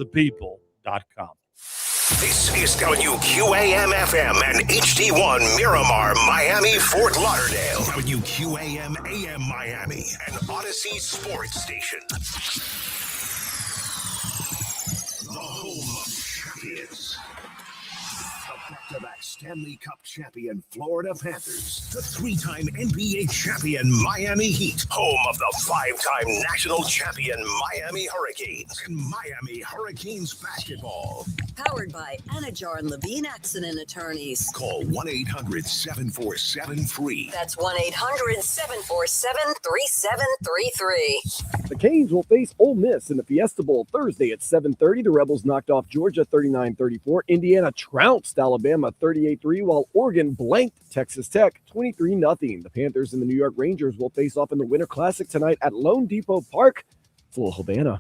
thepeople.com. This is WQAM-FM and HD1 Miramar, Miami, Fort Lauderdale. WQAM-AM Miami, an Odyssey sports station. The home of champions. The back-to-back Stanley Cup champion Florida Panthers. The three-time NBA champion Miami Heat. Home of the five-time national champion Miami Hurricanes. And Miami Hurricanes basketball. Powered by Anajar and Levine Accident Attorneys. Call 1-800-747-FREE. That's 1-800-747-3733. The Canes will face Ole Miss in the Fiesta Bowl Thursday at 7:30. The Rebels knocked off Georgia 39-34. Indiana trounced Alabama 38-3, while Oregon blanked Texas Tech 23-0. The Panthers and the New York Rangers will face off in the Winter Classic tonight at Lone Depot Park. It's a little Havana.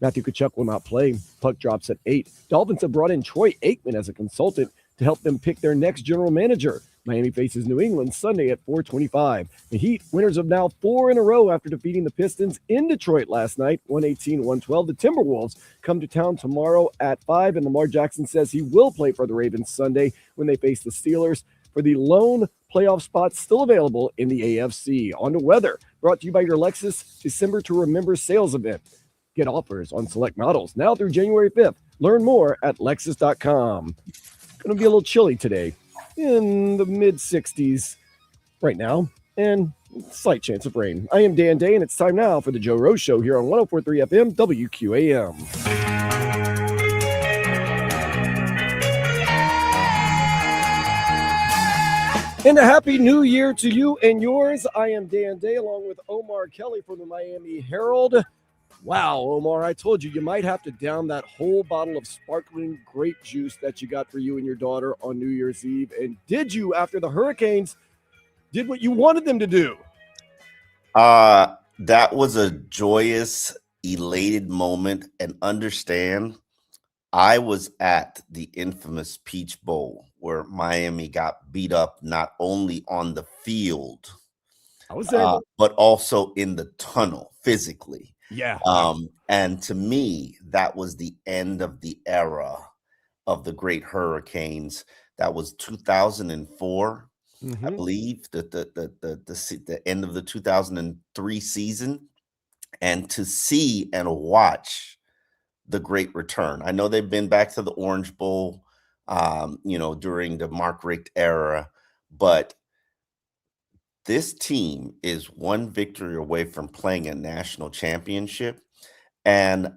Matthew Tkachuk will not play. Puck drops at 8. Dolphins have brought in Troy Aikman as a consultant to help them pick their next general manager. Miami faces New England Sunday at 4:25. The Heat, winners of now 4 in a row after defeating the Pistons in Detroit last night, 118-112. The Timberwolves come to town tomorrow at 5, and Lamar Jackson says he will play for the Ravens Sunday when they face the Steelers for the lone playoff spot still available in the AFC. On to weather, brought to you by your Lexus December to Remember sales event. Get offers on select models now through January 5th. Learn more at Lexus.com. Going to be a little chilly today, in the mid-60s right now, and slight chance of rain. I am Dan Day, and it's time now for the Joe Rose Show here on 104.3 FM WQAM. And a happy new year to you and yours. I am Dan Day, along with Omar Kelly from the Miami Herald. Wow, Omar, I told you might have to down that whole bottle of sparkling grape juice that you got for you and your daughter on New Year's Eve. And did you, after the Hurricanes did what you wanted them to do? That was a joyous, elated moment. And understand, I was at the infamous Peach Bowl where Miami got beat up not only on the field, but also in the tunnel physically. Yeah. And to me, that was the end of the era of the great Hurricanes. That was 2004, I believe, the end of the 2003 season. And to see and watch the great return. I know they've been back to the Orange Bowl, during the Mark Richt era, but this team is one victory away from playing a national championship. And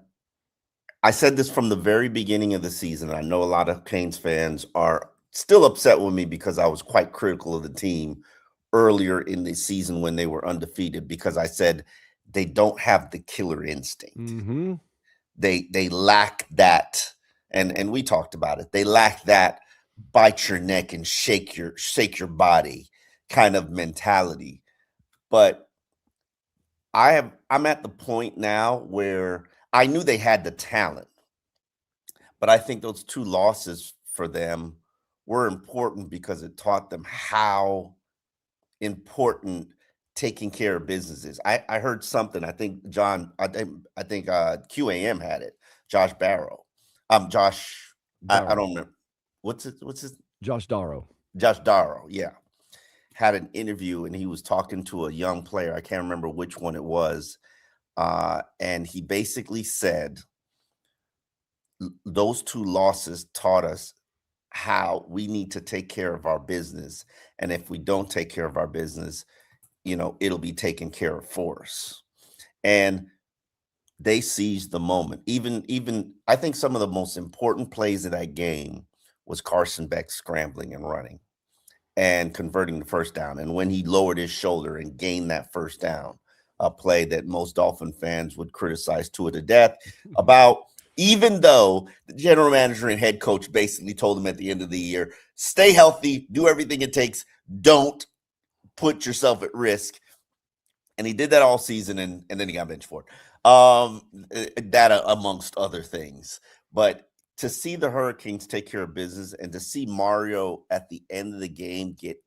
I said this from the very beginning of the season. I know a lot of Canes fans are still upset with me because I was quite critical of the team earlier in the season when they were undefeated, because I said they don't have the killer instinct. Mm-hmm. They lack that, and we talked about it. They lack that bite your neck and shake your body kind of mentality. But I'm at the point now where I knew they had the talent, but I think those 2 losses for them were important because it taught them how important taking care of business is. I heard something. I think QAM had it. Josh Barrow. Josh. I don't remember. What's his? Josh Darrow. Josh Darrow. Yeah. Had an interview and he was talking to a young player. I can't remember which one it was. And he basically said, those 2 losses taught us how we need to take care of our business. And if we don't take care of our business, it'll be taken care of for us. And they seized the moment. Even I think some of the most important plays of that game was Carson Beck scrambling and running and converting the first down. And when he lowered his shoulder and gained that first down, a play that most Dolphin fans would criticize to death about, even though the general manager and head coach basically told him at the end of the year, stay healthy, do everything it takes, don't put yourself at risk. And he did that all season, and then he got benched for it. That amongst other things. But to see the Hurricanes take care of business and to see Mario at the end of the game get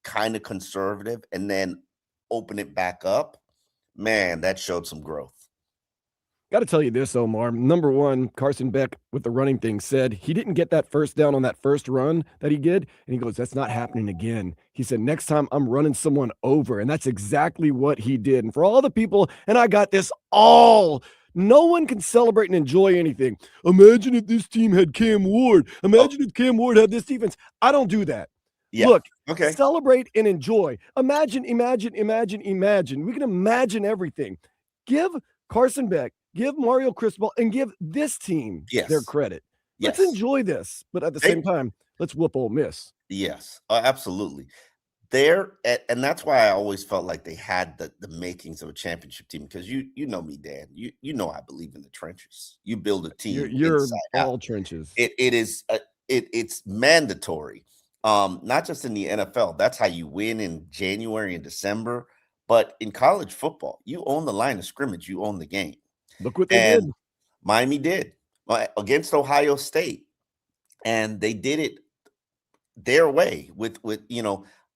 kind of conservative and then open it back up, man, that showed some growth. Got to tell you this, Omar. Number one, Carson Beck with the running thing said he didn't get that first down on that first run that he did. And he goes, that's not happening again. He said, next time I'm running someone over. And that's exactly what he did. And for all the people, and I got this all. No one can celebrate and enjoy anything. Imagine if this team had Cam Ward. Imagine if Cam Ward had this defense. I don't do that. Yeah. Look, Okay. celebrate and enjoy. Imagine. We can imagine everything. Give Carson Beck, give Mario Cristobal, and give this team their Yes. credit. Let's Yes. enjoy this, but at the They- same time, let's whoop Ole Miss. Yes. Absolutely. And that's why I always felt like they had the makings of a championship team, because you know me, Dan. You know I believe in the trenches. You build a team. You're inside all out. trenches. It's mandatory. Not just in the NFL. That's how you win in January and December. But in college football, you own the line of scrimmage. You own the game. Look what they did. Miami did against Ohio State, and they did it their way. With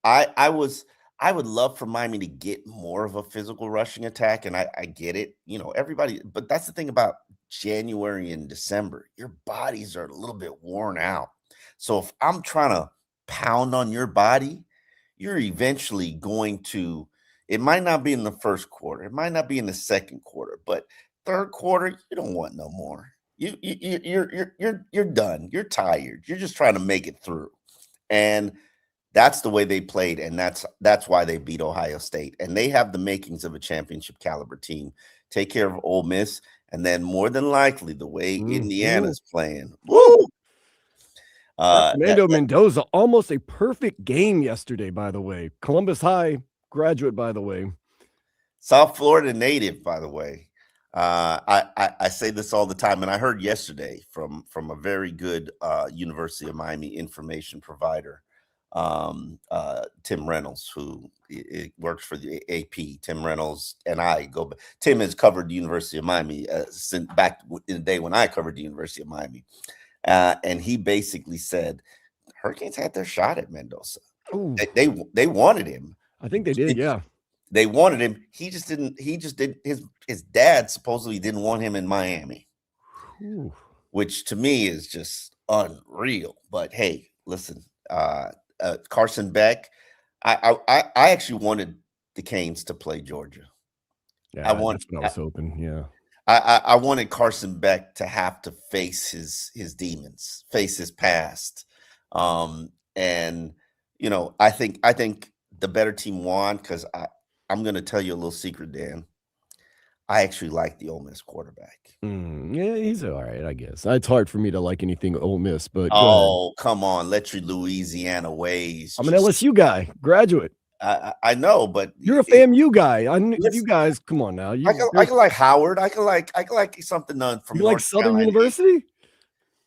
I would love for Miami to get more of a physical rushing attack, and I get it. Everybody, but that's the thing about January and December. Your bodies are a little bit worn out. So if I'm trying to pound on your body, you're eventually going to. It might not be in the first quarter. It might not be in the second quarter, but third quarter, you don't want no more. You're done. You're tired. You're just trying to make it through, and that's the way they played, and that's why they beat Ohio State, and they have the makings of a championship caliber team. Take care of Ole Miss, and then more than likely the way Indiana's playing. Woo! Fernando Mendoza, almost a perfect game yesterday, by the way. Columbus High graduate, by the way. South Florida native, by the way. I say this all the time, and I heard yesterday from a very good University of Miami information provider, Tim Reynolds, who works for the AP. Tim Reynolds and I go. Tim has covered the University of Miami since back in the day when I covered the University of Miami, and he basically said Hurricanes had their shot at Mendoza. They wanted him. I think they did. Yeah. They wanted him. He just didn't. His dad supposedly didn't want him in Miami, which to me is just unreal. But hey, listen, Carson Beck. I actually wanted the Canes to play Georgia. Yeah, that's what I was hoping. Yeah. I wanted Carson Beck to have to face his demons, face his past, and I think the better team won, because I'm going to tell you a little secret, Dan. I actually like the Ole Miss quarterback. Yeah, he's all right, I guess. It's hard for me to like anything Ole Miss, but come on, let your Louisiana ways. I'm an LSU guy, graduate. I know, but you're a FAMU guy. You guys, come on now. I can like Howard. I can like something done from. You like Southern University?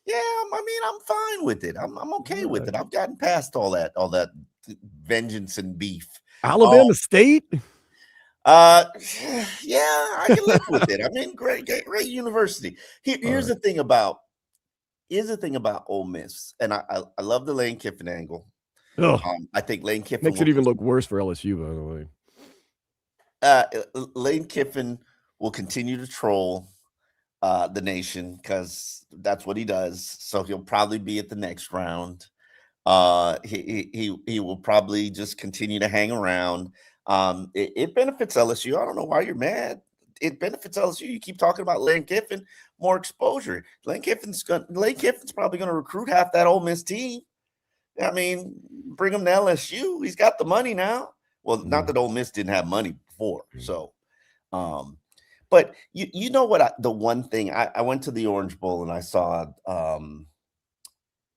Yeah, I mean, I'm fine with it. I'm okay with it. I've gotten past all that vengeance and beef. Alabama State. Yeah, I can live with it. I mean, great university. Here's the thing about Ole Miss, and I love the Lane Kiffin angle. I think Lane Kiffin makes it even look worse for LSU, by the way. Lane Kiffin will continue to troll the nation, because that's what he does. So he'll probably be at the next round. He will probably just continue to hang around. It benefits LSU. I don't know why you're mad. It benefits LSU. You keep talking about Lane Kiffin, more exposure. Lane Kiffin's probably going to recruit half that Ole Miss team. I mean, bring him to LSU. He's got the money now. Well, not that Ole Miss didn't have money before. So, but you know what? The one thing I went to the Orange Bowl and I saw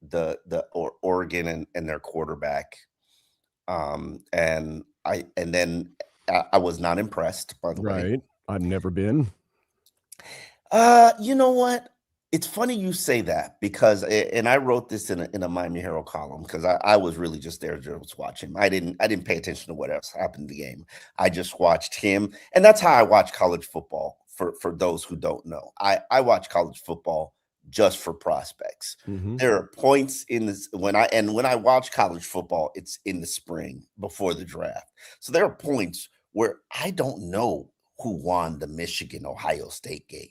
the Oregon and their quarterback, and then I was not impressed, by the way. Right. I've never been. You know what? It's funny you say that, because, and I wrote this in a Miami Herald column, because I was really just there to watch him. I didn't pay attention to what else happened in the game. I just watched him, and that's how I watch college football. For those who don't know, I watch college football just for prospects. There are points in this when I watch college football, it's in the spring before the draft. So there are points where I don't know who won the Michigan Ohio State game.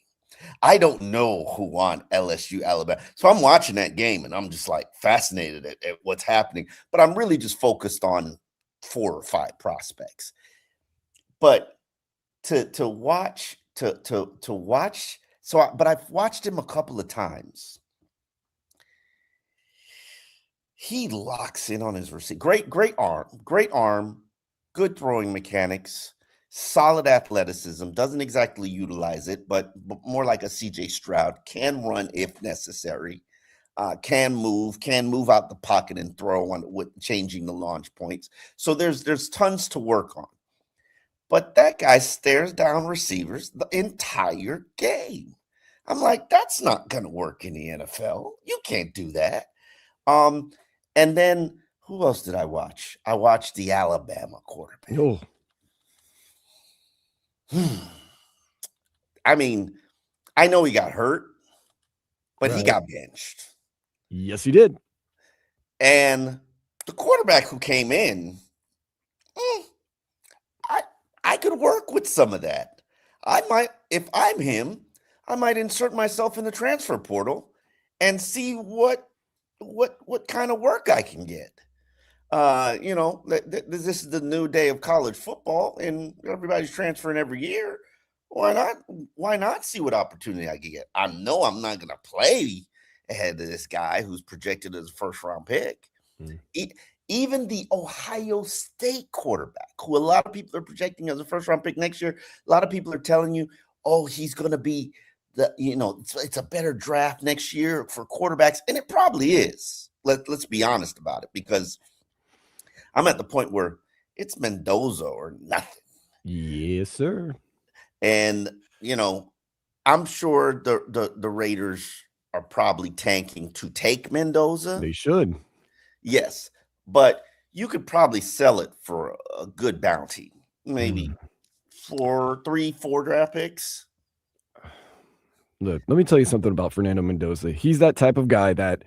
I don't know who won LSU Alabama. So I'm watching that game and I'm just like fascinated at what's happening. But I'm really just focused on 4 or 5 prospects. But to watch but I've watched him a couple of times. He locks in on his receiver. Great arm, good throwing mechanics, solid athleticism. Doesn't exactly utilize it, but more like a CJ Stroud. Can run if necessary. Can move out the pocket and throw on with changing the launch points. So there's tons to work on. But that guy stares down receivers the entire game. I'm like, that's not going to work in the NFL. You can't do that. And then who else did I watch? I watched the Alabama quarterback. Oh, I mean, I know he got hurt, but he right. got benched. Yes, he did. And the quarterback who came in, I could work with some of that. I might, if I'm him, I might insert myself in the transfer portal and see what kind of work I can get. This is the new day of college football, and everybody's transferring every year. Why not? Why not see what opportunity I can get? I know I'm not going to play ahead of this guy who's projected as a first-round pick. Even the Ohio State quarterback, who a lot of people are projecting as a first-round pick next year, a lot of people are telling you, oh, he's going to be it's a better draft next year for quarterbacks, and it probably is. Let's be honest about it, because I'm at the point where it's Mendoza or nothing. Yes, sir. And I'm sure the Raiders are probably tanking to take Mendoza. They should. Yes, but you could probably sell it for a good bounty, maybe 4 draft picks. Look, let me tell you something about Fernando Mendoza. He's that type of guy that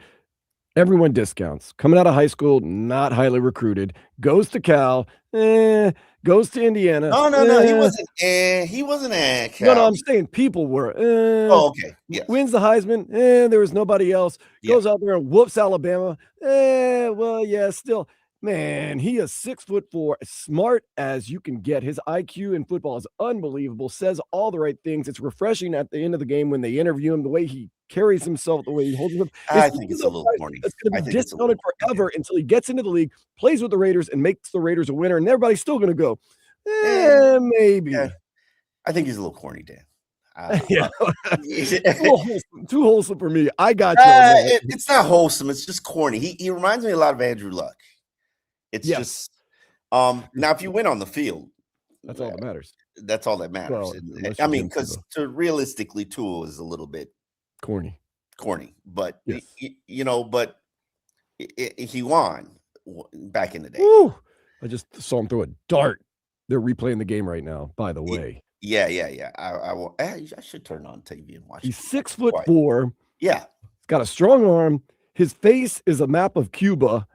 everyone discounts. Coming out of high school, not highly recruited. Goes to Cal, goes to Indiana. No, he wasn't. He wasn't at Cal. No, I'm saying people were. Oh, okay. Yes. Wins the Heisman. There was nobody else. Goes out there and whoops Alabama. Well, yeah, still. Man, he is 6'4", as smart as you can get. His IQ in football is unbelievable. Says all the right things. It's refreshing at the end of the game when they interview him, the way he carries himself, the way he holds himself. I think it's a little corny. It's going to be discounted forever until he gets into the league, plays with the Raiders, and makes the Raiders a winner, and everybody's still going to go, maybe. Yeah. I think he's a little corny, Dan. Yeah, too wholesome for me. I got you. It's not wholesome. It's just corny. He reminds me a lot of Andrew Luck. It's just now if you win on the field, that's all that matters. That's all that matters. Well, I mean, because realistically, Tua is a little bit corny, but yes. But he won back in the day. Woo! I just saw him throw a dart. They're replaying the game right now, by the way. Yeah. I should turn on TV and watch. He's 6'4". Yeah, he's got a strong arm. His face is a map of Cuba.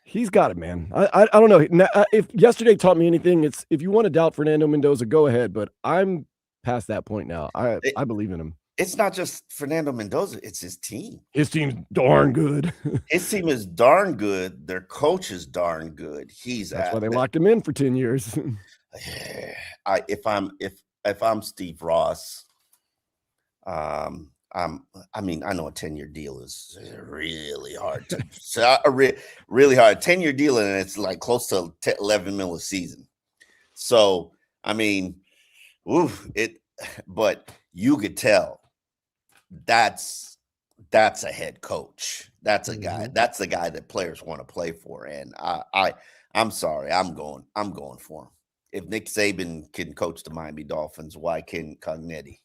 He's got it, man. I don't know. If yesterday taught me anything, it's if you want to doubt Fernando Mendoza, go ahead. But I'm past that point now. I believe in him. It's not just Fernando Mendoza; it's his team. His team's darn good. His team is darn good. Their coach is darn good. That's why they locked him in for 10 years. If I'm Steve Ross, I know a 10-year deal is really hard really hard. 10-year deal, and it's like close to 11 mil a season. So, but you could tell that's a head coach. That's a guy. That's the guy that players want to play for. And I'm sorry, I'm going for him. If Nick Saban can coach the Miami Dolphins, why can't Cognetti?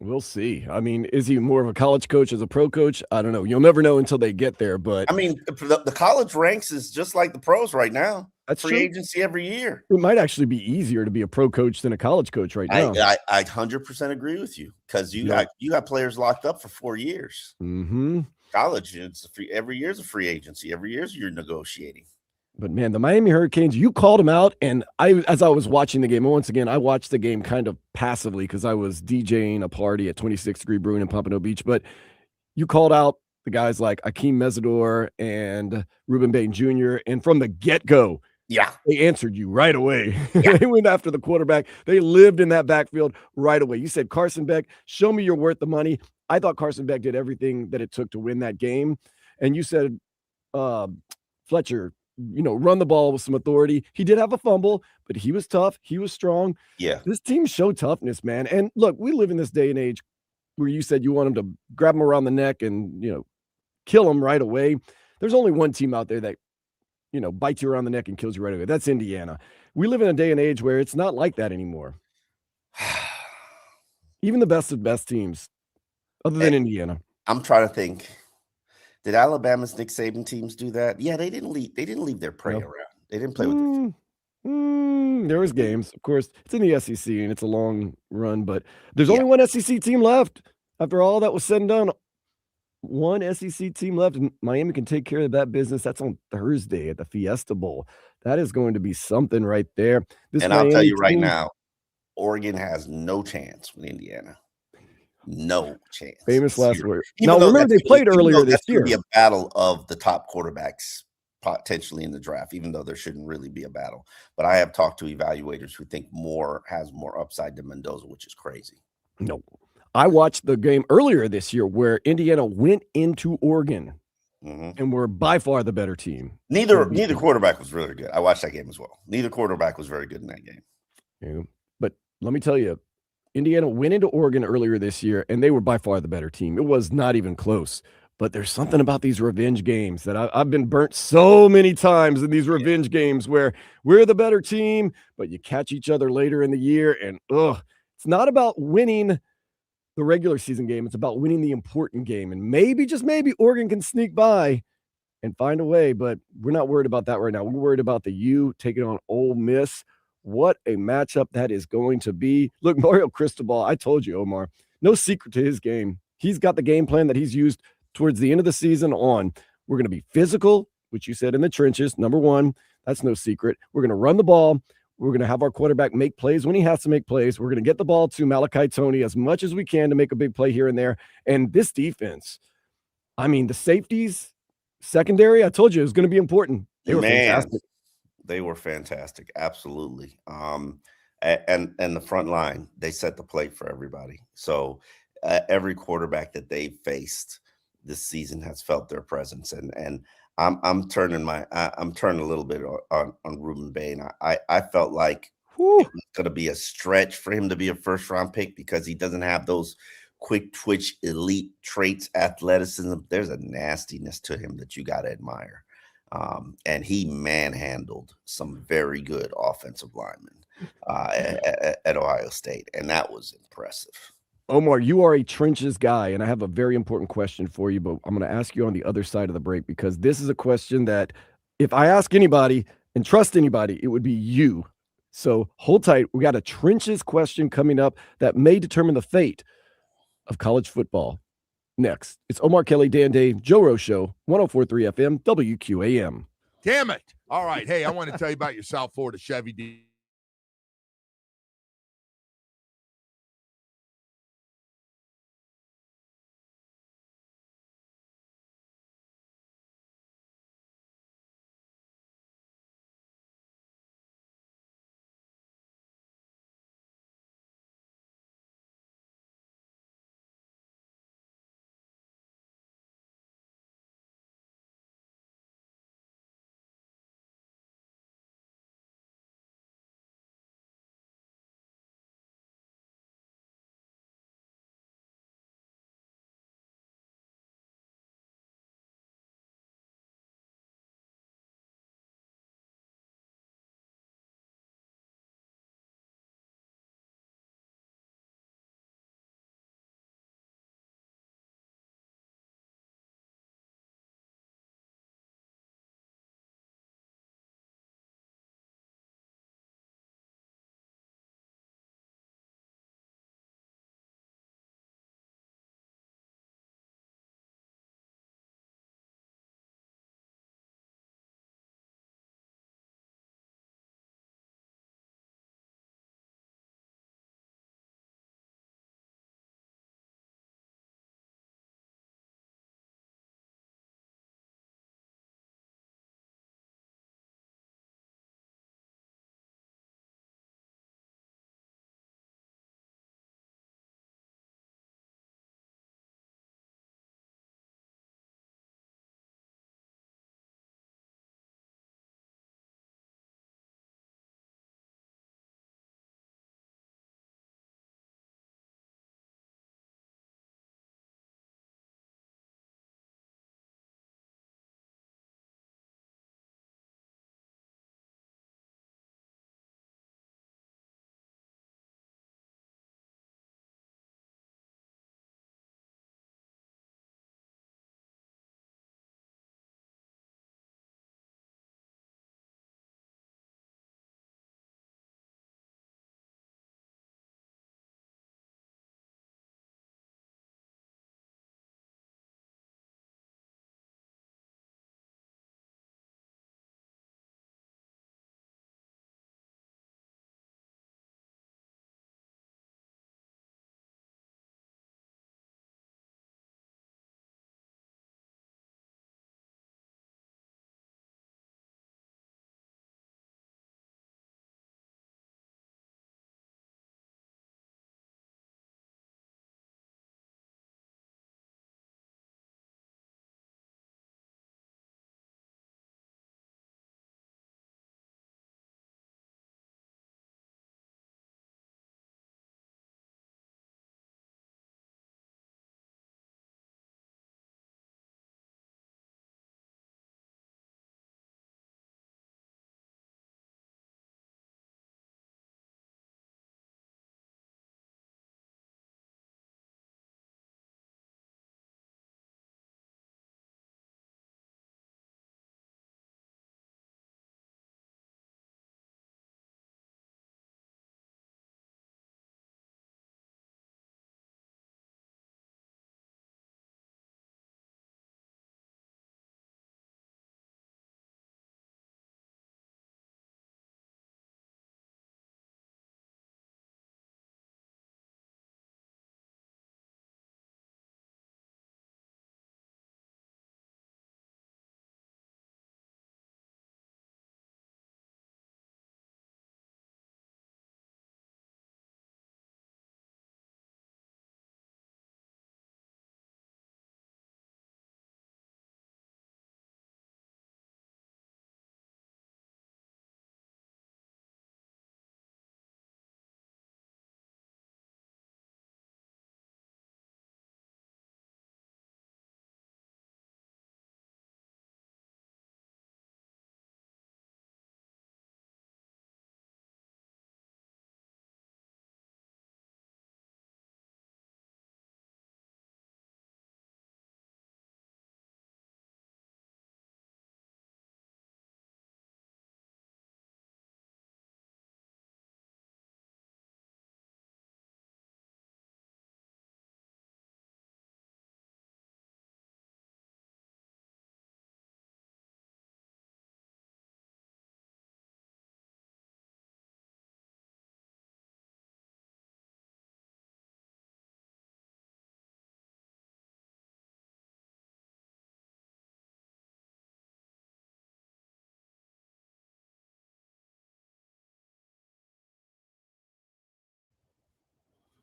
We'll see. Is he more of a college coach as a pro coach? I don't know. You'll never know until they get there. But the college ranks is just like the pros right now. That's free agency every year. It might actually be easier to be a pro coach than a college coach right now. I 100% agree with you, because you got players locked up for 4 years. Mm-hmm. College, it's every year's a free agency. Every year's you're negotiating. But man, the Miami Hurricanes, you called them out, and as I was watching the game, and once again, I watched the game kind of passively because I was DJing a party at 26 Degree Brewing in Pompano Beach. But you called out the guys like Akeem Mesidor and Ruben Bain Jr., and from the get-go, Yeah. they answered you right away. Yeah. They went after the quarterback. They lived in that backfield right away. You said, Carson Beck, show me you're worth the money. I thought Carson Beck did everything that it took to win that game. And you said, uh, Fletcher, run the ball with some authority. He did have a fumble, but he was tough. He was strong. Yeah. This team showed toughness, man. And look, we live in this day and age where you said you want him to grab him around the neck and, kill him right away. There's only one team out there that, bites you around the neck and kills you right away. That's Indiana. We live in a day and age where it's not like that anymore. Even the best of best teams, other than Indiana. I'm trying to think. Did Alabama's Nick Saban teams do that? Yeah, they didn't leave their prey around. They didn't play with There was games. Of course, it's in the SEC, and it's a long run, but there's Yeah. only one SEC team left. After all that was said and done, one SEC team left, and Miami can take care of that business. That's on Thursday at the Fiesta Bowl. That is going to be something right there. And I'll tell you right now, Oregon has no chance with Indiana. No chance. Famous last Zero. word. Even Now, though remember, they played earlier this year. Be a battle of the top quarterbacks potentially in the draft, even though there shouldn't really be a battle. But I have talked to evaluators who think has more upside than Mendoza, which is crazy. No. I watched the game earlier this year where Indiana went into Oregon and were by far the better team. Neither quarterback was really good. I watched that game as well. Neither quarterback was very good in that game. Yeah. But let me tell you, Indiana went into Oregon earlier this year, and they were by far the better team. It was not even close. But there's something about these revenge games that I've been burnt so many times in these revenge games where we're the better team, but you catch each other later in the year, and it's not about winning the regular season game. It's about winning the important game. And maybe, just maybe, Oregon can sneak by and find a way, but we're not worried about that right now. We're worried about the U taking on Ole Miss. What a matchup that is going to be. Look, Mario Cristobal, I told you, Omar, no secret to his game. He's got the game plan that he's used towards the end of the season on. We're going to be physical, which you said in the trenches, number one. That's no secret. We're going to run the ball. We're going to have our quarterback make plays when he has to make plays. We're going to get the ball to Malachi Toney as much as we can to make a big play here and there. And this defense, I mean, the safeties, secondary, I told you it was going to be important. They were fantastic. They were fantastic. Absolutely. And the front line, they set the plate for everybody. So every quarterback that they faced this season has felt their presence. And I'm turning a little bit on Ruben Bain. I felt like it was going to be a stretch for him to be a first round pick because he doesn't have those quick twitch elite traits, athleticism. There's a nastiness to him that you got to admire. And he manhandled some very good offensive linemen at Ohio State, and that was impressive. Omar, you are a trenches guy, and I have a very important question for you, but I'm going to ask you on the other side of the break because this is a question that if I ask anybody and trust anybody, it would be you. So hold tight. We got a trenches question coming up that may determine the fate of college football. Next, it's Omar Kelly, Dan Dave, Joe Rose Show, 104.3 FM, WQAM. Damn it. All right. Hey, I want to tell you about your South Florida Chevy deal.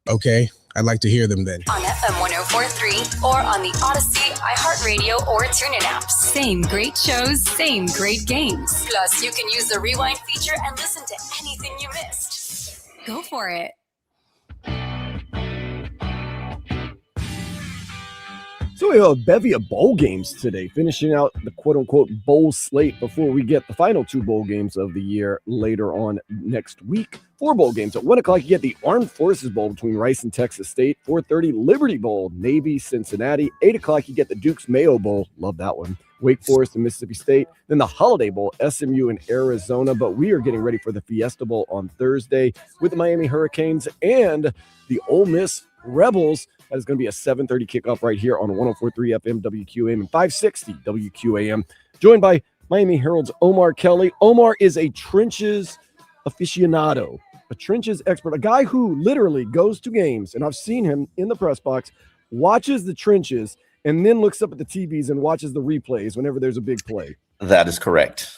Okay, I'd like to hear them then. On FM 104.3 or on the Odyssey, iHeartRadio, or TuneIn apps. Same great shows, same great games. Plus, you can use the rewind feature and listen to anything you missed. Go for it. So we have a bevy of bowl games today, finishing out the quote-unquote bowl slate before we get the final 2 bowl games of the year later on next week. 4 bowl games. At 1 o'clock, you get the Armed Forces Bowl between Rice and Texas State. 4:30, Liberty Bowl, Navy, Cincinnati. 8 o'clock, you get the Duke's Mayo Bowl. Love that one. Wake Forest and Mississippi State. Then the Holiday Bowl, SMU and Arizona. But we are getting ready for the Fiesta Bowl on Thursday with the Miami Hurricanes and the Ole Miss Rebels. That is going to be a 7:30 kickoff right here on 104.3 FM WQAM and 560 WQAM. Joined by Miami Herald's Omar Kelly. Omar is a trenches aficionado, a trenches expert, a guy who literally goes to games, and I've seen him in the press box, watches the trenches, and then looks up at the TVs and watches the replays whenever there's a big play. That is correct.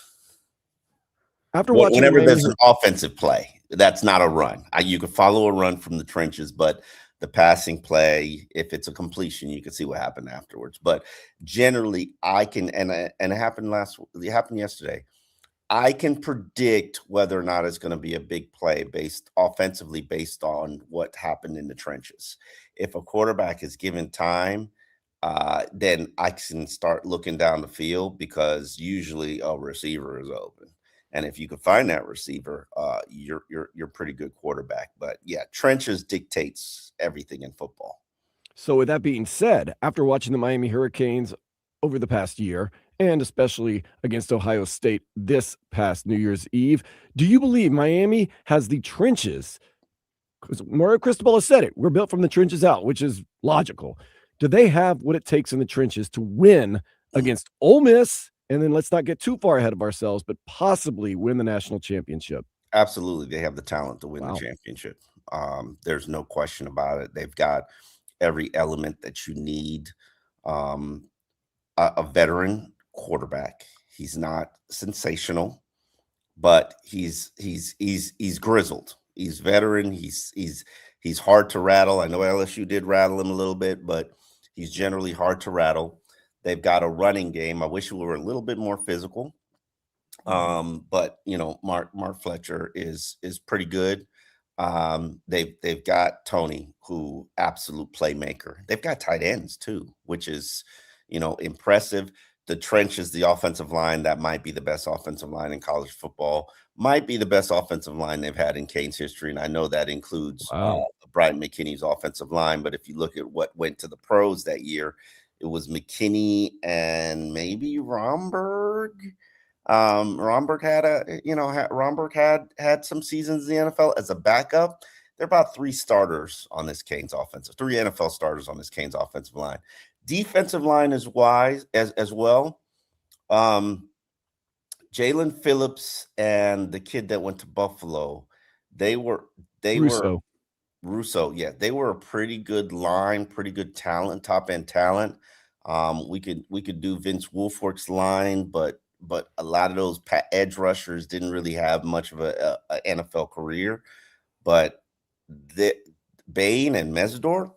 After watching whenever there's an offensive play, that's not a run. You can follow a run from the trenches, but the passing play, if it's a completion, you can see what happened afterwards. But generally, I can, and it happened yesterday. I can predict whether or not it's going to be a big play based on what happened in the trenches. If a quarterback is given time, then I can start looking down the field because usually a receiver is open. And if you can find that receiver, you're pretty good quarterback. But yeah, trenches dictates everything in football. So with that being said, after watching the Miami Hurricanes over the past year, and especially against Ohio State this past New Year's Eve, do you believe Miami has the trenches? Because Mario Cristobal has said it. We're built from the trenches out, which is logical. Do they have what it takes in the trenches to win against Ole Miss? And then let's not get too far ahead of ourselves, but possibly win the national championship. Absolutely. They have the talent to win the championship. There's no question about it. They've got every element that you need. A veteran quarterback. He's not sensational, but he's grizzled. He's veteran. He's hard to rattle. I know LSU did rattle him a little bit, but he's generally hard to rattle. They've got a running game. I wish we were a little bit more physical. But Mark Fletcher is pretty good. They've got Tony, who absolute playmaker. They've got tight ends too, which is impressive. The trenches, the offensive line, that might be the best offensive line in college football, might be the best offensive line they've had in Canes history. And I know that includes Brian McKinney's offensive line. But if you look at what went to the pros that year, it was McKinney and maybe Romberg. Romberg had some seasons in the NFL as a backup. There are about 3 starters on this Canes offensive, 3 NFL starters on this Canes offensive line. Defensive line is wise as well. Jalen Phillips and the kid that went to Buffalo, they were Russo. Yeah, they were a pretty good line, pretty good talent, top end talent. We could do Vince Wilfork's line, but a lot of those edge rushers didn't really have much of a NFL career. But Bain and Mesidor,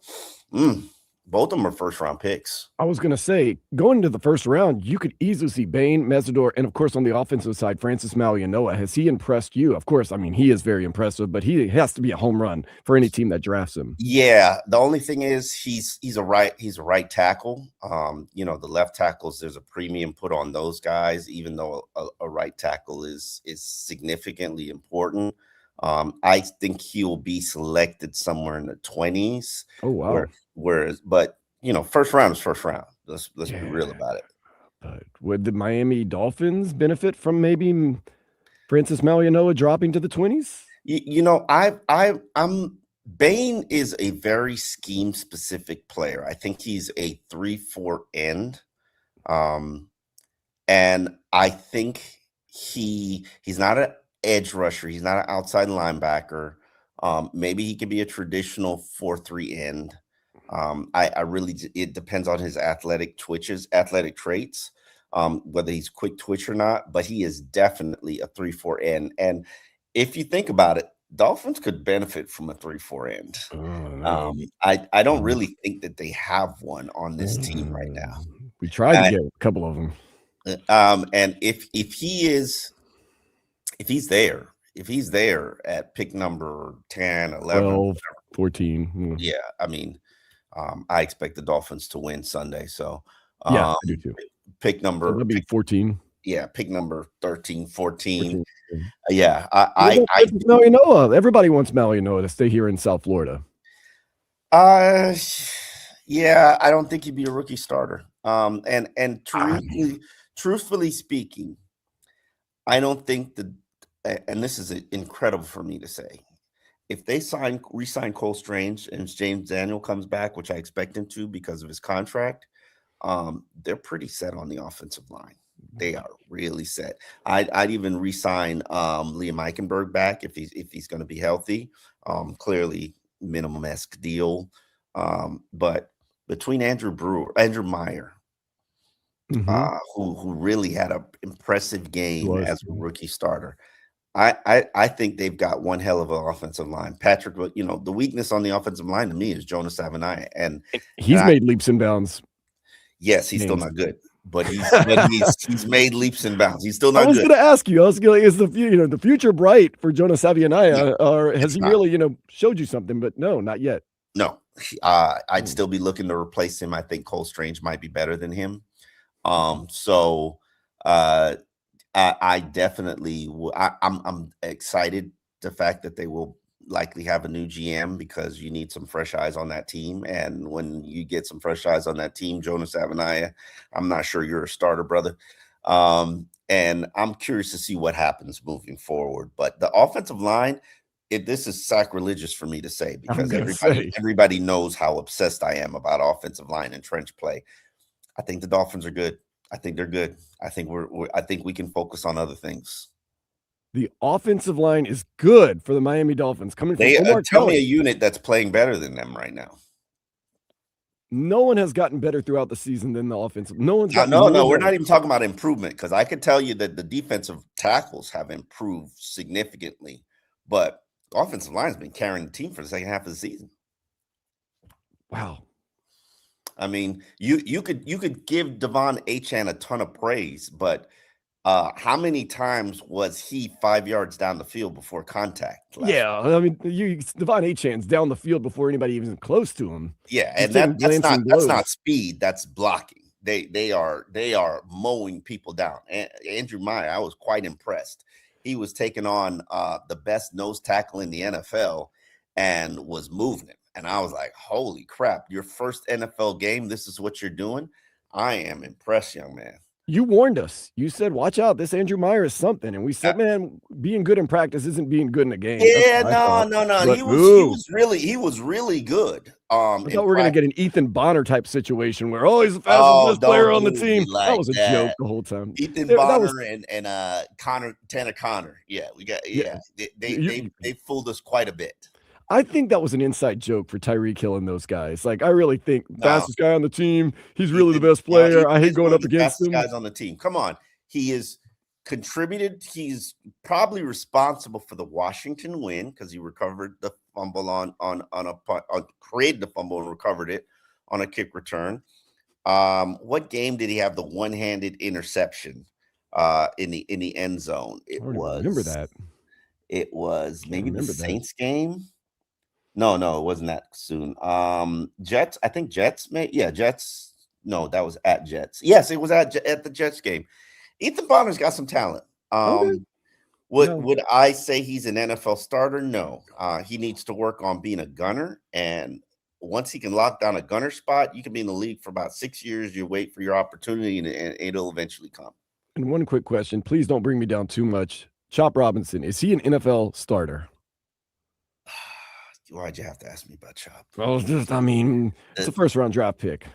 both of them are first-round picks. I was going to say, going into the first round, you could easily see Bain, Mesidor, and, of course, on the offensive side, Francis Malianoa. Has he impressed you? Of course, I mean, he is very impressive, but he has to be a home run for any team that drafts him. Yeah, the only thing is he's a right tackle. The left tackles, there's a premium put on those guys, even though a right tackle is significantly important. I think he will be selected somewhere in the 20s. Oh, wow. But first round is first round. Let's be real about it. But would the Miami Dolphins benefit from maybe Francis Malianoa dropping to the 20s? I'm Bain is a very scheme specific player. I think he's a 3-4 end. And I think he's not an edge rusher. He's not an outside linebacker. Maybe he could be a traditional 4-3 end. It depends on his athletic traits, whether he's quick twitch or not, but he is definitely a 3-4 end. And if you think about it, Dolphins could benefit from a 3-4 end. Oh, no. I don't really think that they have one on this team right now. We tried to get a couple of them. And if he's there at pick number 10, 11, 12, 14. yeah, I mean, I expect the Dolphins to win Sunday. So Yeah, I do too. Pick number That'd be 14. Yeah, pick number 13, 14. 14. Yeah, I everybody wants Malinois to stay here in South Florida. Yeah, I don't think he'd be a rookie starter. And truthfully speaking, I don't think and this is incredible for me to say, if they re-sign Cole Strange and James Daniel comes back, which I expect him to because of his contract, they're pretty set on the offensive line. They are really set. I'd even re-sign Liam Eichenberg back if he's going to be healthy. Clearly minimum-esque deal. But between Andrew Meyer, who really had an impressive game as a rookie starter, I think they've got one hell of an offensive line. Patrick, the weakness on the offensive line to me is Jonas Savaiinaea, and he's made leaps and bounds. Yes, he's still not good, but he's made leaps and bounds. He's still not good. I was going to ask you. Is the future bright for Jonas Savaiinaea, or has he really showed you something? But no, not yet. No, I'd still be looking to replace him. I think Cole Strange might be better than him. I definitely I'm excited the fact that they will likely have a new GM because you need some fresh eyes on that team. And when you get some fresh eyes on that team, Jonas Savaiinaea, I'm not sure you're a starter, brother. And I'm curious to see what happens moving forward. But the offensive line, this is sacrilegious for me to say because everybody knows how obsessed I am about offensive line and trench play. I think the Dolphins are good. I think they're good. I think I think we can focus on other things. The offensive line is good for the Miami Dolphins. Coming from tell me a unit that's playing better than them right now. No one has gotten better throughout the season than the offensive. No one's gotten no. We're not even talking about improvement because I can tell you that the defensive tackles have improved significantly, but the offensive line has been carrying the team for the second half of the season. Wow. I mean, you could give Devon Achane a ton of praise, but how many times was he 5 yards down the field before contact? Yeah, I mean, Devon Achane's down the field before anybody even close to him. Yeah, and that's not speed, that's blocking. They are mowing people down. Andrew Meyer, I was quite impressed. He was taking on the best nose tackle in the NFL and was moving him. And I was like, holy crap, your first NFL game, this is what you're doing? I am impressed, young man. You warned us. You said, watch out, this Andrew Meyer is something. And we said, man, being good in practice isn't being good in a game. Yeah, no. But he was really good. I thought we were going to get an Ethan Bonner type situation where, he's the fastest player on the team. That was a joke the whole time. Ethan Bonner and Tanner Connor. Yeah, they fooled us quite a bit. I think that was an inside joke for Tyreek Hill and those guys. Like, I really think fastest guy on the team. He's really the best player. I hate going up against him. Guys on the team. Come on. He is contributed. He's probably responsible for the Washington win because he recovered the fumble created the fumble and recovered it on a kick return. What game did he have the one-handed interception in the end zone? Remember that. It was maybe the Saints game. No, it wasn't that soon. Jets, I think Jets Jets. No, that was at Jets. Yes, it was at the Jets game. Ethan Bonner's got some talent. Would I say he's an NFL starter? No. He needs to work on being a gunner. And once he can lock down a gunner spot, you can be in the league for about 6 years. You wait for your opportunity and it'll eventually come. And one quick question, please don't bring me down too much. Chop Robinson, is he an NFL starter? Why'd you have to ask me about Chop? Well, it's a first-round draft pick.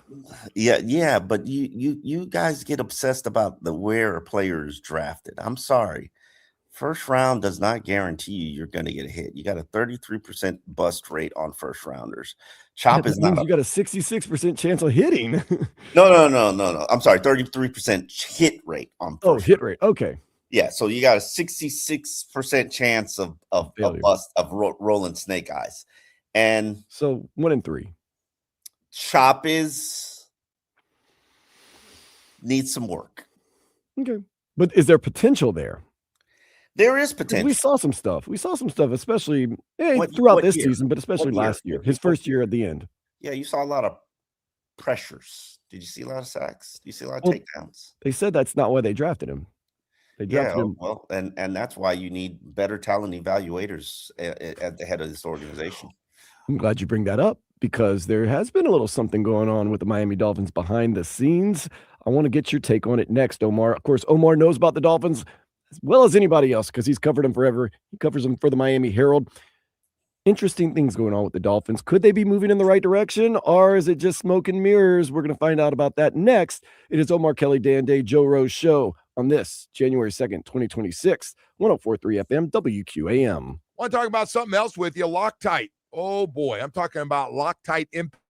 Yeah, but you guys get obsessed about where a player is drafted. I'm sorry. First round does not guarantee you're going to get a hit. You got a 33% bust rate on first rounders. Chop is not. You got a 66% chance of hitting. No. I'm sorry, 33% hit rate on. Hit rate. Okay. Yeah, so you got a 66% chance of Failure. rolling snake eyes. And So 1-3. Chop is needs some work. Okay. But is there potential there? There is Because we potential. saw some stuff. We saw some stuff, especially What throughout this year? season, but especially What year? last year. His first year at the end. Yeah, you saw a lot of pressures. Did you see a lot of sacks? Do you see a lot of Well, takedowns? they said that's not why they drafted him. They Yeah, drafted him. well, and that's why you need better talent evaluators at the head of this organization. I'm glad you bring that up because there has been a little something going on with the Miami Dolphins behind the scenes. I want to get your take on it next, Omar. Of course, Omar knows about the Dolphins as well as anybody else because he's covered them forever. He covers them for the Miami Herald. Interesting things going on with the Dolphins. Could they be moving in the right direction, or is it just smoke and mirrors? We're going to find out about that next. It is Omar Kelly, Dan Day, Joe Rose Show on this January 2nd, 2026, 104.3 FM, WQAM. Want to talk about something else with you? Loctite. Oh, boy. I'm talking about Loctite Impact.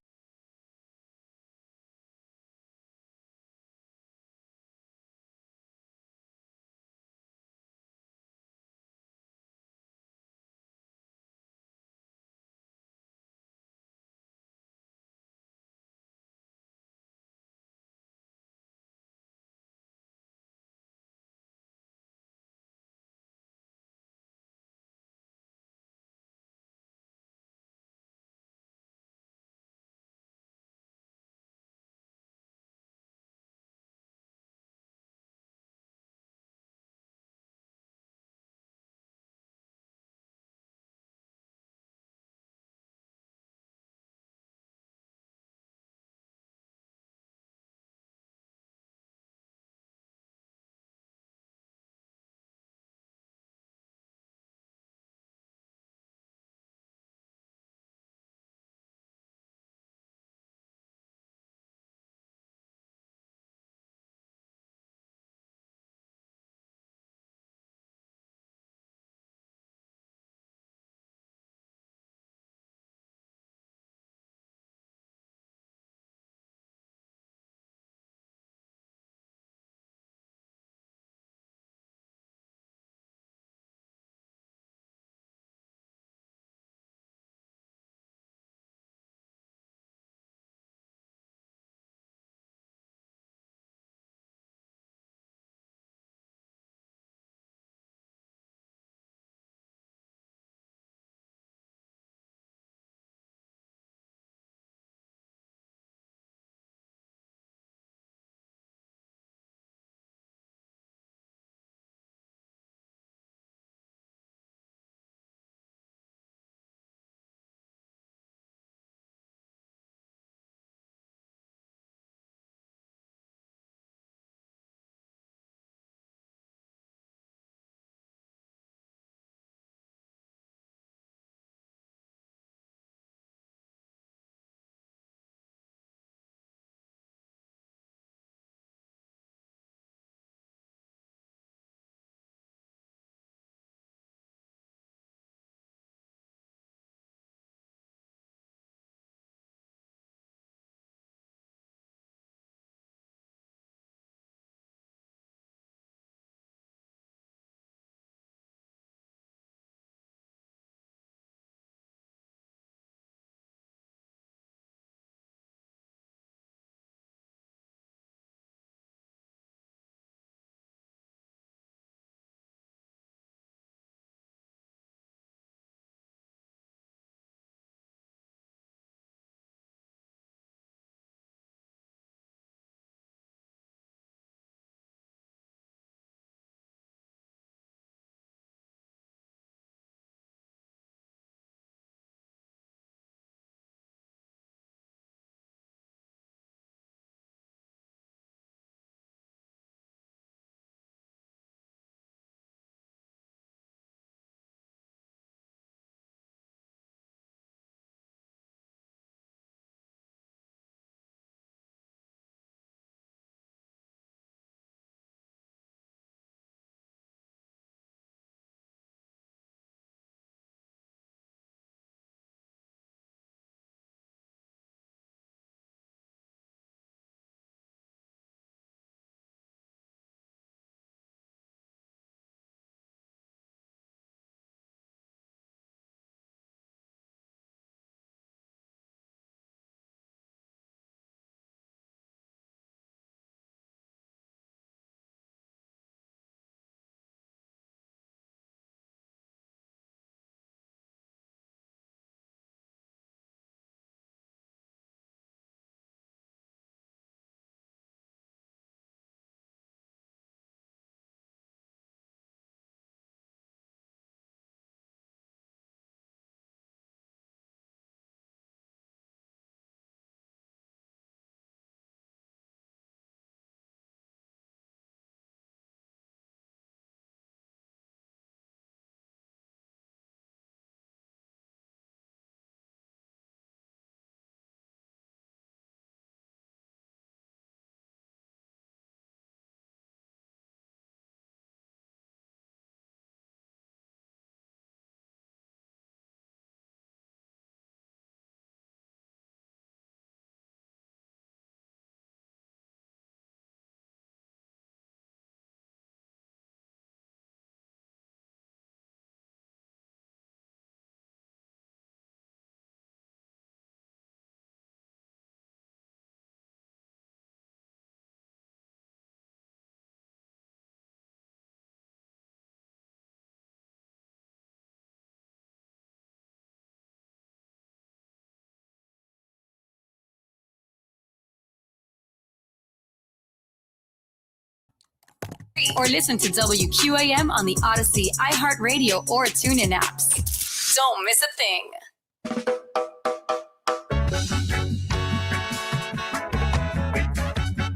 Or listen to WQAM on the Odyssey, iHeartRadio, or TuneIn apps. Don't miss a thing.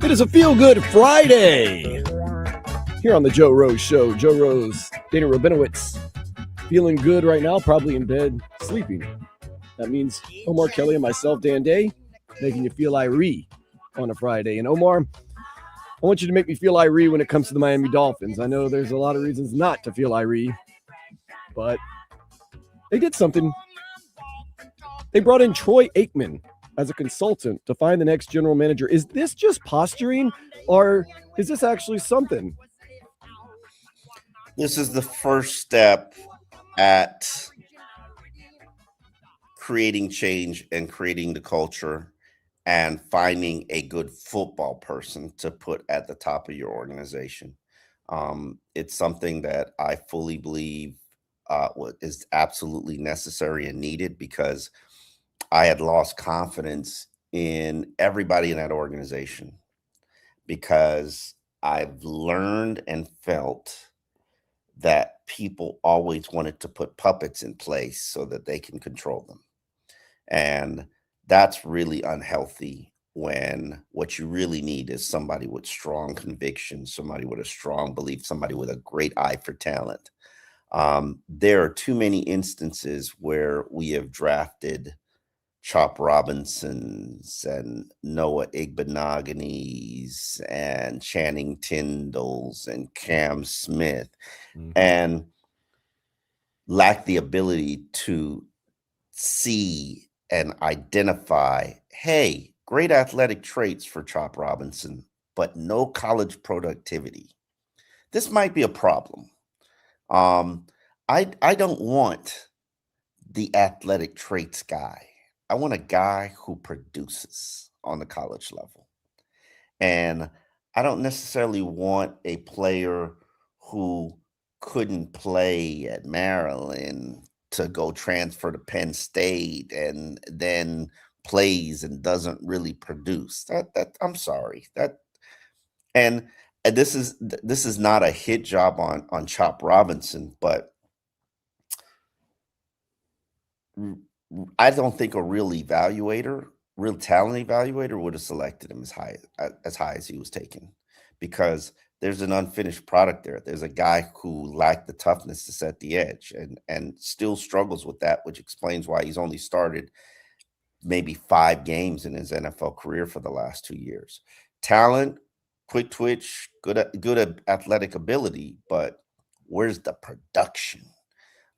It is a feel-good Friday here on the Joe Rose Show. Joe Rose, Dana Rabinowitz, feeling good right now, probably in bed, sleeping. That means Omar Kelly and myself, Dan Day, making you feel Irie on a Friday. And Omar, I want you to make me feel Irie when it comes to the Miami Dolphins. I know there's a lot of reasons not to feel Irie, but they did something. They brought in Troy Aikman as a consultant to find the next general manager. Is this just posturing, or is this actually something? This is the first step at creating change and creating the culture and finding a good football person to put at the top of your organization. It's something that I fully believe is absolutely necessary and needed, because I had lost confidence in everybody in that organization, because I've learned and felt that people always wanted to put puppets in place so that they can control them. And that's really unhealthy, when what you really need is somebody with strong conviction, somebody with a strong belief, somebody with a great eye for talent. There are too many instances where we have drafted Chop Robinsons and Noah Igbinogheni's and Channing Tindalls and Cam Smith, and lack the ability to see and identify, hey, great athletic traits for Chop Robinson, but no college productivity. This might be a problem. I don't want the athletic traits guy. I want a guy who produces on the college level. And I don't necessarily want a player who couldn't play at Maryland to go transfer to Penn State and then plays and doesn't really produce. That I'm sorry. And this is not a hit job on Chop Robinson, but I don't think a real talent evaluator would have selected him as high as he was taken, because there's an unfinished product there. There's a guy who lacked the toughness to set the edge and still struggles with that, which explains why he's only started maybe 5 games in his NFL career for the last 2 years. Talent, quick twitch, good athletic ability, but where's the production?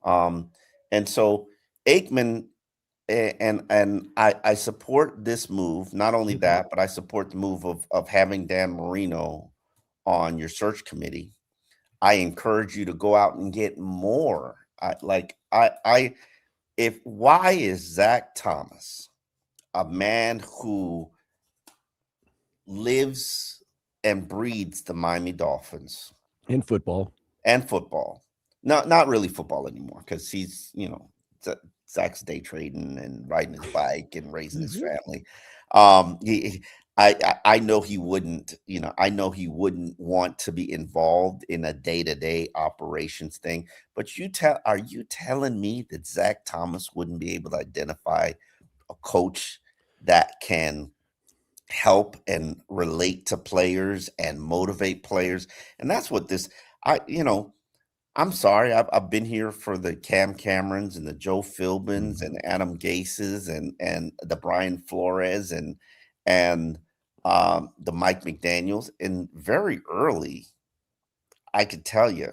And so Aikman, and I support this move. Not only that, but I support the move of having Dan Marino on your search committee. I encourage you to go out and get more. Why is Zach Thomas, a man who lives and breathes the Miami Dolphins And football. Not really football anymore, because he's, Zach's day trading and riding his bike and raising his family. I know he wouldn't, want to be involved in a day-to-day operations thing. But are you telling me that Zach Thomas wouldn't be able to identify a coach that can help and relate to players and motivate players? And that's what I'm sorry, I've been here for the Cam Camerons and the Joe Philbins and Adam Gases and the Brian Flores and the Mike McDaniels. And very early, I could tell you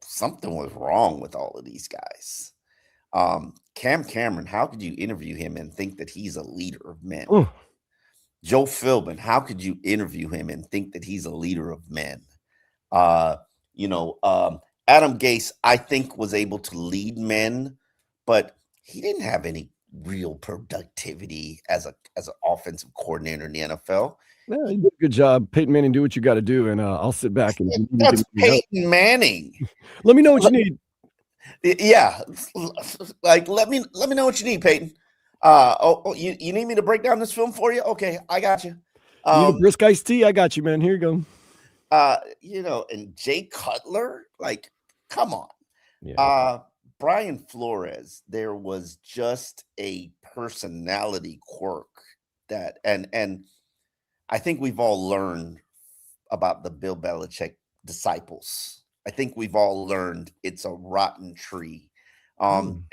something was wrong with all of these guys. Cam Cameron, how could you interview him and think that he's a leader of men? Joe Philbin, how could you interview him and think that he's a leader of men? Adam Gase, I think, was able to lead men, but he didn't have any real productivity as an offensive coordinator in the NFL. Yeah, you did a good job. Peyton Manning, do what you got to do, and I'll sit back and that's Peyton Manning. Let me know what you need. Yeah, let me know what you need, Peyton. You need me to break down this film for you? Okay, I got you. You need a brisk iced tea? I got you, man. Here you go. And Jay Cutler, like, come on. Yeah. Brian Flores, there was just a personality quirk and I think we've all learned about the Bill Belichick disciples. I think we've all learned it's a rotten tree. And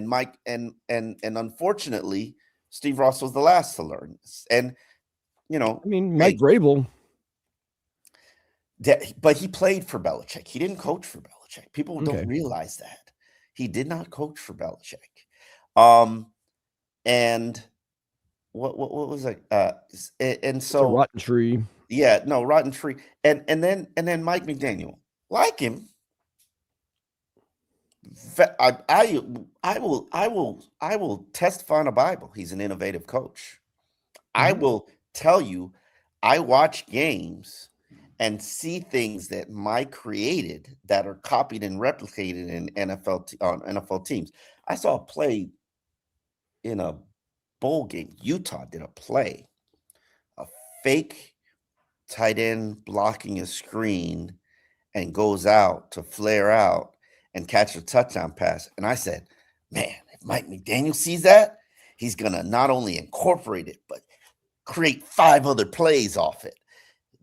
Mike and unfortunately, Steve Ross was the last to learn this. And I mean, Mike Vrabel. But he played for Belichick. He didn't coach for Belichick. People don't realize that. He did not coach for Belichick. And what was it? And so It's a rotten tree. Yeah, no, rotten tree. And then Mike McDaniel, like him. I will testify on the Bible. He's an innovative coach. I will tell you, I watch games and see things that Mike created that are copied and replicated in NFL teams. I saw a play in a bowl game. Utah did a play, a fake tight end blocking a screen and goes out to flare out and catch a touchdown pass. And I said, man, if Mike McDaniel sees that, he's going to not only incorporate it, but create 5 other plays off it.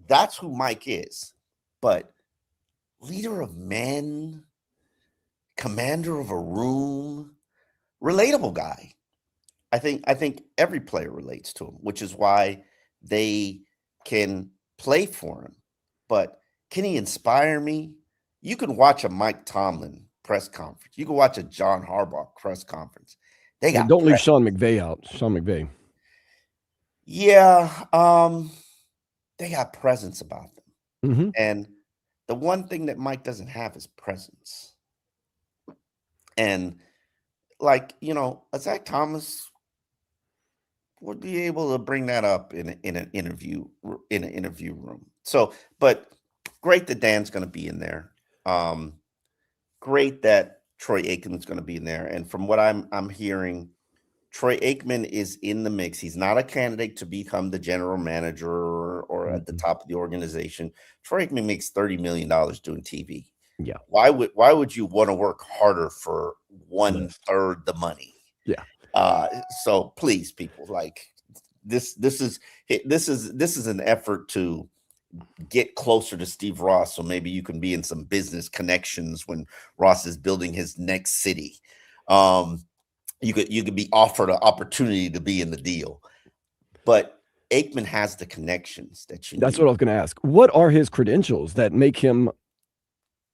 That's who Mike is. But leader of men, commander of a room, relatable guy. I think every player relates to him, which is why they can play for him. But can he inspire me? You can watch a Mike Tomlin press conference. You can watch a John Harbaugh press conference. Don't leave Sean McVay out. Sean McVay. Yeah, they got presence about them. Mm-hmm. And the one thing that Mike doesn't have is presence. And Zach Thomas would be able to bring that up in an interview room. So, but great that Dan's going to be in there. Great that Troy Aikman's going to be in there. And from what I'm hearing, Troy Aikman is in the mix. He's not a candidate to become the general manager or at the top of the organization. Troy Aikman makes $30 million doing TV. Yeah. Why would you want to work harder for 1/3 the money? Yeah. So please, people, like this is an effort to get closer to Steve Ross. So maybe you can be in some business connections when Ross is building his next city. You could be offered an opportunity to be in the deal, but Aikman has the connections that you need. That's what I was going to ask. What are his credentials that make him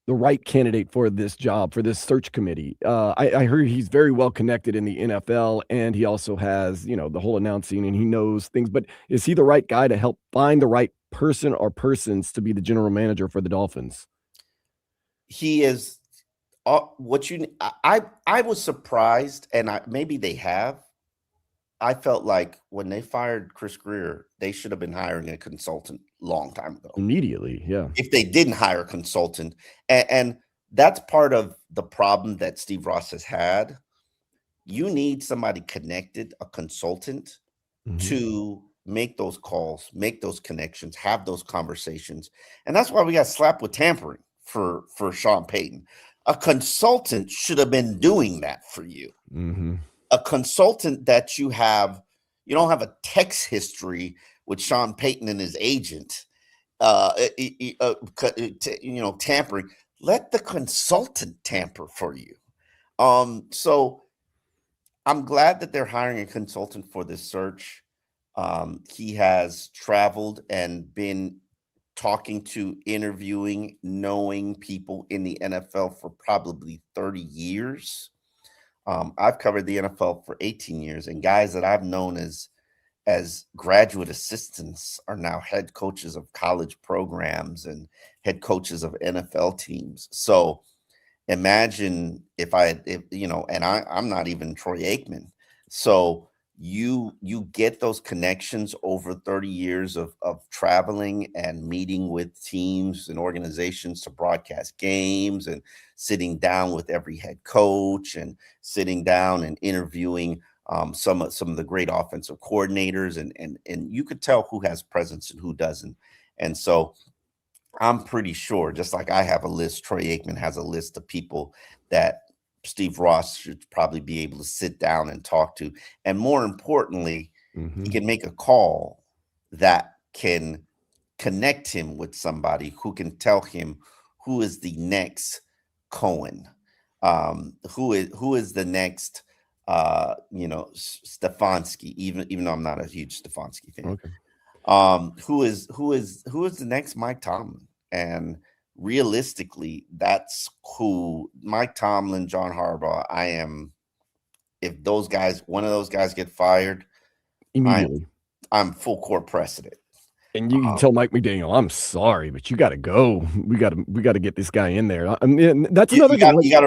the right candidate for this job, for this search committee? I heard he's very well connected in the NFL, and he also has, the whole announcing, and he knows things. But is he the right guy to help find the right person or persons to be the general manager for the Dolphins? He is. I was surprised, and maybe they have. I felt like when they fired Chris Greer, they should have been hiring a consultant long time ago. Immediately, yeah. If they didn't hire a consultant, and that's part of the problem that Steve Ross has had. You need somebody connected, a consultant, to make those calls, make those connections, have those conversations, and that's why we got slapped with tampering for Sean Payton. A consultant should have been doing that for you. Mm-hmm. A consultant that you don't have a text history with Sean Payton and his agent, tampering. Let the consultant tamper for you. So I'm glad that they're hiring a consultant for this search. He has traveled and been talking to, interviewing, knowing people in the NFL for probably 30 years. I've covered the NFL for 18 years, and guys that I've known as graduate assistants are now head coaches of college programs and head coaches of NFL teams. So imagine if I'm not even Troy Aikman. So you get those connections over 30 years of traveling and meeting with teams and organizations to broadcast games and sitting down with every head coach and sitting down and interviewing some of the great offensive coordinators, and you could tell who has presence and who doesn't. And so I'm pretty sure, just like I have a list, Troy Aikman has a list of people that Steve Ross should probably be able to sit down and talk to. And more importantly, he Mhm. can make a call that can connect him with somebody who can tell him who is the next Cohen, who is the next Stefanski, even though I'm not a huge Stefanski fan. Okay. Who is the next Mike Tomlin? And realistically, that's who Mike Tomlin, John Harbaugh. If one of those guys get fired, Immediately. I'm full court precedent. And you can tell Mike McDaniel, I'm sorry, but you got to go. We got to get this guy in there. I mean, that's another thing. You got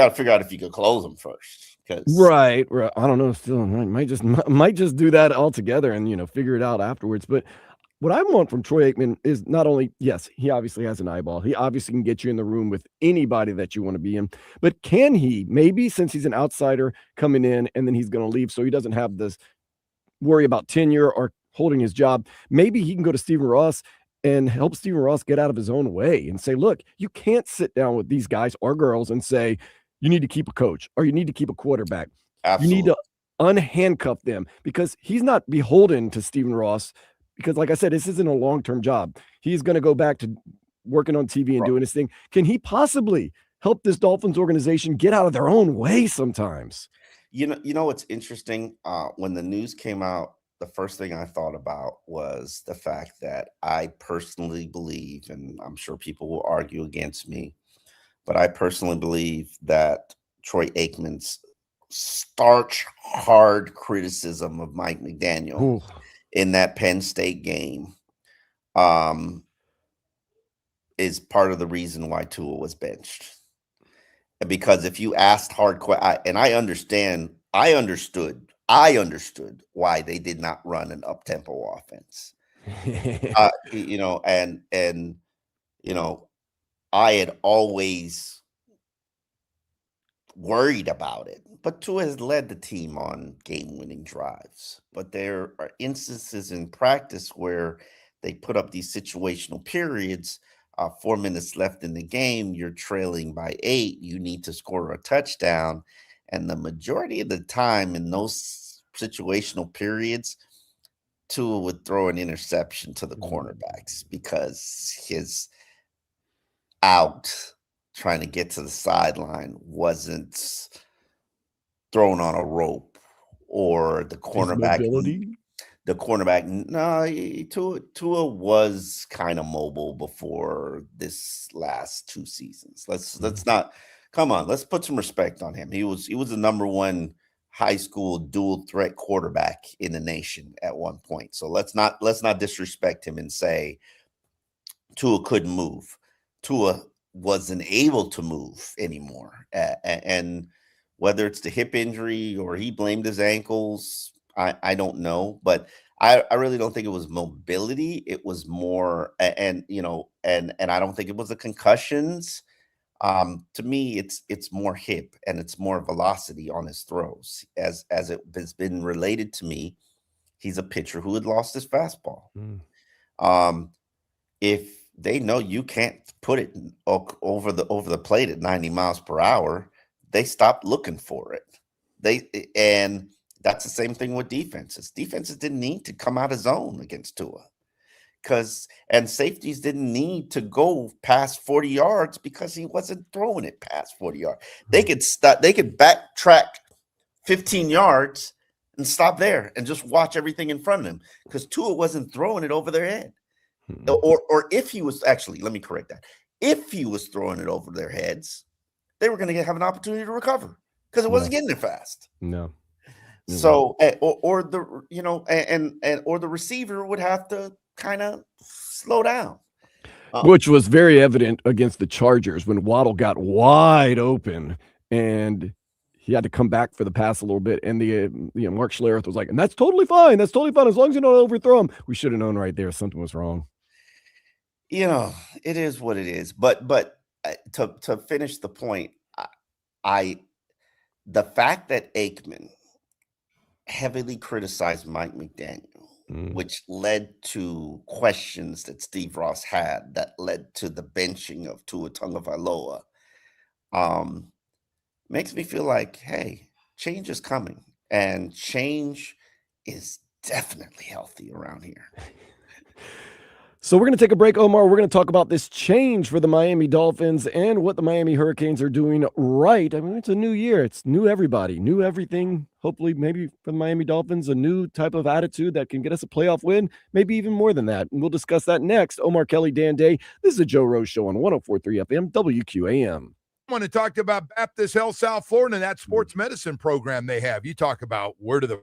to figure out if you could close him first. Right. I don't know. Still, might just do that altogether and figure it out afterwards. But what I want from Troy Aikman is not only, yes, he obviously has an eyeball. He obviously can get you in the room with anybody that you want to be in. But can he, maybe since he's an outsider coming in and then he's going to leave, so he doesn't have this worry about tenure or holding his job, maybe he can go to Stephen Ross and help Stephen Ross get out of his own way and say, look, you can't sit down with these guys or girls and say, you need to keep a coach or you need to keep a quarterback. Absolutely. You need to unhandcuff them because he's not beholden to Stephen Ross because, like I said, this isn't a long-term job. He's going to go back to working on TV and doing his thing. Can he possibly help this Dolphins organization get out of their own way sometimes? You know what's interesting? When the news came out, the first thing I thought about was the fact that I personally believe, and I'm sure people will argue against me, but I personally believe that Troy Aikman's starch hard criticism of Mike McDaniel in that Penn State game is part of the reason why Tua was benched. Because if you asked hard questions, and I understood why they did not run an up-tempo offense. I had always worried about it, but Tua has led the team on game-winning drives. But there are instances in practice where they put up these situational periods. 4 minutes left in the game, you're trailing by 8, you need to score a touchdown. And the majority of the time in those situational periods, Tua would throw an interception to the cornerbacks because his out trying to get to the sideline wasn't thrown on a rope, or the cornerback. Tua was kind of mobile before this last 2 seasons. Let's not come on. Let's put some respect on him. He was the number 1 high school dual threat quarterback in the nation at one point. So let's not disrespect him and say Tua couldn't move. Tua wasn't able to move anymore, and whether it's the hip injury or he blamed his ankles, I don't know, but I really don't think it was mobility. It was more, and I don't think it was the concussions. To me, it's more hip and it's more velocity on his throws. As it has been related to me, he's a pitcher who had lost his fastball. If they know you can't put it over the plate at 90 miles per hour, they stop looking for it. And that's the same thing with defenses. Defenses didn't need to come out of zone against Tua, and safeties didn't need to go past 40 yards because he wasn't throwing it past 40 yards. They could backtrack 15 yards and stop there and just watch everything in front of them because Tua wasn't throwing it over their head. Or if he was, actually, let me correct that. If he was throwing it over their heads, they were going to have an opportunity to recover because it wasn't getting there fast. No. So, or the receiver would have to kind of slow down. Which was very evident against the Chargers when Waddle got wide open and he had to come back for the pass a little bit. And Mark Schlereth was like, and that's totally fine. That's totally fine. As long as you don't overthrow him. We should have known right there something was wrong. It is what it is. But to finish the point, the fact that Aikman heavily criticized Mike McDaniel which led to questions that Steve Ross had that led to the benching of Tua Tagovailoa, um, makes me feel like, hey, change is coming, and change is definitely healthy around here. So we're going to take a break, Omar. We're going to talk about this change for the Miami Dolphins and what the Miami Hurricanes are doing right. I mean, it's a new year. It's new everybody, new everything. Hopefully, maybe for the Miami Dolphins, a new type of attitude that can get us a playoff win, maybe even more than that. And we'll discuss that next. Omar Kelly, Dan Day. This is a Joe Rose Show on 104.3 FM, WQAM. I want to talk about Baptist Health South Florida and that sports medicine program they have. You talk about word of the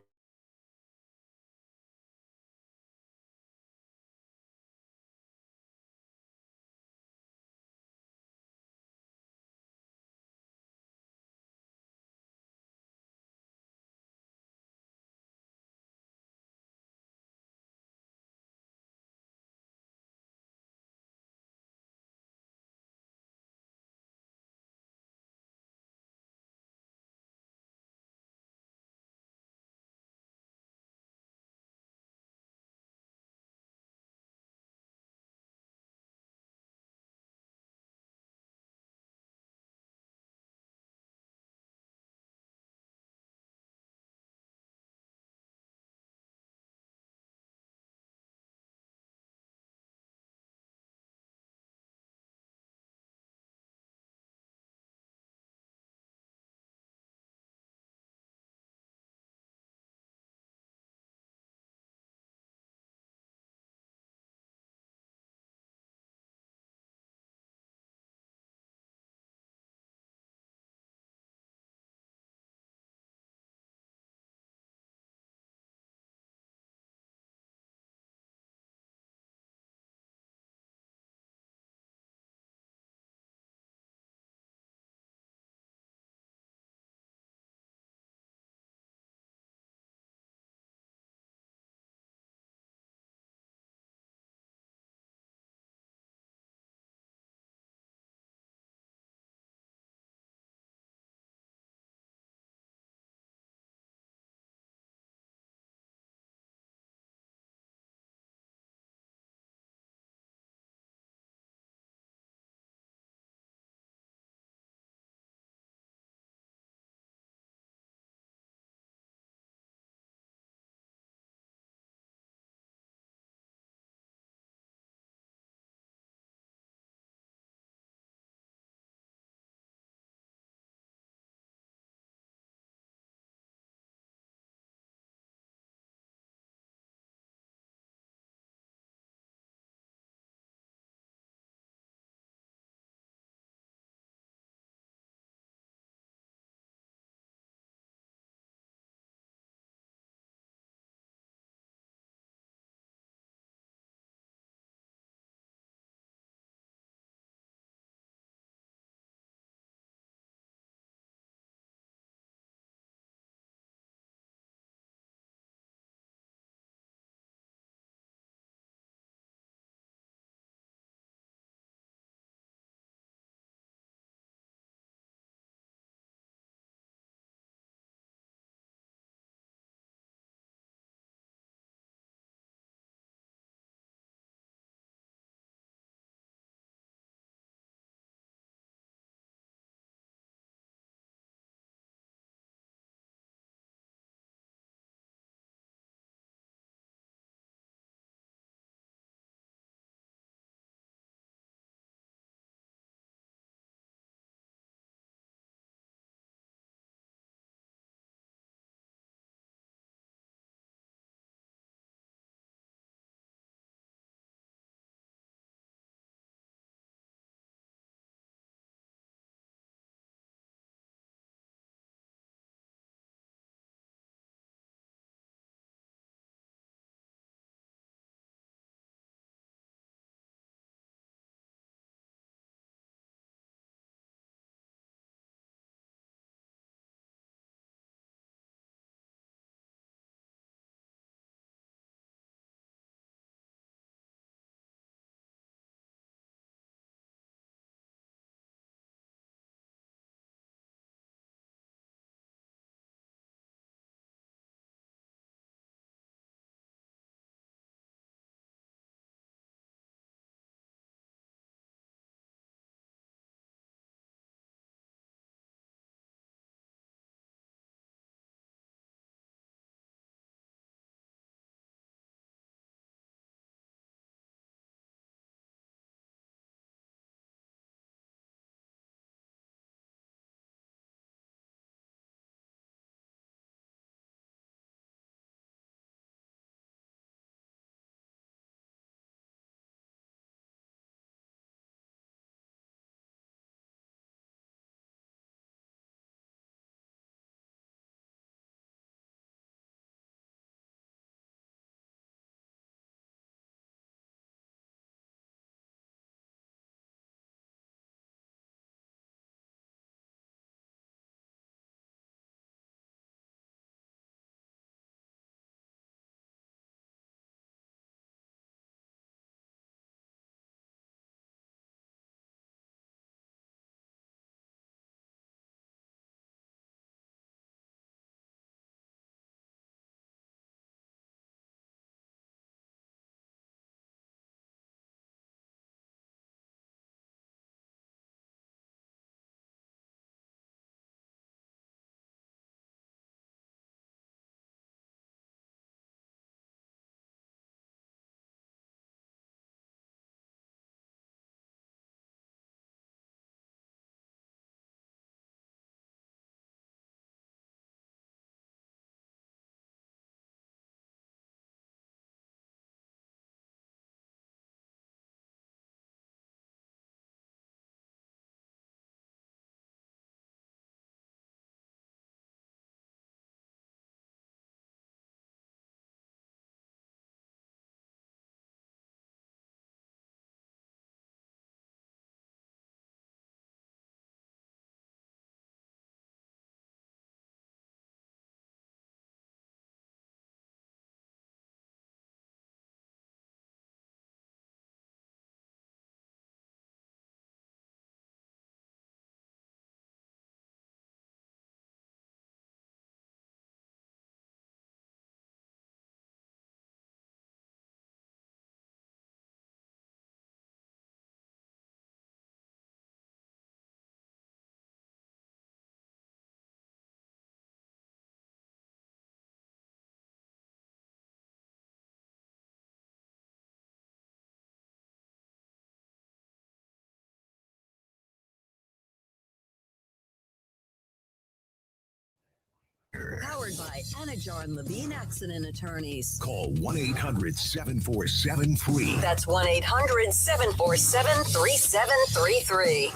Powered by Anajar and Levine Accident Attorneys. Call 1-800-747-FREE. That's 1-800-747-3733.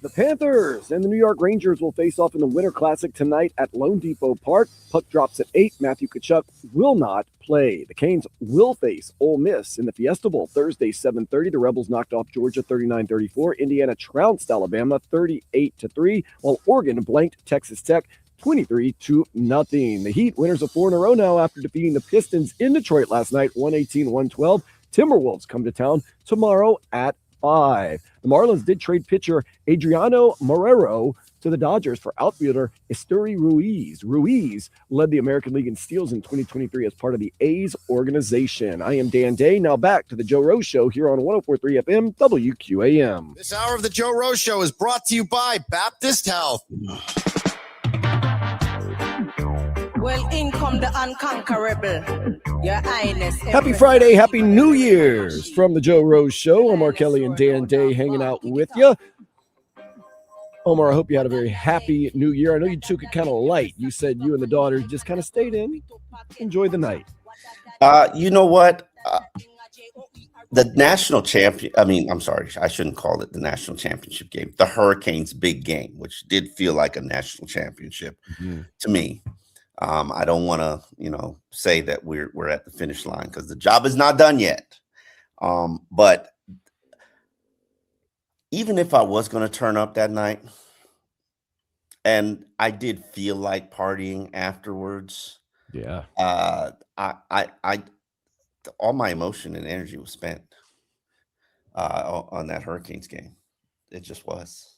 The Panthers and the New York Rangers will face off in the Winter Classic tonight at Lone Depot Park. Puck drops at 8. Matthew Tkachuk will not play. The Canes will face Ole Miss in the Fiesta Bowl Thursday, 7:30. The Rebels knocked off Georgia 39-34. Indiana trounced Alabama 38-3, while Oregon blanked Texas Tech 23-0. The Heat, winners of 4 in a row now after defeating the Pistons in Detroit last night, 118-112. Timberwolves come to town tomorrow at 5. The Marlins did trade pitcher Adriano Marrero to the Dodgers for outfielder Esteury Ruiz. Ruiz led the American League in steals in 2023 as part of the A's organization. I am Dan Day. Now back to the Joe Rose Show here on 104.3 FM WQAM. This hour of the Joe Rose Show is brought to you by Baptist Health. Well, in come the unconquerable, Your Highness. Happy Friday, Happy New Year's from the Joe Rose Show. Omar Kelly and Dan Day hanging out with you. Omar, I hope you had a very happy New Year. I know you took it kind of light. You said you and the daughters just kind of stayed in, enjoy the night. You know what? The national champion, I'm sorry, I shouldn't call it the national championship game. The Hurricanes' big game, which did feel like a national championship to me. I don't want to, say that we're at the finish line because the job is not done yet. But even if I was going to turn up that night, and I did feel like partying afterwards, yeah, all my emotion and energy was spent on that Hurricanes game. It just was.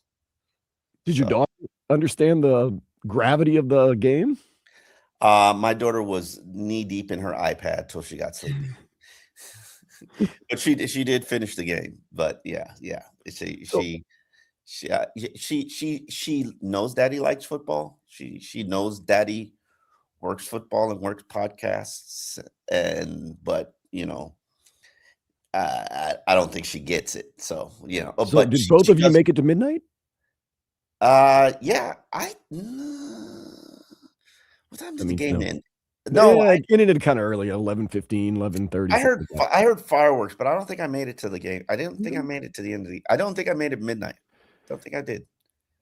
Did your daughter understand the gravity of the game? My daughter was knee deep in her iPad till she got sleepy. But she did finish the game. But yeah. She knows Daddy likes football. She knows Daddy works football and works podcasts. But I don't think she gets it. So but did both of you make it to midnight? Yeah. What time did the game end? No, it ended kind of early, 11:15, 11:30. I heard fireworks, but I don't think I made it to the game. I didn't think I made it to the end of I don't think I made it midnight. Don't think I did.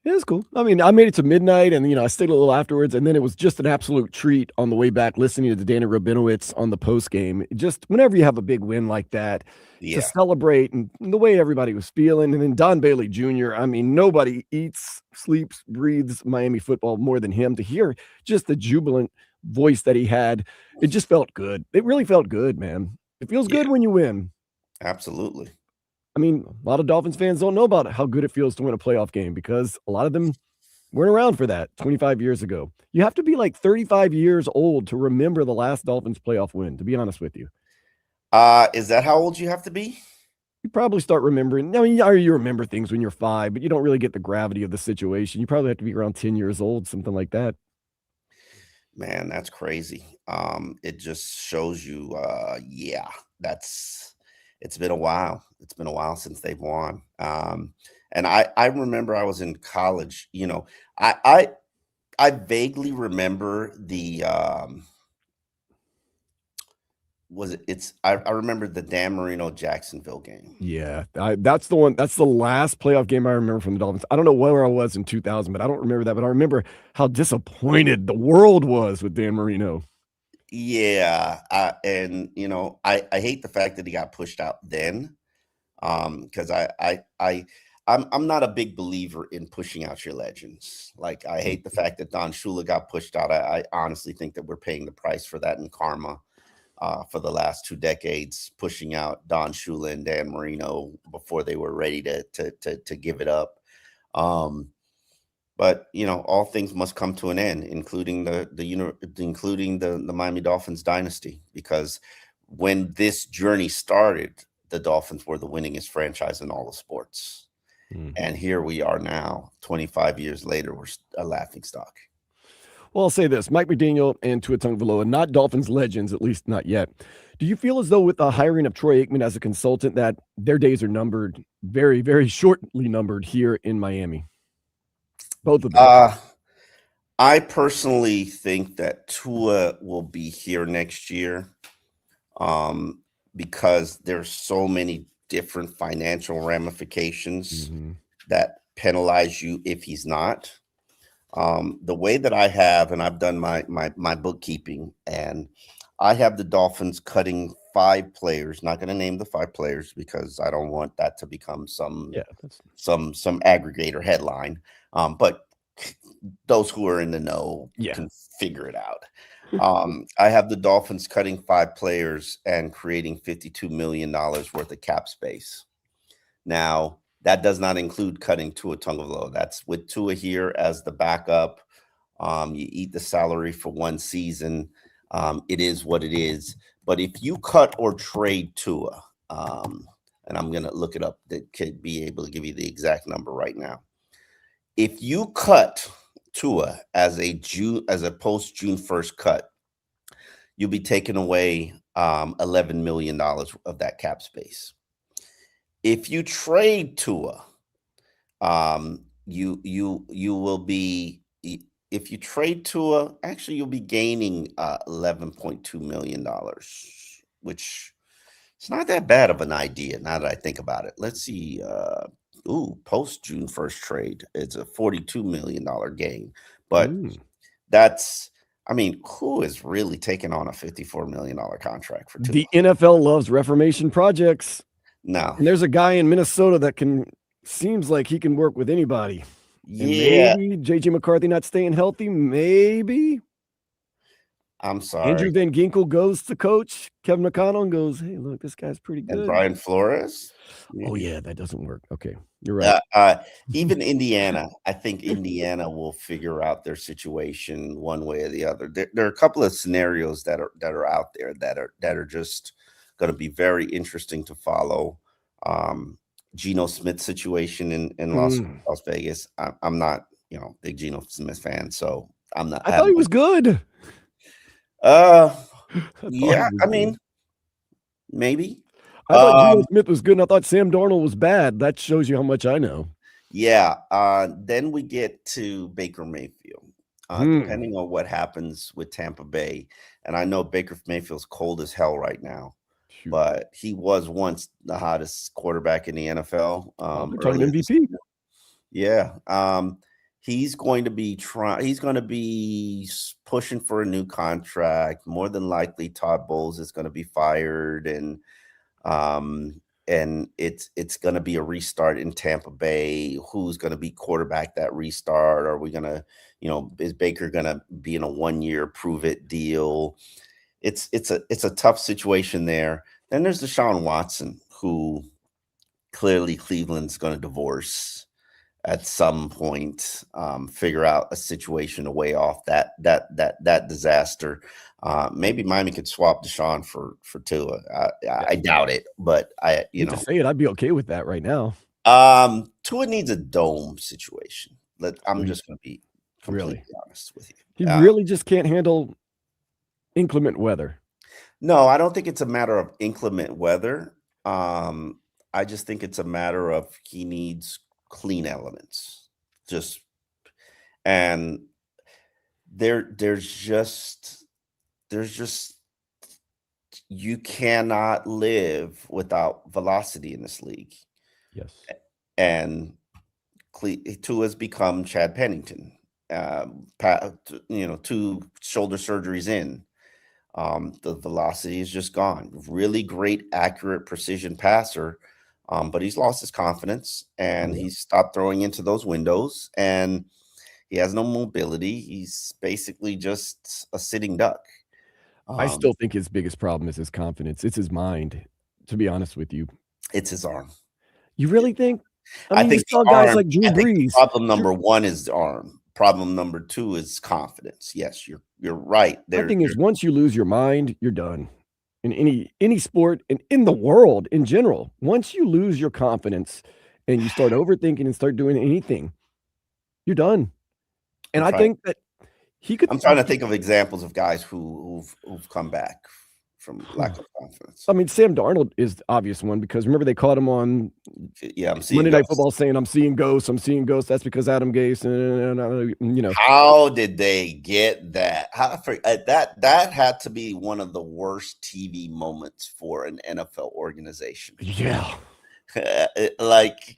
Yeah, it's cool. I mean, I made it to midnight, and I stayed a little afterwards, and then it was just an absolute treat on the way back listening to Danny Rabinowitz on the post game. Just whenever you have a big win like that, to celebrate and the way everybody was feeling, and then Don Bailey Jr. I mean, nobody eats, sleeps, breathes Miami football more than him. To hear just the jubilant voice that he had, it just felt good. It really felt good, man. It feels good when you win. Absolutely. I mean, a lot of Dolphins fans don't know about how good it feels to win a playoff game because a lot of them weren't around for that 25 years ago. You have to be like 35 years old to remember the last Dolphins playoff win, to be honest with you. Is that how old you have to be? You probably start remembering. I mean, you remember things when you're 5, but you don't really get the gravity of the situation. You probably have to be around 10 years old, something like that. Man, that's crazy. It just shows you, it's been a while. It's been a while since they've won. And I remember I was in college, I vaguely remember I remember the Dan Marino Jacksonville game. Yeah, that's the one. That's the last playoff game I remember from the Dolphins. I don't know where I was in 2000, but I don't remember that. But I remember how disappointed the world was with Dan Marino. Yeah, and I hate the fact that he got pushed out then, because I'm not a big believer in pushing out your legends. Like, I hate the fact that Don Shula got pushed out. I honestly think that we're paying the price for that in karma. For the last 2 decades, pushing out Don Shula and Dan Marino before they were ready to give it up. But all things must come to an end, including the Miami Dolphins dynasty, because when this journey started, the Dolphins were the winningest franchise in all of sports. And here we are now, 25 years later, we're a laughingstock. Well, I'll say this, Mike McDaniel and Tua Tagovailoa, not Dolphins legends, at least not yet. Do you feel as though with the hiring of Troy Aikman as a consultant that their days are numbered, very, very shortly numbered here in Miami? Both of them. I personally think that Tua will be here next year, because there's so many different financial ramifications that penalize you if he's not. The way that I have, and I've done my bookkeeping, and I have the Dolphins cutting 5 players. Not going to name the 5 players because I don't want that to become some aggregator headline. But those who are in the know can figure it out. I have the Dolphins cutting 5 players and creating $52 million worth of cap space. Now, that does not include cutting Tua Tagovailoa. That's with Tua here as the backup. You eat the salary for 1 season. It is what it is. But if you cut or trade Tua, and I'm going to look it up, that could be able to give you the exact number right now. If you cut Tua as a post June 1st cut, you'll be taking away $11 million of that cap space. If you trade Tua, you will be, if you trade Tua, actually you'll be gaining $11.2 million, which it's not that bad of an idea now that I think about it. Let's see. Post June 1st trade, it's a $42 million gain. But that's, I mean, who is really taking on a $54 million contract for Tua? The NFL loves reformation projects. No. And there's a guy in Minnesota that seems like he can work with anybody. Yeah. And maybe JJ McCarthy not staying healthy. Maybe. I'm sorry. Andrew Van Ginkel goes to coach Kevin McConnell and goes, hey, look, this guy's pretty good. And Brian Flores. Oh, yeah, that doesn't work. Okay. You're right. Even Indiana, I think Indiana will figure out their situation one way or the other. There are a couple of scenarios that are out there that are just going to be very interesting to follow. Geno Smith situation in Las Vegas. I'm not, big Geno Smith fan, so I'm not. I thought he was good. Yeah, I mean, maybe. I thought Geno Smith was good, and I thought Sam Darnold was bad. That shows you how much I know. Yeah. Then we get to Baker Mayfield. Depending on what happens with Tampa Bay, and I know Baker Mayfield's cold as hell right now, but he was once the hottest quarterback in the NFL. Talking MVP. Yeah. He's going to be he's going to be pushing for a new contract. More than likely, Todd Bowles is going to be fired, and it's going to be a restart in Tampa Bay. Who's going to be quarterback that restart? Are we going to, is Baker going to be in a 1-year prove it deal? It's a tough situation there. Then there's Deshaun Watson, who clearly Cleveland's going to divorce at some point, figure out a situation to weigh off that disaster. Maybe Miami could swap Deshaun for Tua. I doubt it, but to say it, I'd be okay with that right now. Tua needs a dome situation. I'm just going to be completely honest with you. He really just can't handle inclement weather. No, I don't think it's a matter of inclement weather. I just think it's a matter of he needs clean elements. And there's just you cannot live without velocity in this league. Yes. And Tua's become Chad Pennington. 2 shoulder surgeries in. The velocity is just gone. Really great, accurate, precision passer. But he's lost his confidence, and he's stopped throwing into those windows, and he has no mobility. He's basically just a sitting duck. I still think his biggest problem is his confidence. It's his mind, to be honest with you. It's his arm. You really think? I think you saw guys like Drew Brees. Problem number 1 is the arm. Problem number 2 is confidence. Yes, you're right. The thing is, once you lose your mind, you're done. In any sport and in the world in general, once you lose your confidence and you start overthinking and start doing anything, you're done. And I think that he could. I'm trying to think of examples of guys who've come back from lack of confidence. I mean, Sam Darnold is the obvious one because remember they caught him on I'm seeing Monday Night ghosts. Football saying, I'm seeing ghosts. That's because Adam Gase, and How did they get that? That had to be one of the worst TV moments for an NFL organization. Yeah. Like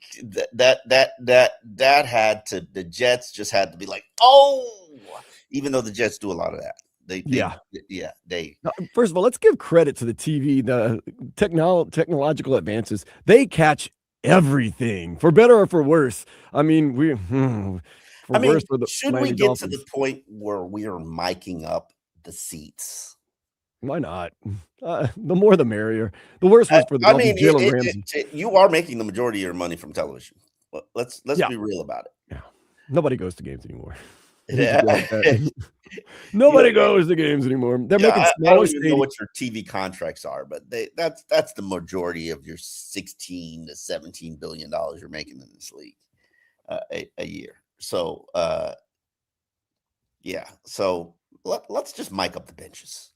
that had to, the Jets just had to be like, oh, even though the Jets do a lot of that. They First of all, let's give credit to the TV, the technological advances. They catch everything for better or for worse. I mean, should we get to the point where we are miking up the seats? Why not? The more the merrier. The worst was for the Dolphins, Jalen Ramsey. You are making the majority of your money from television. Let's be real about it. Yeah. Nobody goes to games anymore. Yeah. Nobody goes to games anymore. They're making smaller. I don't even know what your TV contracts are, but that's the majority of your $16 to $17 billion you're making in this league a year. So so let's just mic up the benches.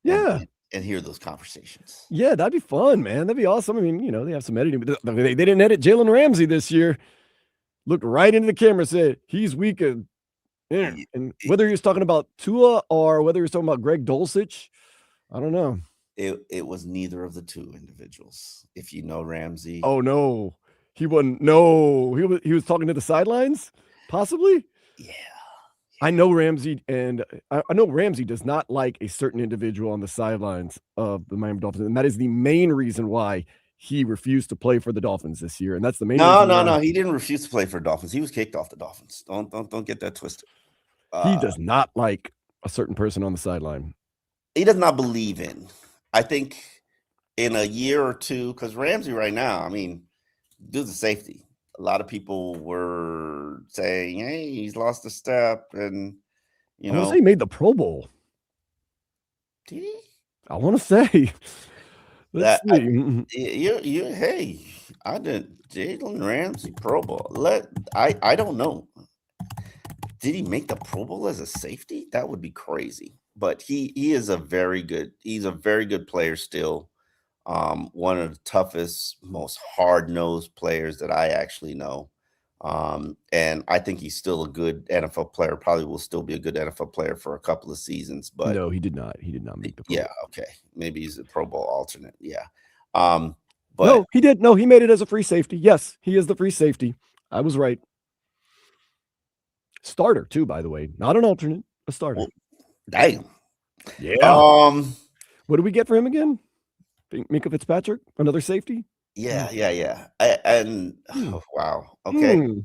Yeah. And hear those conversations. Yeah, that'd be fun, man. That'd be awesome. I mean, they have some editing, but they didn't edit Jalen Ramsey this year. Looked right into the camera, said he's weak. And whether he was talking about Tua or whether he was talking about Greg Dulcich, I don't know. It was neither of the two individuals. If you know Ramsey. Oh no, he wasn't. No, he was talking to the sidelines, possibly. Yeah. I know Ramsey, and I know Ramsey does not like a certain individual on the sidelines of the Miami Dolphins, and that is the main reason why he refused to play for the Dolphins this year. And that's the main. No. He didn't refuse to play for Dolphins. He was kicked off the Dolphins. Don't get that twisted. He does not like a certain person on the sideline. He does not believe in. I think in a year or two, because Ramsey right now, I mean, dude's a safety. A lot of people were saying, hey, he's lost a step. And, I want to say he made the Pro Bowl. Did he? I want to say. Let's see. I did Jalen Ramsey Pro Bowl. I don't know. Did he make the Pro Bowl as a safety? That would be crazy. But he is he's a very good player still. One of the toughest, most hard-nosed players that I actually know. And I think he's still a good NFL player, probably will still be a good NFL player for a couple of seasons. But no, he did not. He did not make the Pro Bowl. Okay. Maybe he's a Pro Bowl alternate. Yeah. But no, he did. No, he made it as a free safety. Yes, he is the free safety. I was right. Starter, too, by the way. Not an alternate, a starter. Well, damn. Yeah. What do we get for him again? Minka Fitzpatrick, another safety. Yeah. Wow. Okay. No.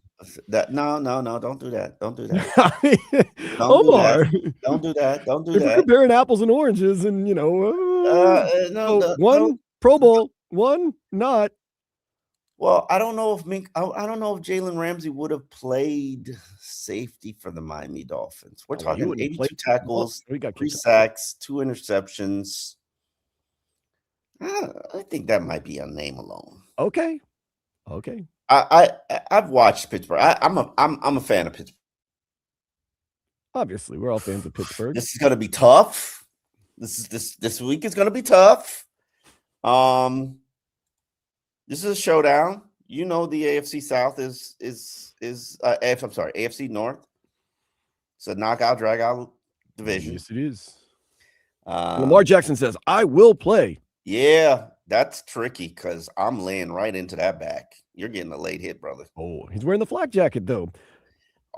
Don't do that. Don't do that. Don't do that. If you're comparing apples and oranges, and one Pro Bowl, one not. Well, I don't know if Jalen Ramsey would have played safety for the Miami Dolphins. We're talking 82 tackles, 3 sacks, 2 interceptions. I think that might be a name alone. Okay. I've watched Pittsburgh. I'm a fan of Pittsburgh. Obviously, we're all fans of Pittsburgh. This is going to be tough. This week is going to be tough. This is a showdown. The AFC South is AFC North. It's a knockout, drag out division. Yes, it is. Lamar Jackson says, "I will play." Yeah, that's tricky because I'm laying right into that back. You're getting a late hit, brother. Oh, he's wearing the flak jacket though.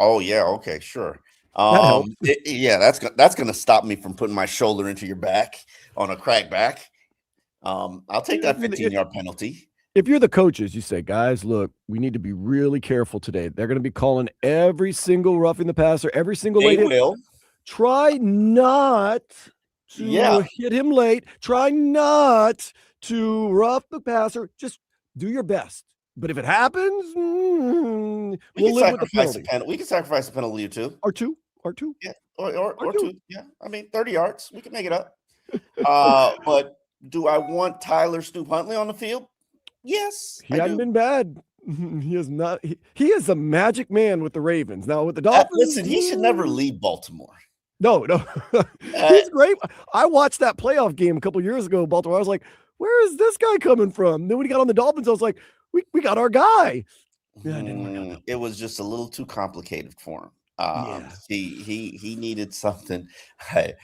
Oh yeah, okay, sure. That's gonna stop me from putting my shoulder into your back on a crack back. I'll take that 15-yard penalty. If you're the coaches, you say, guys, look, we need to be really careful today. They're going to be calling every single roughing the passer, every single late hit. Try not to hit him late. Try not to rough the passer. Just do your best. But if it happens, we'll live with the penalty. We can sacrifice a penalty or two. Or two. Yeah, or two. Yeah, I mean, 30 yards. We can make it up. But do I want Tyler Snoop Huntley on the field? Yes. He hasn't been bad. He is not. He is a magic man with the Ravens. Now with the Dolphins. Listen, he should never leave Baltimore. No, no. Uh, He's great. I watched that playoff game a couple years ago in Baltimore. I was like, where is this guy coming from? Then when he got on the Dolphins, I was like, we got our guy. Yeah, it didn't work out that It way. was just a little too complicated for him. Yeah. He needed something. I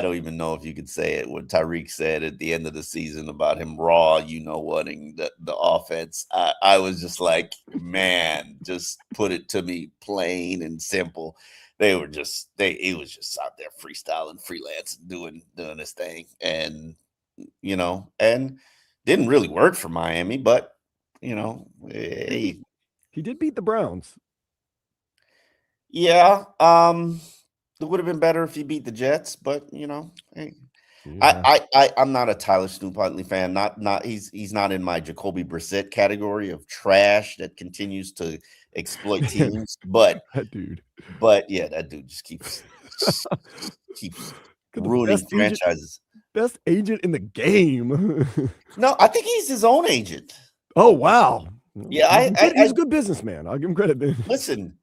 don't even know if you could say it. What Tyreek said at the end of the season about him raw, whating the offense. I was just like, man, just put it to me plain and simple. He was just out there freestyling, freelance, doing his thing, and didn't really work for Miami, but hey, He did beat the Browns. yeah, it would have been better if he beat the Jets, but hey, Yeah. I'm not a Tyler Snoop Huntley fan. Not he's not in my Jacoby Brissett category of trash that continues to exploit Man, teams. But that dude. yeah, that dude just keeps Got the ruining franchises. best agent in the game. No, I think he's his own agent. Oh, wow. Yeah, He's a good businessman. I'll give him credit. Man. listen.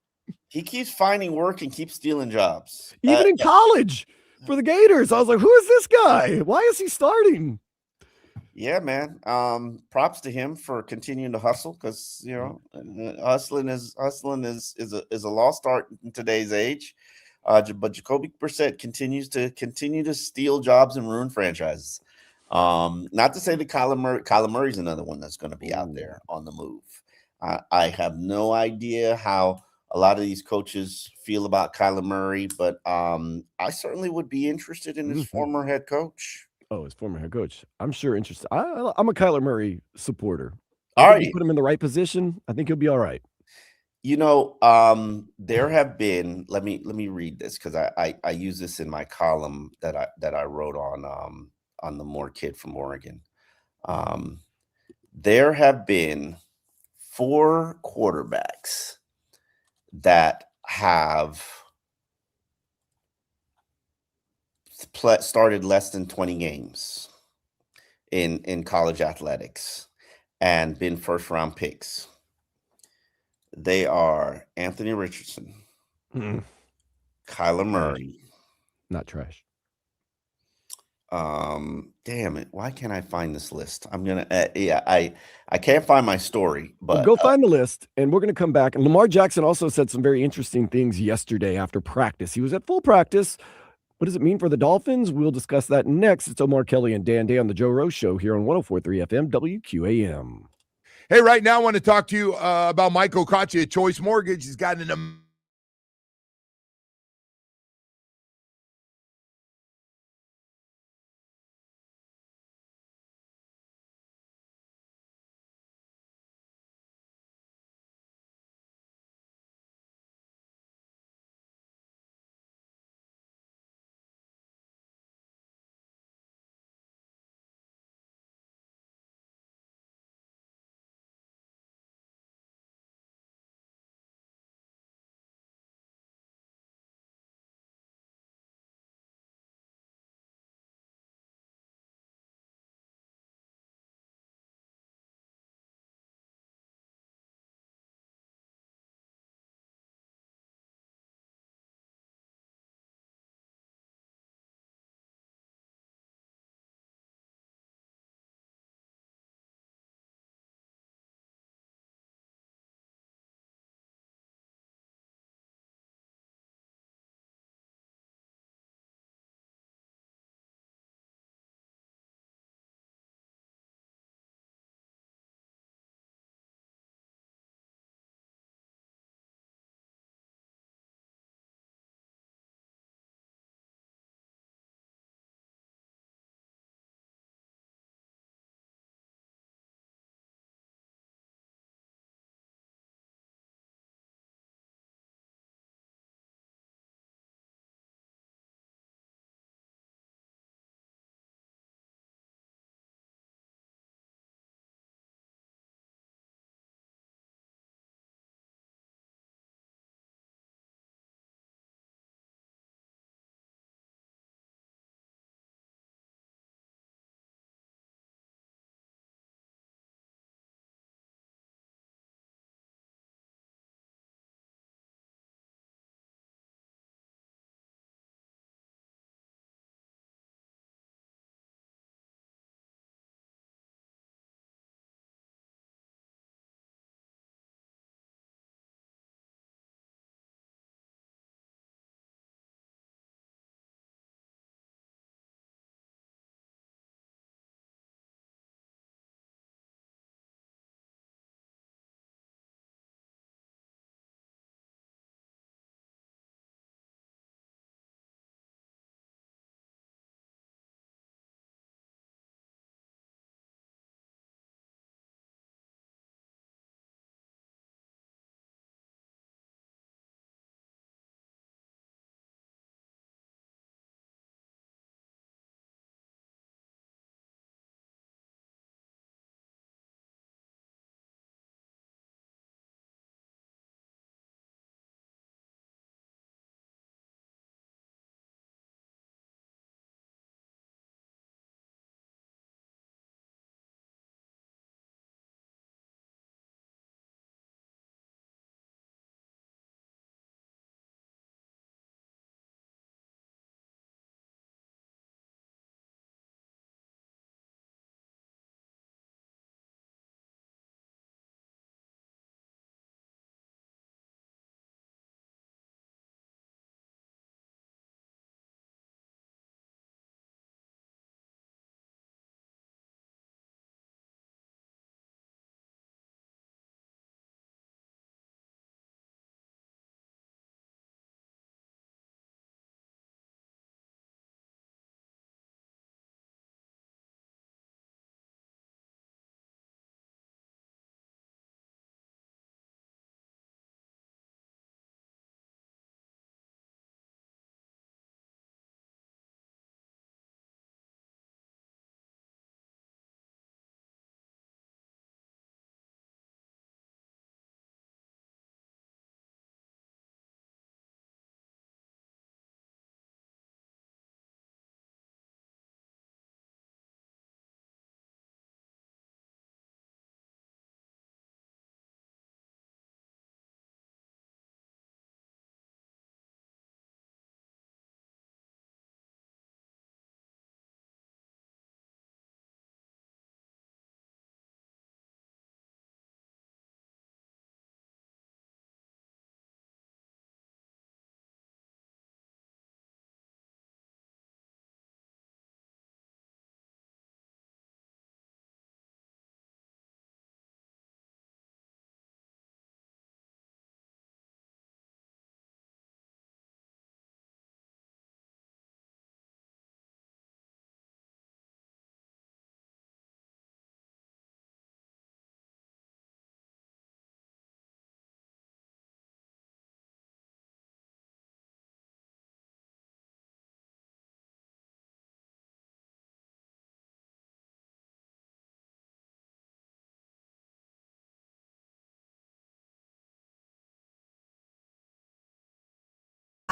He keeps finding work and keeps stealing jobs. Even in college for the Gators, I was like, who is this guy? Why is he starting? Yeah, man. Props to him for continuing to hustle because hustling is a lost art in today's age. But Jacoby Brissett continues to steal jobs and ruin franchises. Not to say that Kyler Murray's another one that's going to be out there on the move. I have no idea how a lot of these coaches feel about Kyler Murray, but I certainly would be interested in his former head coach. Oh, his former head coach. I'm sure interested. I'm a Kyler Murray supporter. I All think you right. put him in the right position. I think he'll be all right. There have been. Let me read this because I use this in my column that I wrote on the Moore Kid from Oregon. There have been 4 quarterbacks that have started less than 20 games in college athletics and been first round picks. They are Anthony Richardson, Kyler Murray. Not trash. Damn it. Why can't I find this list? I'm going to, I can't find my story, Well, but go find the list, and we're going to come back. And Lamar Jackson also said some very interesting things yesterday after practice. He was at full practice. What does it mean for the Dolphins? We'll discuss that next. It's Omar Kelly and Dan Day on the Joe Rose Show here on 104.3 FM WQAM. Hey, right now I want to talk to you about Mike Okachi at Choice Mortgage. He's got an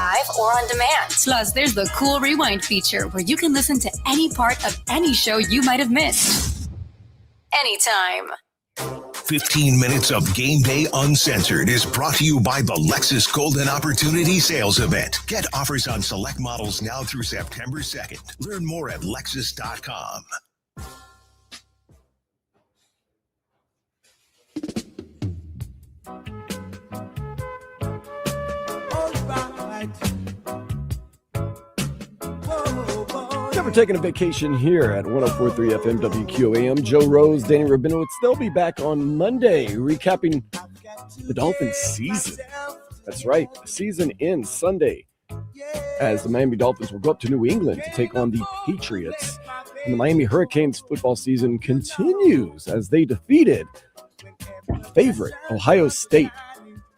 live or on demand. Plus, there's the cool rewind feature where you can listen to any part of any show you might have missed. Anytime. 15 minutes of Game Day Uncensored is brought to you by the Lexus Golden Opportunity Sales Event. Get offers on select models now through September 2nd. Learn more at Lexus.com. Never taking a vacation here at 104.3 FM WQAM. Joe Rose, Danny Rabinowitz. They'll be back on Monday recapping the Dolphins season. That's right. The season ends Sunday as the Miami Dolphins will go up to New England to take on the Patriots. And the Miami Hurricanes football season continues as they defeated favorite Ohio State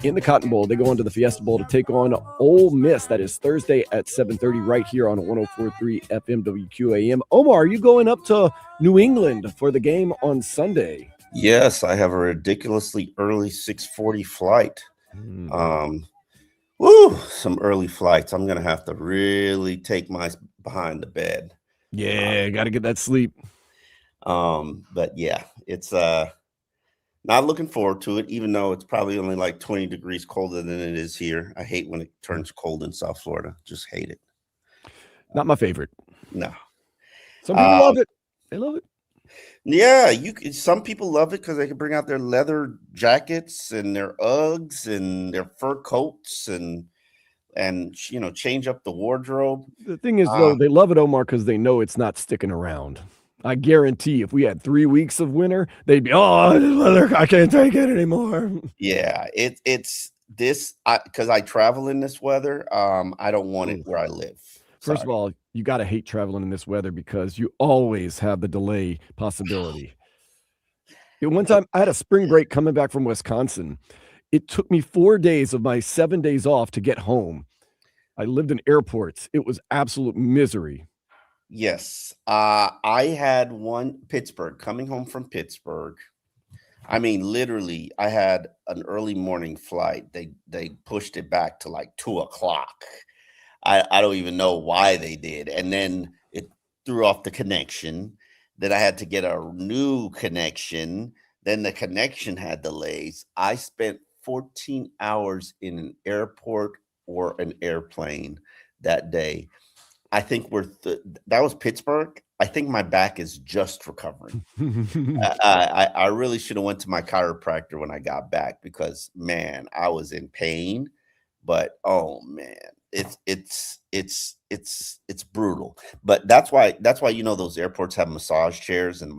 in the Cotton Bowl. They go into the Fiesta Bowl to take on Ole Miss. That is Thursday at 7:30 right here on 104.3 FM WQAM. Omar, are you going up to New England for the game on Sunday? Yes, I have a ridiculously early 6:40 flight. Some early flights. I'm going to have to really take my behind the bed. Yeah, got to get that sleep. But yeah, it's not looking forward to it, even though it's probably only like 20 degrees colder than it is here. I hate when it turns cold in South Florida. Just hate it. Not my favorite. No. Some people love it. They love it. Yeah, some people love it because they can bring out their leather jackets and their Uggs and their fur coats and change up the wardrobe. The thing is, though, they love it, Omar, because they know it's not sticking around. I guarantee if we had 3 weeks of winter, they'd be, I can't take it anymore. Yeah, it's this because I travel in this weather. I don't want it where I live. First of all, you got to hate traveling in this weather because you always have the delay possibility. One time I had a spring break coming back from Wisconsin. It took me 4 days of my 7 days off to get home. I lived in airports. It was absolute misery. Yes. I had Pittsburgh, coming home from Pittsburgh. I mean, literally, I had an early morning flight. They pushed it back to like 2:00. I don't even know why they did. And then it threw off the connection. Then I had to get a new connection. Then the connection had delays. I spent 14 hours in an airport or an airplane that day. I think that was Pittsburgh. I think my back is just recovering. I really should have went to my chiropractor when I got back because, man, I was in pain. But oh man, it's brutal. But that's why those airports have massage chairs and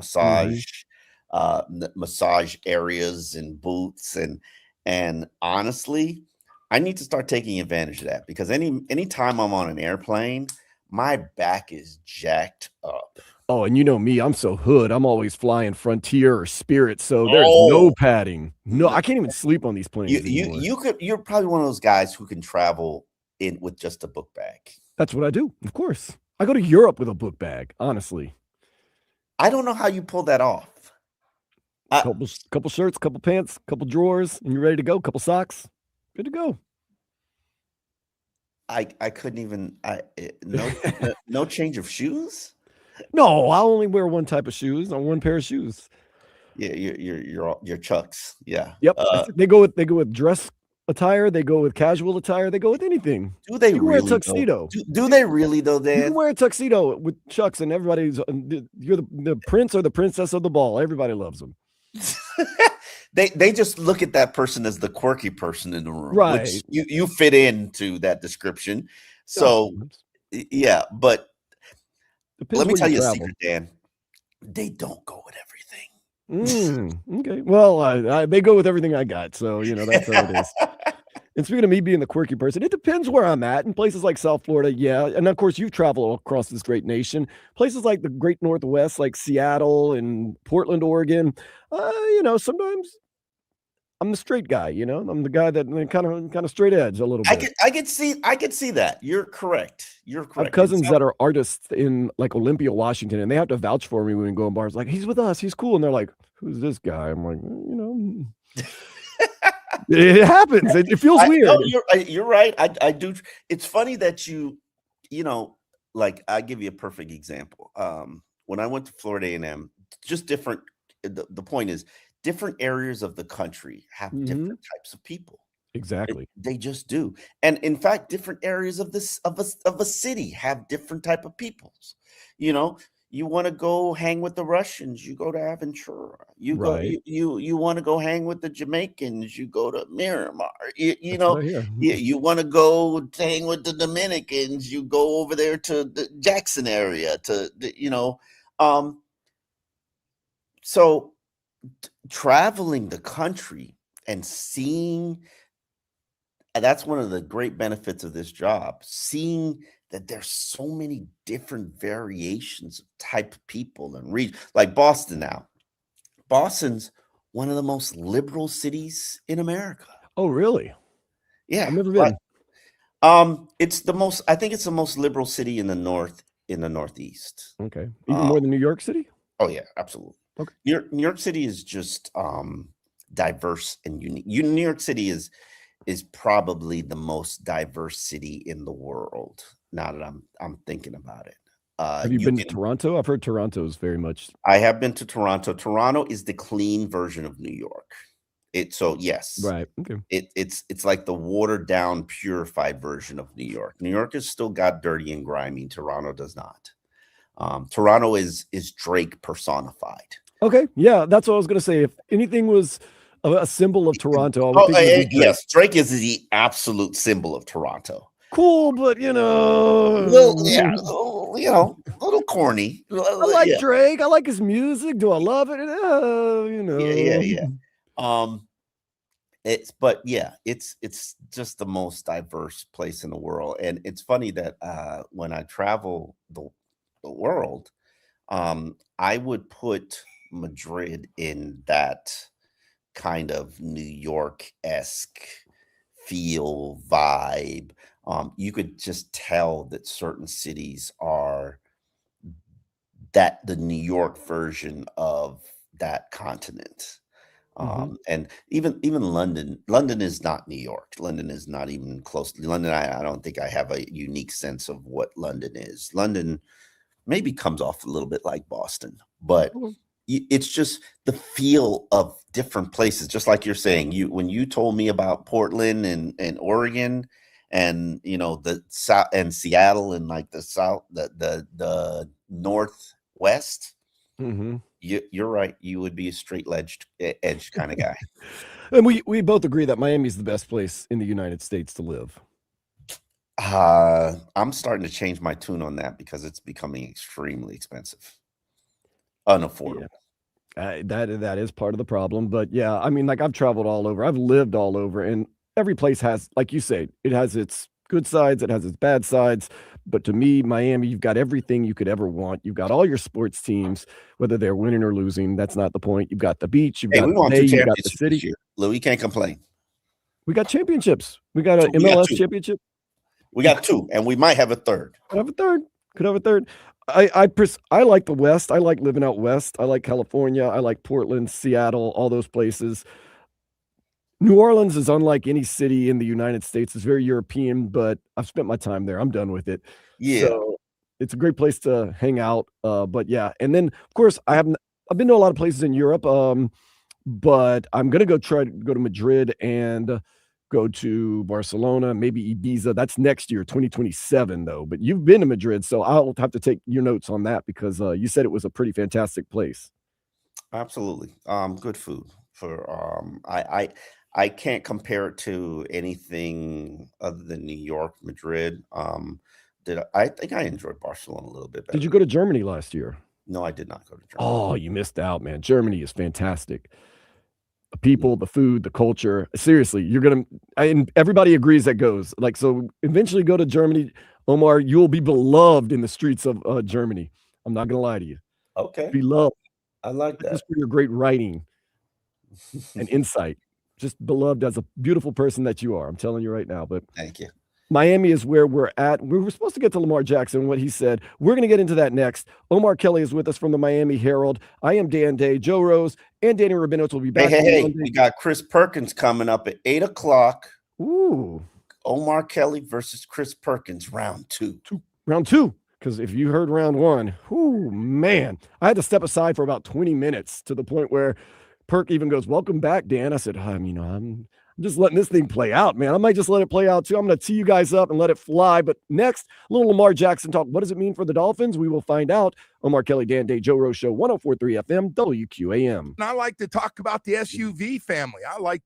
massage areas and booths and honestly, I need to start taking advantage of that because any time I'm on an airplane, my back is jacked up. Oh, and you know me, I'm so hood. I'm always flying Frontier or Spirit, so there's no padding. No, I can't even sleep on these planes. You're probably one of those guys who can travel in with just a book bag. That's what I do, of course. I go to Europe with a book bag, honestly. I don't know how you pull that off. Couple shirts, couple pants, couple drawers, and you're ready to go. Couple socks, good to go. I couldn't even no change of shoes. No, I only wear one type of shoes on one pair of shoes. Yeah, your Chucks. Yeah. Yep. They go with dress attire. They go with casual attire. They go with anything. Do they really wear a tuxedo? Do they really though, Dan? You can wear a tuxedo with Chucks, and everybody's you're the prince or the princess of the ball. Everybody loves them. They just look at that person as the quirky person in the room, right? Which you fit into that description. So yeah, but let me tell you a secret, Dan. They don't go with everything. Okay. Well, they go with everything I got. So, that's how it is. And speaking of me being the quirky person, it depends where I'm at. In places like South Florida, yeah. And of course, you've traveled across this great nation. Places like the great Northwest, like Seattle and Portland, Oregon. Sometimes I'm the straight guy, I'm the guy that kind of straight edge a little bit. I could see that. You're correct. I have cousins that are artists in like Olympia, Washington, and they have to vouch for me when we go in bars. Like, he's with us, he's cool, and they're like, "Who's this guy?" I'm like, It happens. It feels weird. No, you're right. I do. It's funny that like I give you a perfect example. When I went to Florida A&M, just different. The point is, different areas of the country have different types of people. Exactly. They just do. And in fact, different areas of a city have different type of peoples. You want to go hang with the Russians, you go to Aventura. You go Right. you want to go hang with the Jamaicans, you go to Miramar. That's what I hear. You want to go hang with the Dominicans, you go over there to the Jackson area so traveling the country and seeing. And that's one of the great benefits of this job, seeing that there's so many different variations of type of people and region. Like Boston now. Boston's one of the most liberal cities in America. Oh, really? Yeah. I've never been. It's the most, I think it's the most liberal city in the Northeast. Okay. Even more than New York City? Oh yeah, absolutely. Okay. New York City is just diverse and unique. New York City is probably the most diverse city in the world. Now that I'm thinking about it. Have you been to Toronto? I've heard Toronto is very much. I have been to Toronto. Toronto is the clean version of New York. Yes. Right. Okay. It's like the watered down, purified version of New York. New York has still got dirty and grimy. Toronto does not. Toronto is Drake personified. Okay. Yeah, that's what I was gonna say. If anything was a symbol of Toronto, I would think it would be Drake. Yes, Drake is the absolute symbol of Toronto. Cool, but a little corny. I like Drake. I like his music. Do I love it? Yeah. It's just the most diverse place in the world, and it's funny that when I travel the world, I would put Madrid in that kind of New York-esque feel vibe. You could just tell that certain cities are the New York version of that continent. And even London is not New York. London is not even close to London. I don't think I have a unique sense of what London is. London maybe comes off a little bit like Boston, but it's just the feel of different places. Just like you're saying, when you told me about Portland and Oregon and the South and Seattle and like the South, the Northwest, you're right. You would be a straight edge kind of guy. And we both agree that Miami is the best place in the United States to live. I'm starting to change my tune on that because it's becoming extremely expensive, unaffordable. Yeah. That is part of the problem. But yeah, I mean, like I've traveled all over. I've lived all over, and every place has, like you say, it has its good sides, it has its bad sides. But to me, Miami, you've got everything you could ever want. You've got all your sports teams, whether they're winning or losing. That's not the point. You've got the beach. You've got the bay. You've got the city. Louis can't complain. We got championships. We got an MLS championship. We got two, and we might have a third. Could have a third. I like the West. I like living out West. I like California. I like Portland, Seattle, all those places. New Orleans is unlike any city in the United States. It's very European, but I've spent my time there. I'm done with it. Yeah. So it's a great place to hang out. But yeah. And then of course I've been to a lot of places in Europe. But I'm gonna go to Madrid and go to Barcelona, maybe Ibiza. That's next year, 2027 though. But you've been to Madrid, so I'll have to take your notes on that because you said it was a pretty fantastic place. Absolutely. Good food I can't compare it to anything other than New York, Madrid. I think I enjoyed Barcelona a little bit better. Did you go to Germany last year? No, I did not go to Germany. Oh, you missed out, man. Germany is fantastic. The people, the food, the culture. Seriously, and everybody agrees that goes. Like, so eventually go to Germany. Omar, you'll be beloved in the streets of Germany. I'm not going to lie to you. Okay. Beloved. I like that. Just for your great writing and insight. Just beloved as a beautiful person that you are. I'm telling you right now. But thank you. Miami is where we're at. We were supposed to get to Lamar Jackson, what he said. We're going to get into that next. Omar Kelly is with us from the Miami Herald. I am Dan Day. Joe Rose and Danny Rabinowitz will be back. Hey, we got Chris Perkins coming up at 8 o'clock. Ooh. Omar Kelly versus Chris Perkins, round two. Round two. Because if you heard round one, whoo, man, I had to step aside for about 20 minutes to the point where Perk even goes, "Welcome back, Dan." I said, I'm just letting this thing play out, man. I might just let it play out too. I'm going to tee you guys up and let it fly. But next, a little Lamar Jackson talk. What does it mean for the Dolphins? We will find out. Omar Kelly, Dan Day, Joe Rose Show, 104.3 FM, WQAM. And I like to talk about the SUV family. I like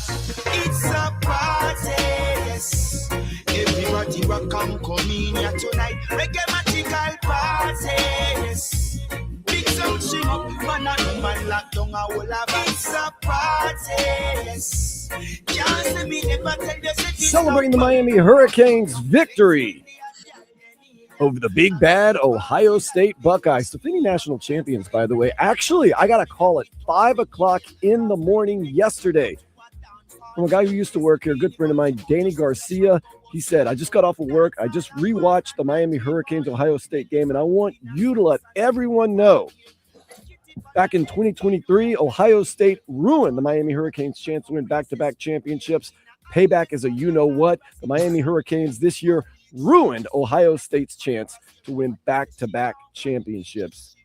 It's a party, yes. Everybody will come in here tonight. Reggae magical party, yes. Big sound swing up, man and man lock down a whole of it's a party, yes. Can't see me never tell you Celebrating the Miami Hurricanes' victory over the big bad Ohio State Buckeyes, defending national champions, by the way. Actually, I got a call at 5 o'clock in the morning yesterday from a guy who used to work here, a good friend of mine, Danny Garcia. He said, I just got off of work. I just rewatched the Miami Hurricanes Ohio State game, and I want you to let everyone know. Back in 2023, Ohio State ruined the Miami Hurricanes' chance to win back-to-back championships. Payback is a you-know-what. The Miami Hurricanes this year ruined Ohio State's chance to win back-to-back championships.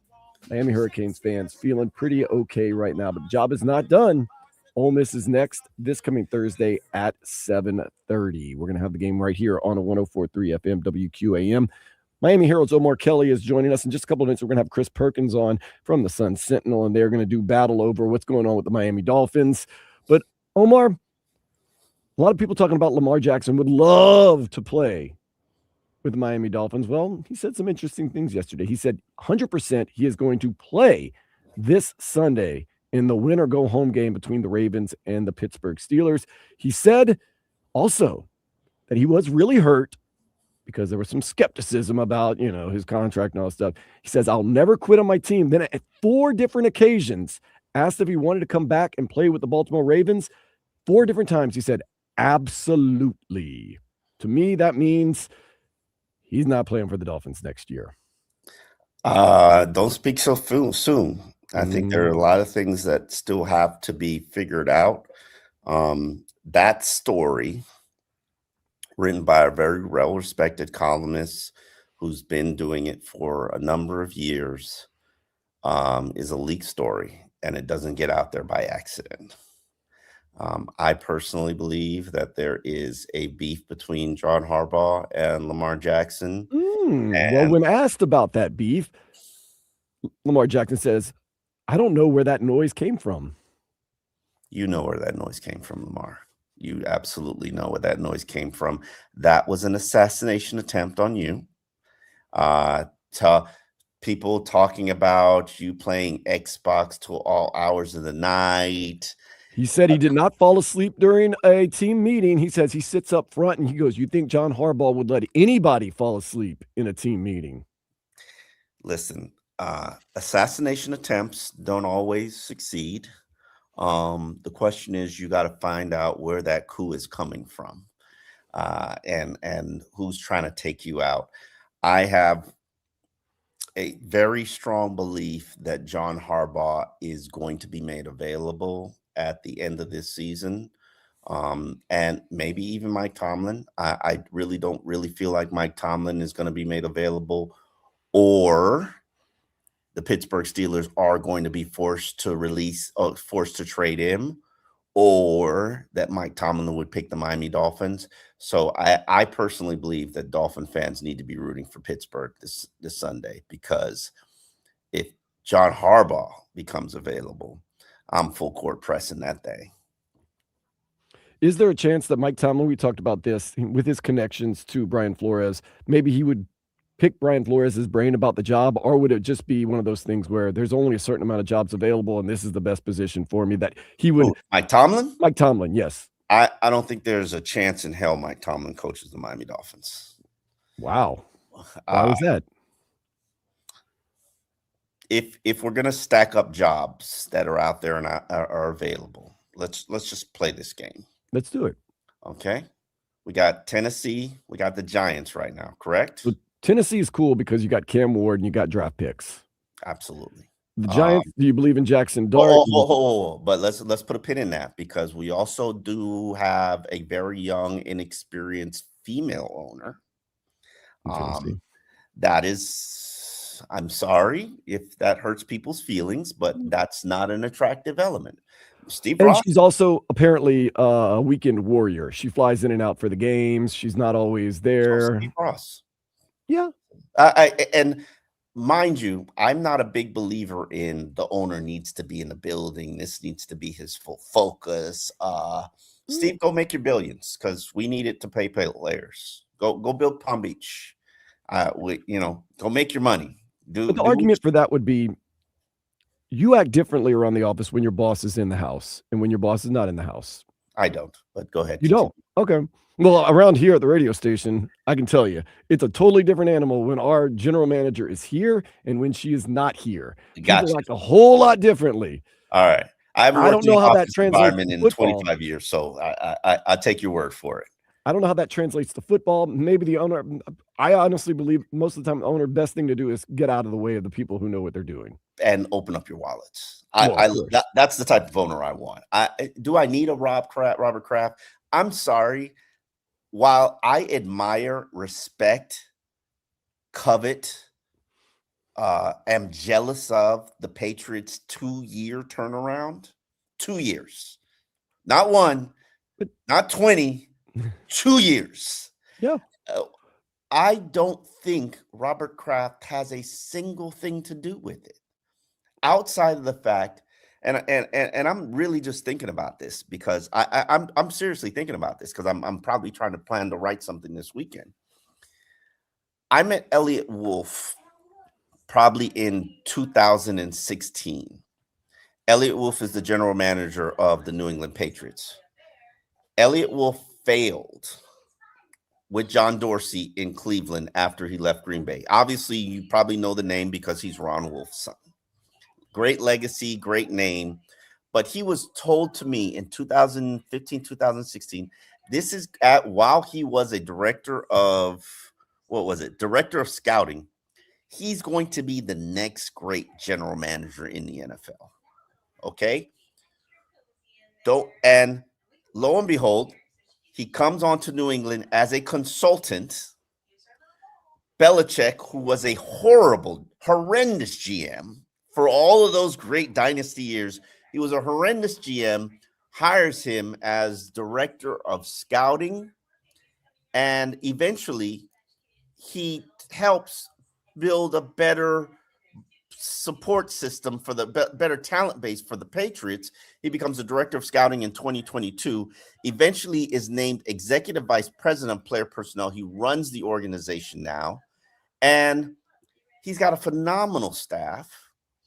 Miami Hurricanes fans feeling pretty okay right now, but the job is not done. Ole Miss is next this coming Thursday at 7:30. We're going to have the game right here on a 104.3 FM WQAM. Miami Herald's Omar Kelly is joining us in just a couple of minutes. We're going to have Chris Perkins on from the Sun Sentinel, and they're going to do battle over what's going on with the Miami Dolphins. But Omar, a lot of people talking about Lamar Jackson would love to play with the Miami Dolphins. Well, he said some interesting things yesterday. He said 100% he is going to play this Sunday in the win or go home game between the Ravens and the Pittsburgh Steelers. He said also that he was really hurt because there was some skepticism about, his contract and all that stuff. He says, I'll never quit on my team. Then at 4 different occasions, asked if he wanted to come back and play with the Baltimore Ravens. 4 different times he said, absolutely. To me, that means he's not playing for the Dolphins next year. Don't speak so soon. I think there are a lot of things that still have to be figured out. That story, written by a very well-respected columnist who's been doing it for a number of years, is a leak story, and it doesn't get out there by accident. I personally believe that there is a beef between John Harbaugh and Lamar Jackson. Well, when asked about that beef, Lamar Jackson says, I don't know where that noise came from. You know where that noise came from, Lamar. You absolutely know where that noise came from. That was an assassination attempt on you. To people talking about you playing Xbox till all hours of the night. He said he did not fall asleep during a team meeting. He says he sits up front and he goes, you think John Harbaugh would let anybody fall asleep in a team meeting? Listen, assassination attempts don't always succeed. The question is, you got to find out where that coup is coming from, and who's trying to take you out. I have a very strong belief that John Harbaugh is going to be made available at the end of this season, and maybe even Mike Tomlin. I really don't feel like Mike Tomlin is going to be made available, or the Pittsburgh Steelers are going to be forced to trade him, or that Mike Tomlin would pick the Miami Dolphins. So I personally believe that Dolphin fans need to be rooting for Pittsburgh this Sunday, because if John Harbaugh becomes available, I'm full court pressing that day. Is there a chance that Mike Tomlin, we talked about this, with his connections to Brian Flores, maybe he would pick Brian Flores' brain about the job, or would it just be one of those things where there's only a certain amount of jobs available and this is the best position for me that he would? Mike Tomlin? Mike Tomlin, yes. I don't think there's a chance in hell Mike Tomlin coaches the Miami Dolphins. Wow. Why was that? If we're going to stack up jobs that are out there and are available, let's just play this game. Let's do it. Okay. We got Tennessee. We got the Giants right now, correct? So Tennessee is cool because you got Cam Ward and you got draft picks. Absolutely. The Giants, do you believe in Jackson Dart? But let's put a pin in that, because we also do have a very young, inexperienced female owner. That is, I'm sorry if that hurts people's feelings, but that's not an attractive element. Steve Ross. She's also apparently a weekend warrior. She flies in and out for the games. She's not always there. Steve Ross. Yeah. And mind you, I'm not a big believer in the owner needs to be in the building. This needs to be his full focus. Steve, go make your billions because we need it to pay players. Go build Palm Beach. Go make your money. But the argument for that would be you act differently around the office when your boss is in the house and when your boss is not in the house. I don't, but go ahead. You don't? Okay. Well, around here at the radio station, I can tell you, it's a totally different animal when our general manager is here and when she is not here. People act a whole lot differently. All right. I don't know how that translates in football. 25 years, so I take your word for it. I don't know how that translates to football. Maybe the owner, I honestly believe most of the time the owner, best thing to do is get out of the way of the people who know what they're doing. And open up your wallets. That's the type of owner I want. Do I need a Robert Kraft? I'm sorry. While I admire, respect, covet, am jealous of the Patriots' 2-year turnaround, 2 years, not one, not 20, 2 years. Yeah. I don't think Robert Kraft has a single thing to do with it outside of the fact, and I'm really just thinking about this because I'm seriously thinking about this because I'm probably trying to plan to write something this weekend. I met Elliott Wolf probably in 2016. Elliott Wolf is the general manager of the New England Patriots. Elliott Wolf failed with John Dorsey in Cleveland after he left Green Bay. Obviously, you probably know the name because he's Ron Wolf's son. Great legacy, great name. But he was told to me in 2015, 2016, this is while he was a director of, director of scouting, he's going to be the next great general manager in the NFL. Okay? And lo and behold, he comes on to New England as a consultant. Belichick, who was a horrendous GM for all of those great dynasty years, he was a horrendous GM, hires him as director of scouting, and eventually he helps build a better support system for the better talent base for the Patriots. He becomes the director of scouting in 2022, eventually is named executive vice president of player personnel. He runs the organization now, and he's got a phenomenal staff,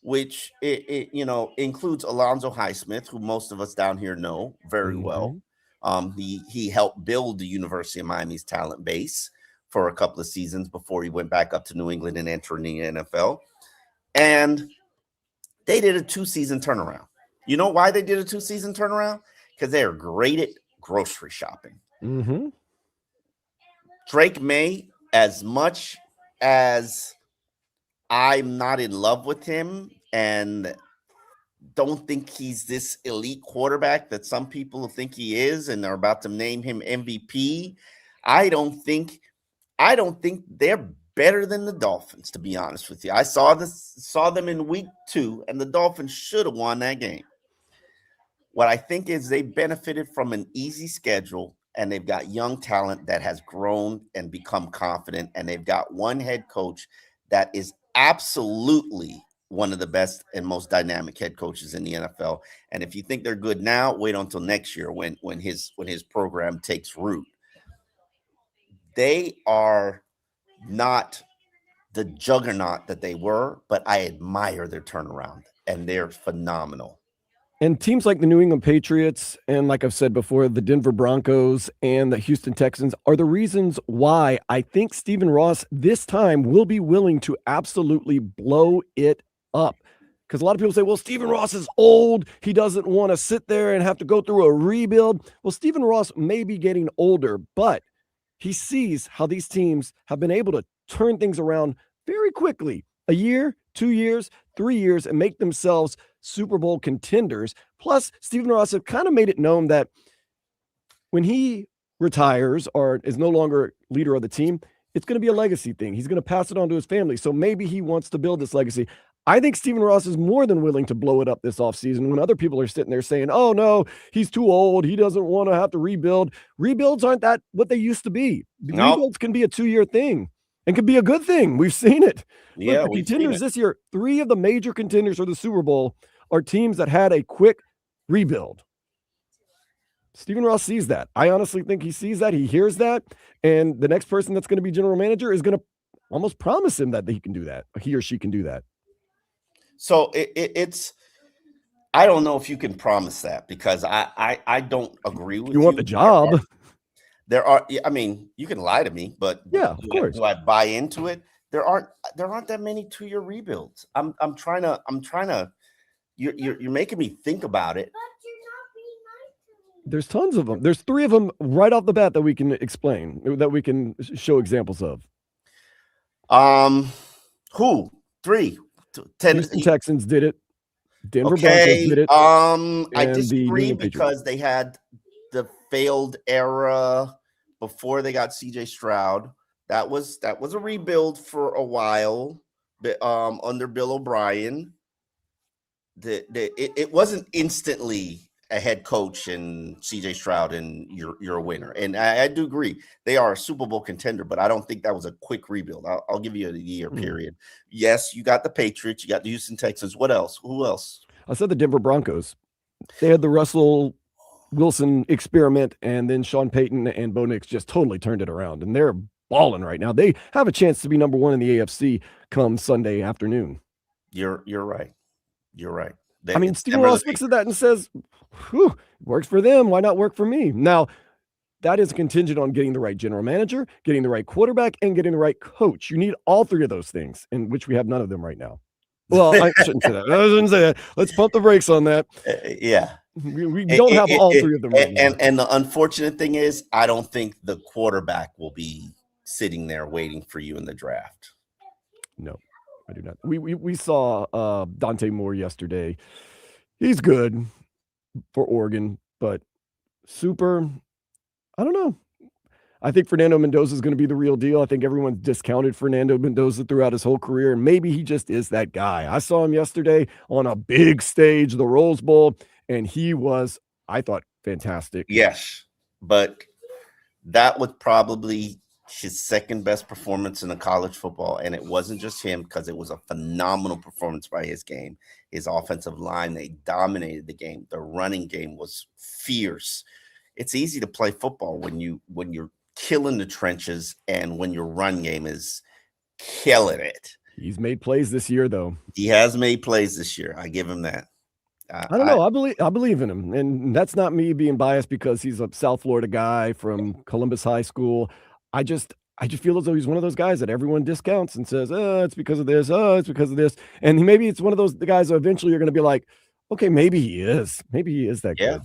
which includes Alonzo Highsmith, who most of us down here know very well. He helped build the University of Miami's talent base for a couple of seasons before he went back up to New England and entering the NFL. And they did a 2-season turnaround. You know why they did a 2-season turnaround? Because they are great at grocery shopping. Mm-hmm. Drake May, as much as I'm not in love with him and don't think he's this elite quarterback that some people think he is and are about to name him MVP, I don't think they're better than the Dolphins, to be honest with you. I saw them in week 2, and the Dolphins should have won that game. What I think is they benefited from an easy schedule, and they've got young talent that has grown and become confident, and they've got one head coach that is absolutely one of the best and most dynamic head coaches in the NFL. And if you think they're good now, wait until next year when his program takes root. They are not the juggernaut that they were, but I admire their turnaround, and they're phenomenal. And teams like the New England Patriots and, like I've said before, the Denver Broncos and the Houston Texans are the reasons why I think Stephen Ross this time will be willing to absolutely blow it up. Because a lot of people say, well, Stephen Ross is old. He doesn't want to sit there and have to go through a rebuild. Well, Stephen Ross may be getting older, but he sees how these teams have been able to turn things around very quickly. A year, 2 years, 3 years, and make themselves Super Bowl contenders. Plus, Stephen Ross have kind of made it known that when he retires or is no longer leader of the team, it's going to be a legacy thing. He's going to pass it on to his family. So maybe he wants to build this legacy. I think Stephen Ross is more than willing to blow it up this offseason when other people are sitting there saying, oh, no, he's too old. He doesn't want to have to rebuild. Rebuilds aren't that what they used to be. Rebuilds can be a 2-year thing. and could be a good thing. We've seen it. Yeah, Look, the we've seen contenders it. this year, 3 of the major contenders for the Super Bowl are teams that had a quick rebuild. Stephen Ross sees that. I honestly think he sees that. He hears that. And the next person that's going to be general manager is going to almost promise him that he can do that. He or she can do that. So it's I don't know if you can promise that because I don't agree with you. You want the job. There are I mean, you can lie to me, but yeah, of course. Do I buy into it? There aren't that many 2-year rebuilds. I'm trying to you're making me think about it. There's tons of them. There's 3 of them right off the bat that we can explain, that we can show examples of. Who? 3? Houston Texans did it. Denver Broncos did it. I disagree because they had the failed era before they got CJ Stroud. That was a rebuild for a while, under Bill O'Brien. It wasn't instantly a head coach and CJ Stroud and you're a winner. And I do agree they are a Super Bowl contender, but I don't think that was a quick rebuild. I'll give you a year period. Yes, you got the Patriots, you got the Houston Texans. What else? Who else? I said the Denver Broncos. They had the Russell Wilson experiment, and then Sean Payton and Bo Nix just totally turned it around, and they're balling right now. They have a chance to be number 1 in the AFC come Sunday afternoon. You're right. You're right. I mean, Stephen Ross looks at that and says, whew, works for them. Why not work for me? Now, that is contingent on getting the right general manager, getting the right quarterback, and getting the right coach. You need all 3 of those things, in which we have none of them right now. Well, I shouldn't say that. I shouldn't say that. Let's pump the brakes on that. Yeah. We don't have all 3 of them right now. And the unfortunate thing is, I don't think the quarterback will be sitting there waiting for you in the draft. No. I do not. We saw Dante Moore yesterday. He's good for Oregon, but super, I don't know. I think Fernando Mendoza is going to be the real deal. I think everyone's discounted Fernando Mendoza throughout his whole career, and maybe he just is that guy. I saw him yesterday on a big stage, the Rose Bowl, and he was, I thought, fantastic. Yes, but that was probably his second best performance in the college football, and it wasn't just him because it was a phenomenal performance by his game. His offensive line, they dominated the game. The running game was fierce. It's easy to play football when you're killing the trenches and when your run game is killing it. He's made plays this year, though. He has made plays this year. I give him that. I don't know. I believe in him, and that's not me being biased because he's a South Florida guy from Columbus High School. I just feel as though he's one of those guys that everyone discounts and says, "Oh, it's because of this. Oh, it's because of this." And maybe it's one of those guys that eventually you're going to be like, "Okay, maybe he is. Maybe he is that good."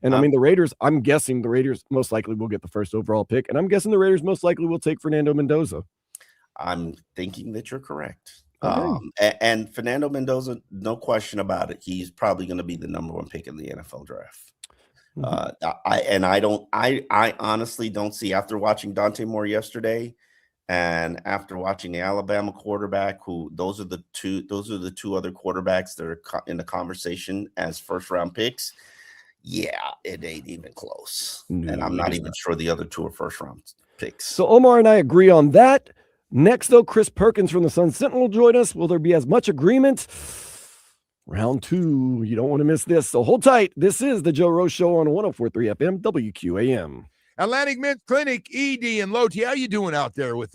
And I mean, the Raiders. I'm guessing the Raiders most likely will get the first overall pick, and I'm guessing the Raiders most likely will take Fernando Mendoza. I'm thinking that you're correct. Okay. And Fernando Mendoza, no question about it. He's probably going to be the number 1 pick in the NFL draft. I honestly don't see, after watching Dante Moore yesterday and after watching the Alabama quarterback, those are the two other quarterbacks that are in the conversation as first round picks. Yeah, it ain't even close. No, and I'm not even sure the other 2 are first round picks. So Omar and I agree on that. Next, though, Chris Perkins from the Sun Sentinel will join us. Will there be as much agreement? Round 2. You don't want to miss this. So hold tight. This is the Joe Rose Show on 104.3 FM WQAM. Atlantic Men's Clinic, ED and Loti. How you doing out there with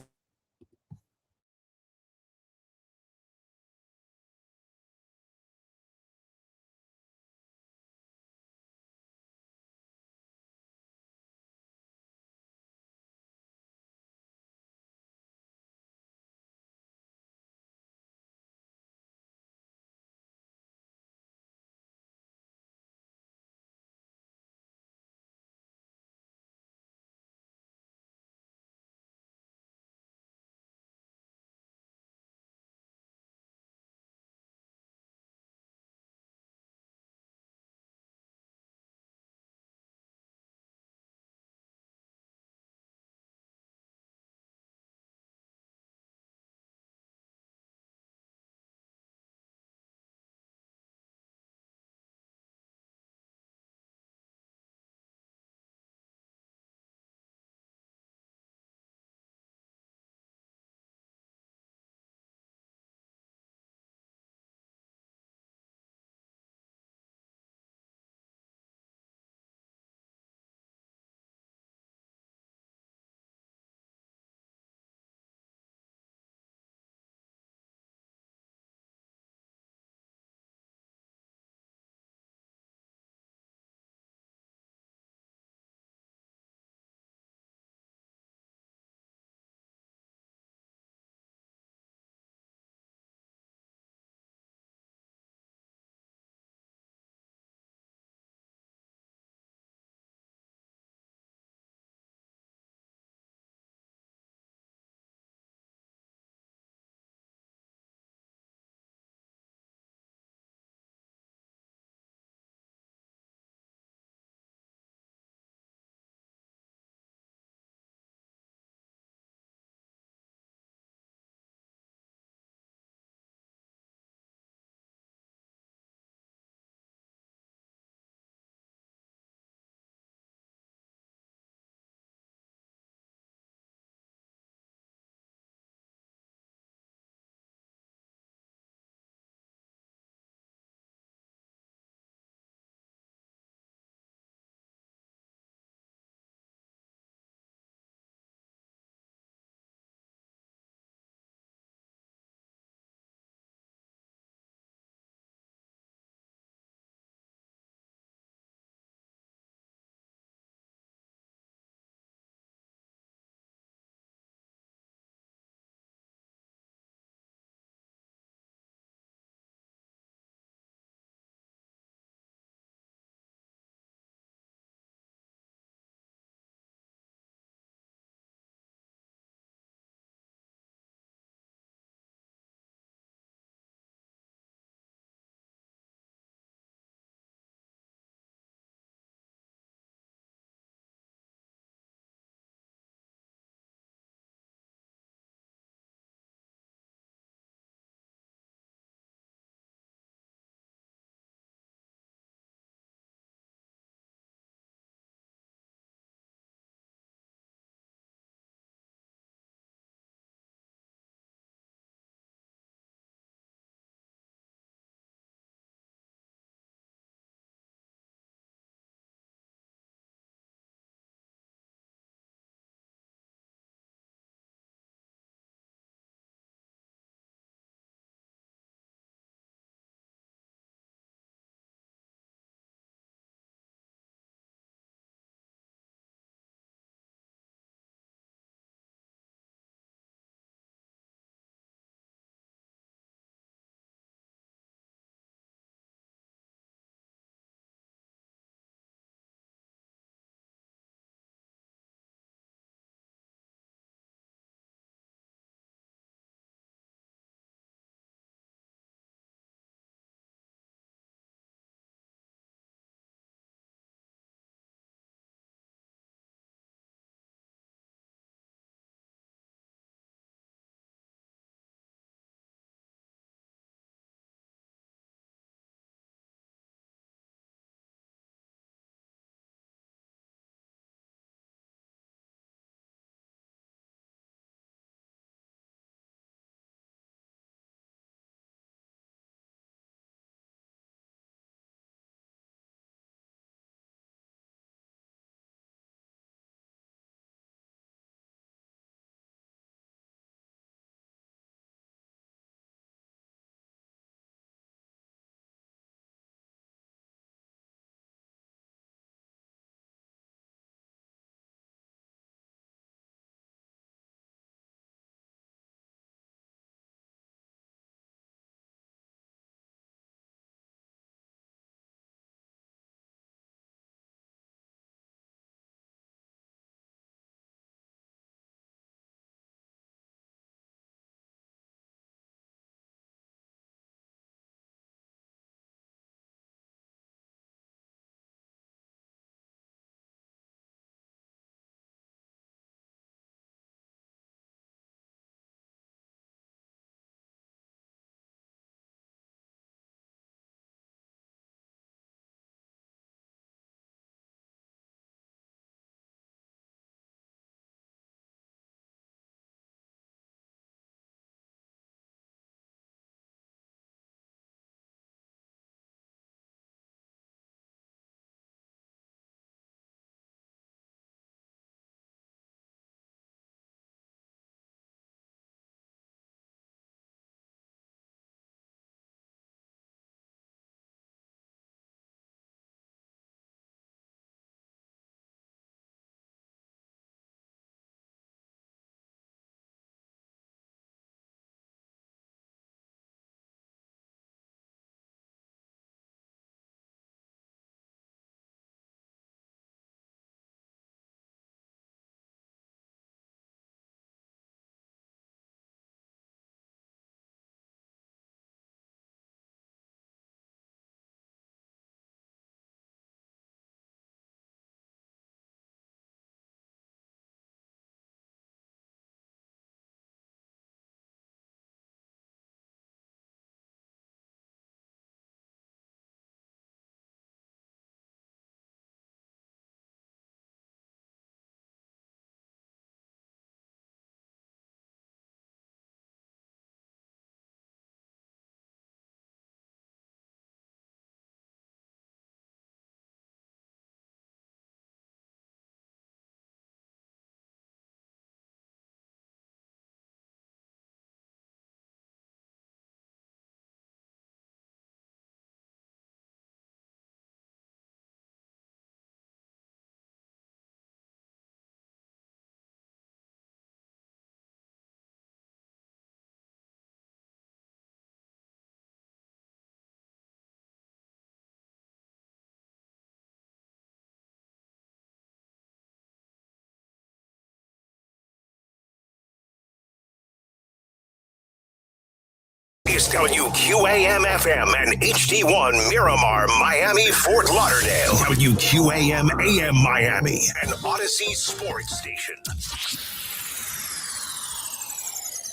Is WQAM-FM and HD1 Miramar, Miami, Fort Lauderdale. WQAM-AM Miami, an Odyssey sports station.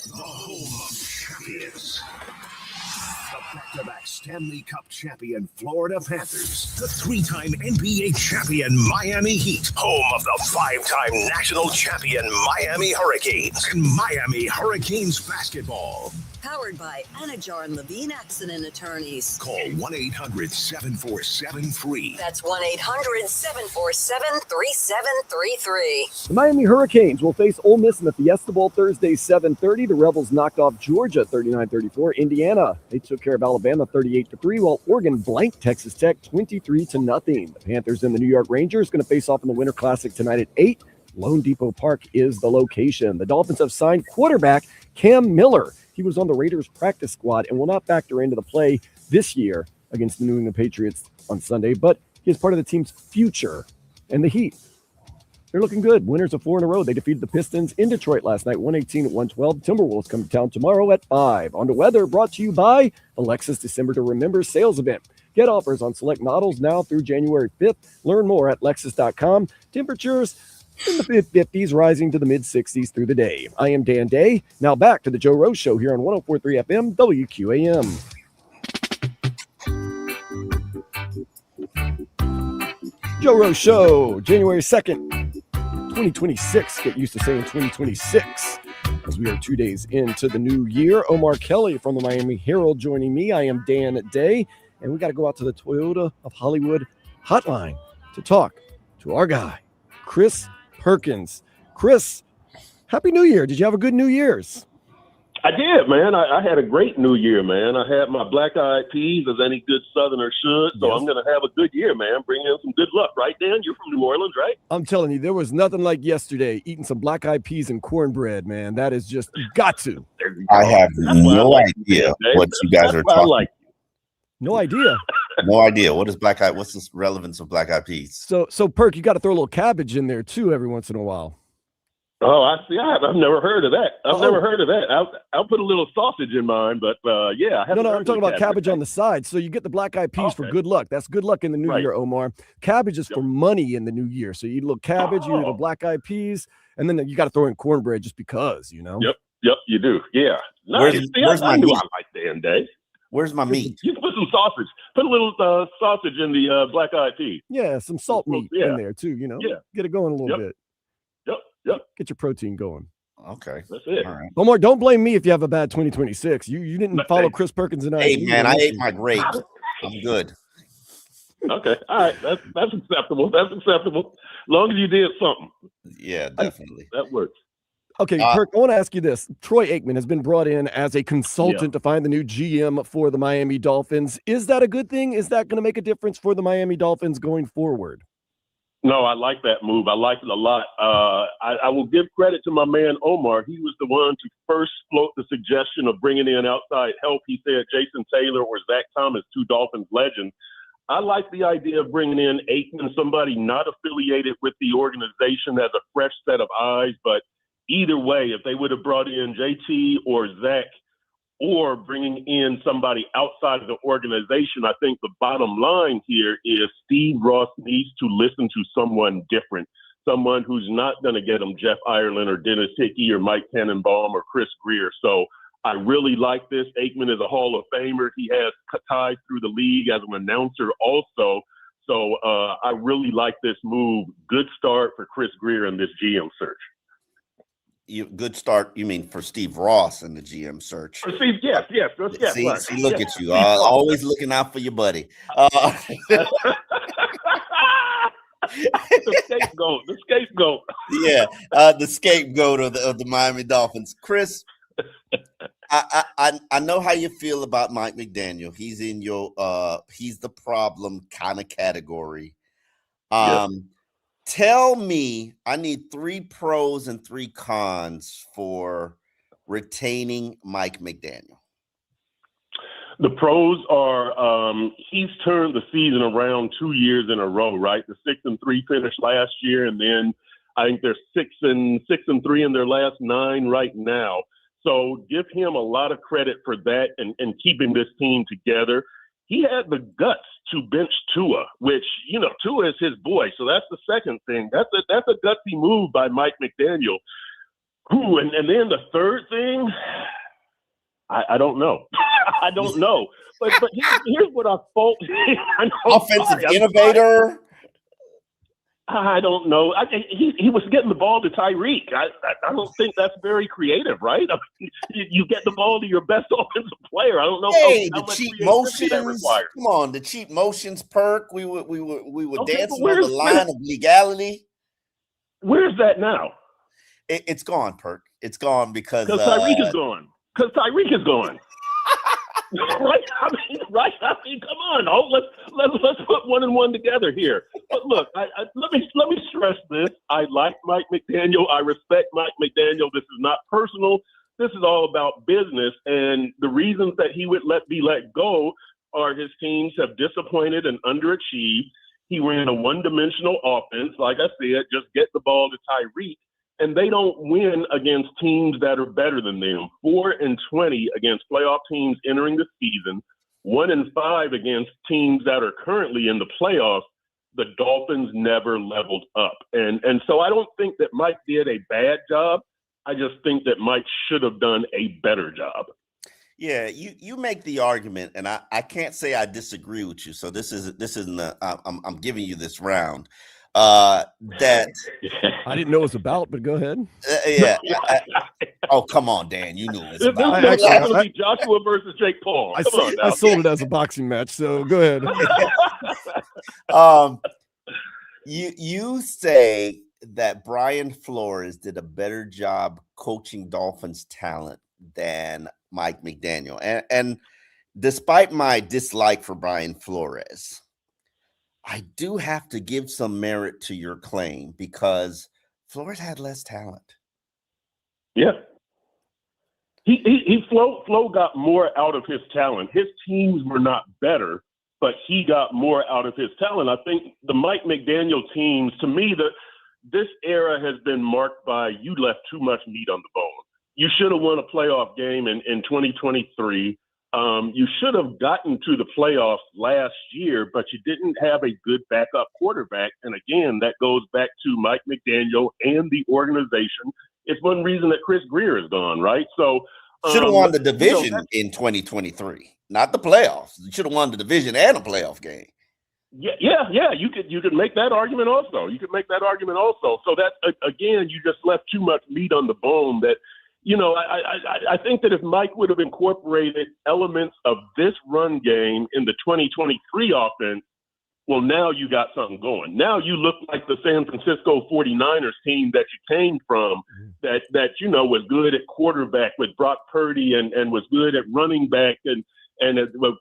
The home of champions. The back-to-back Stanley Cup champion Florida Panthers. The three-time NBA champion Miami Heat. Home of the five-time national champion Miami Hurricanes. And Miami Hurricanes basketball. Powered by Anajar and Levine Accident Attorneys. Call 1-800-747-FREE. That's 1-800-747-3733. The Miami Hurricanes will face Ole Miss in the Fiesta Bowl Thursday, 7:30. The Rebels knocked off Georgia 39-34. Indiana, they took care of Alabama 38-3, while Oregon blanked Texas Tech 23-0. The Panthers and the New York Rangers going to face off in the Winter Classic tonight at 8. Lone Depot Park is the location. The Dolphins have signed quarterback Cam Miller. He was on the Raiders practice squad and will not factor into the play this year against the New England Patriots on Sunday, but he is part of the team's future. And the Heat, they're looking good. Winners of 4 in a row. They defeated the Pistons in Detroit last night, 118-112. Timberwolves come to town tomorrow at 5. On to weather, brought to you by Alexa's December to Remember sales event. Get offers on select models now through January 5th. Learn more at Lexus.com. Temperatures in the mid-50s, rising to the mid-60s through the day. I am Dan Day. Now back to the Joe Rose Show here on 104.3 FM WQAM. Joe Rose Show, January 2nd, 2026. Get used to saying 2026 as we are 2 days into the new year. Omar Kelly from the Miami Herald joining me. I am Dan Day, and we got to go out to the Toyota of Hollywood hotline to talk to our guy, Chris Perkins. Chris, Happy New Year. Did you have a good New Year's? I did, man. I had a great New Year, man. I had my black-eyed peas, as any good Southerner should. So yes. I'm going to have a good year, man. Bring in some good luck, right, Dan? You're from New Orleans, right? I'm telling you, there was nothing like yesterday eating some black-eyed peas and cornbread, man. That is just, you got to. I have no idea what you guys are talking about. No idea. No idea. What's the relevance of black-eyed peas? So Perk, you got to throw a little cabbage in there, too, every once in a while. Oh, I see. I've never heard of that. Never heard of that. I'll put a little sausage in mine, but yeah. No, I'm talking about cabbage on the side. So you get the black-eyed peas for good luck. That's good luck in the new year, Omar. Cabbage is for money in the new year. So you eat a little cabbage, you eat the black-eyed peas, and then you got to throw in cornbread just because, you know? Yep, you do. Yeah. Nice. Where's my meat? I like Dan Day. Where's my meat? You can put some sausage. Put a little sausage in the black-eyed pea. Yeah, some salt meat in there too, you know? Yeah. Get it going a little bit. Yep. Get your protein going. Okay. That's it. All right. Omar, don't blame me if you have a bad 2026. You didn't follow Chris Perkins and I. Hey, man, I ate my grapes. I'm good. Okay. All right. That's acceptable. That's acceptable. As long as you did something. Yeah, definitely. That works. Okay, Perk, I want to ask you this. Troy Aikman has been brought in as a consultant to find the new GM for the Miami Dolphins. Is that a good thing? Is that going to make a difference for the Miami Dolphins going forward? No, I like that move. I like it a lot. I will give credit to my man Omar. He was the one to first float the suggestion of bringing in outside help. He said Jason Taylor or Zach Thomas, 2 Dolphins legends. I like the idea of bringing in Aikman, somebody not affiliated with the organization, as a fresh set of eyes. But either way, if they would have brought in JT or Zach, or bringing in somebody outside of the organization, I think the bottom line here is Steve Ross needs to listen to someone different, someone who's not going to get him Jeff Ireland or Dennis Hickey or Mike Tannenbaum or Chris Greer. So I really like this. Aikman is a Hall of Famer. He has ties through the league as an announcer also. So I really like this move. Good start for Chris Greer in this GM search. Good start, you mean for Steve Ross in the GM search? For Steve, yes. See, look at you, always looking out for your buddy. The scapegoat. Yeah, the scapegoat of the Miami Dolphins. Chris, I know how you feel about Mike McDaniel. He's in your he's the problem kind of category. Tell me, I need 3 pros and 3 cons for retaining Mike McDaniel. The pros are he's turned the season around 2 years in a row, right? The 6-3 finish last year, and then I think they're 6-3 in their last 9 right now. So give him a lot of credit for that and keeping this team together. He had the guts to bench Tua, which, Tua is his boy. So that's the second thing. That's a gutsy move by Mike McDaniel. Ooh, and then the third thing, I don't know. I don't know. But here's what I fault. Offensive innovator. I don't know. He was getting the ball to Tyreek. I don't think that's very creative, right? I mean, you get the ball to your best offensive player. I don't know how much cheap motions that motions. requires. Come on, the cheap motions perk. We were Okay, dancing on the line of legality. Where's that now? It's gone, perk. It's gone because Tyreek is gone. Because Tyreek is gone. Right? I mean, come on. Let's put one and one together here. But look, let me stress this. I like Mike McDaniel. I respect Mike McDaniel. This is not personal. This is all about business. And the reasons that he would be let go are his teams have disappointed and underachieved. He ran a one-dimensional offense. Like I said, just get the ball to Tyreek. And they don't win against teams that are better than them. 4-20 against playoff teams entering the season. 1-5 against teams that are currently in the playoffs. The Dolphins never leveled up. And so I don't think that Mike did a bad job. I just think that Mike should have done a better job. Yeah, you make the argument, and I can't say I disagree with you. So this isn't I'm giving you this round. That I didn't know it was about, but go ahead. Oh, come on, Dan. You knew it was about. This is going to be Joshua versus Jake Paul. I sold it as a boxing match, so go ahead. You say that Brian Flores did a better job coaching Dolphins talent than Mike McDaniel. And despite my dislike for Brian Flores, I do have to give some merit to your claim because Flores had less talent. Yeah. Flo got more out of his talent. His teams were not better, but he got more out of his talent. I think the Mike McDaniel teams, to me, this era has been marked by you left too much meat on the bone. You should have won a playoff game in 2023. You should have gotten to the playoffs last year, but you didn't have a good backup quarterback. And again, that goes back to Mike McDaniel and the organization. It's one reason that Chris Greer is gone, right? So should have won the division in 2023, not the playoffs. You should have won the division and a playoff game. Yeah. You could make that argument also. So that again, you just left too much meat on the bone. That I think that if Mike would have incorporated elements of this run game in the 2023 offense, well, now you got something going. Now you look like the San Francisco 49ers team that you came from, that was good at quarterback with Brock Purdy and was good at running back and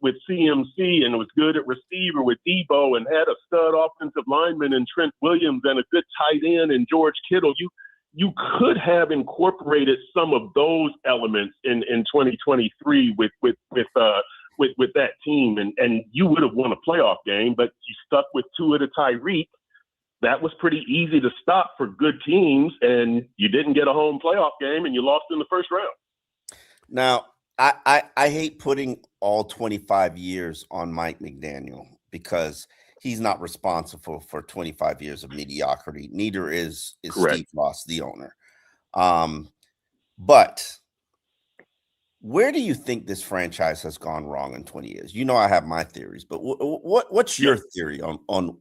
with CMC and was good at receiver with Debo and had a stud offensive lineman in Trent Williams and a good tight end in George Kittle. You could have incorporated some of those elements in 2023 with that team, and you would have won a playoff game, but you stuck with Tua to Tyreek. That was pretty easy to stop for good teams, and you didn't get a home playoff game, and you lost in the first round. Now, I hate putting all 25 years on Mike McDaniel because he's not responsible for 25 years of mediocrity. Neither is Steve Ross, the owner. But where do you think this franchise has gone wrong in 20 years? I have my theories, but what's your theory on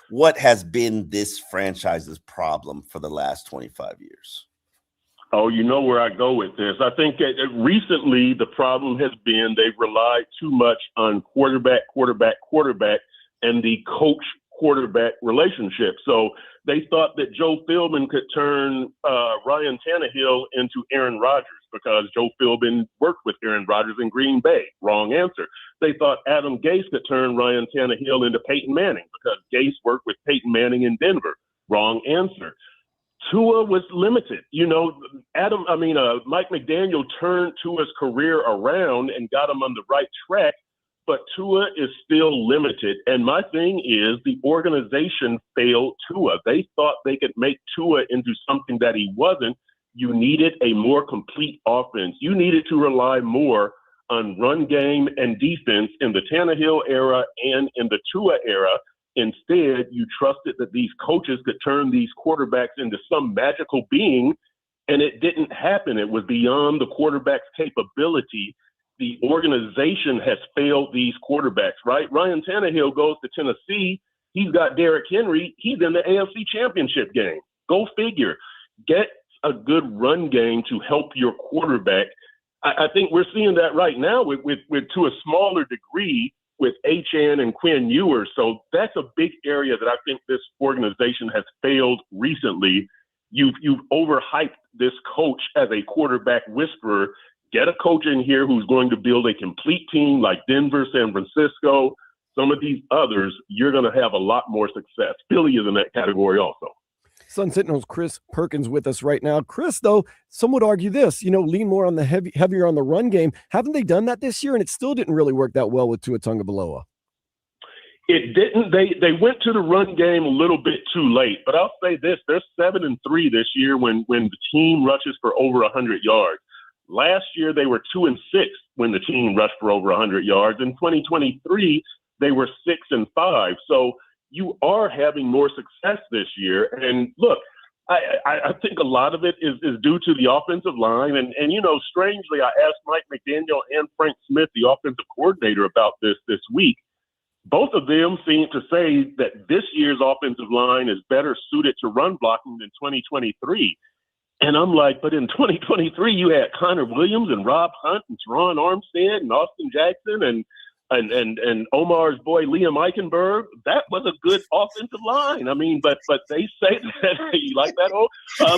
what has been this franchise's problem for the last 25 years? Oh, you know where I go with this. I think that recently the problem has been they've relied too much on quarterback, and the coach-quarterback relationship. So they thought that Joe Philbin could turn Ryan Tannehill into Aaron Rodgers because Joe Philbin worked with Aaron Rodgers in Green Bay. Wrong answer. They thought Adam Gase could take Ryan Tannehill into Peyton Manning because Gase worked with Peyton Manning in Denver. Wrong answer. Tua was limited. Mike McDaniel turned Tua's career around and got him on the right track, but Tua is still limited. And my thing is the organization failed Tua. They thought they could make Tua into something that he wasn't, you needed a more complete offense. You needed to rely more on run game and defense in the Tannehill era and in the Tua era. Instead, you trusted that these coaches could turn these quarterbacks into some magical being, and it didn't happen. It was beyond the quarterback's capability. The organization has failed these quarterbacks, right? Ryan Tannehill goes to Tennessee. He's got Derrick Henry. He's in the AFC Championship game. Go figure. Get a good run game to help your quarterback. I think we're seeing that right now with to a smaller degree with Achane and Quinn Ewers. So that's a big area that I think this organization has failed recently. You've overhyped this coach as a quarterback whisperer. Get a coach in here who's going to build a complete team like Denver, San Francisco, some of these others. You're going to have a lot more success. Philly is in that category also. Sun Sentinel's Chris Perkins with us right now. Chris, though, some would argue this, lean more on the heavier on the run game. Haven't they done that this year? And it still didn't really work that well with Tua Tagovailoa. It didn't. They went to the run game a little bit too late. But I'll say this: they're 7-3 this year when the team rushes for over 100 yards. Last year they were 2-6 when the team rushed for over 100 yards. In 2023 they were 6-5. So you are having more success this year. And look, I think a lot of it is due to the offensive line. And strangely, I asked Mike McDaniel and Frank Smith, the offensive coordinator, about this week. Both of them seem to say that this year's offensive line is better suited to run blocking than 2023. And I'm like, but in 2023, you had Connor Williams and Rob Hunt and Teron Armstead and Austin Jackson and Omar's boy Liam Eichenberg. That was a good offensive line. I mean, but they say that you like that old. But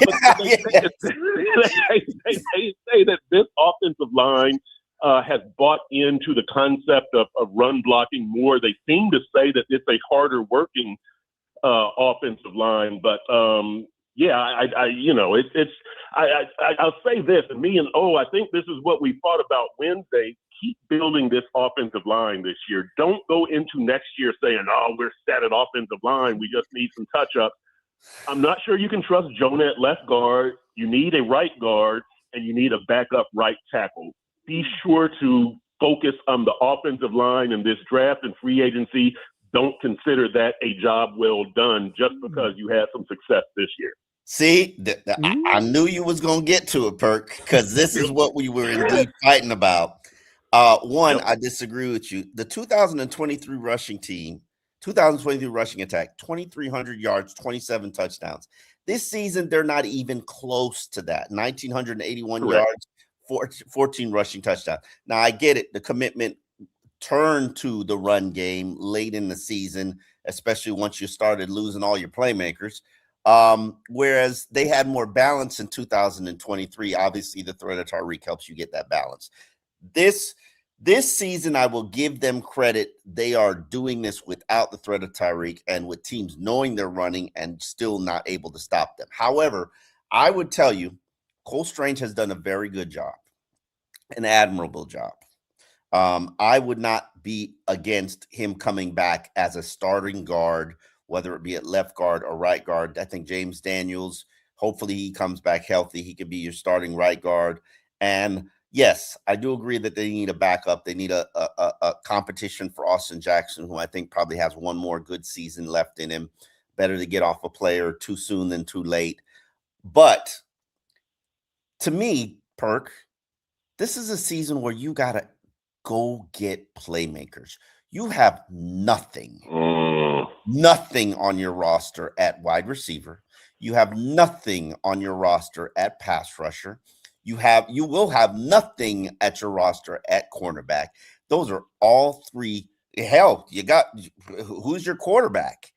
they say that this offensive line has bought into the concept of run blocking more. They seem to say that it's a harder working offensive line, but I'll say this, and me and I think this is what we thought about Wednesday. Keep building this offensive line this year. Don't go into next year saying, we're set at offensive line. We just need some touch-ups. I'm not sure you can trust Jonah at left guard. You need a right guard, and you need a backup right tackle. Be sure to focus on the offensive line in this draft and free agency. Don't consider that a job well done just because you had some success this year. See, I knew you was going to get to it, Perk, because this is what we were indeed fighting about. I disagree with you. The 2023 rushing attack, 2,300 yards, 27 touchdowns. This season, they're not even close to that. 1,981 yards, 14 rushing touchdowns. Now, I get it. The commitment turned to the run game late in the season, especially once you started losing all your playmakers. Whereas they had more balance in 2023. Obviously, the threat of Tyreek helps you get that balance. This season, I will give them credit. They are doing this without the threat of Tyreek and with teams knowing they're running and still not able to stop them. However, I would tell you, Cole Strange has done a very good job, an admirable job. I would not be against him coming back as a starting guard, whether it be at left guard or right guard. I think James Daniels, hopefully he comes back healthy. He could be your starting right guard. And yes, I do agree that they need a backup. They need a competition for Austin Jackson, who I think probably has one more good season left in him. Better to get off a player too soon than too late. But to me, Perk, this is a season where you got to go get playmakers. You have nothing on your roster at wide receiver. You have nothing on your roster at pass rusher. You will have nothing at your roster at cornerback. Those are all three. Hell, who's your quarterback?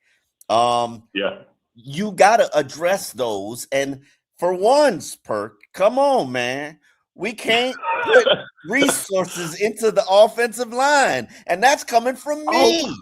You got to address those. And for once, Perk, come on, man. We can't put resources into the offensive line, and that's coming from me.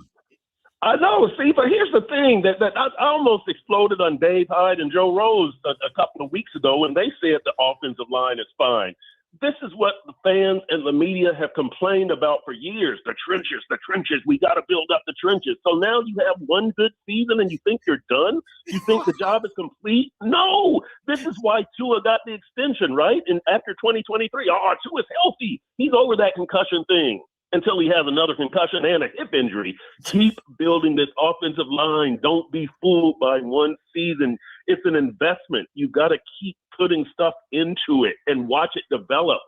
I know. See, but here's the thing that I almost exploded on Dave Hyde and Joe Rose a couple of weeks ago when they said the offensive line is fine. This is what the fans and the media have complained about for years. The trenches. We got to build up the trenches. So now you have one good season and you think you're done? You think the job is complete? No. This is why Tua got the extension, right? And after 2023, Tua's healthy. He's over that concussion thing until he has another concussion and a hip injury. Keep building this offensive line. Don't be fooled by one season. It's an investment. You got to keep putting stuff into it and watch it develop.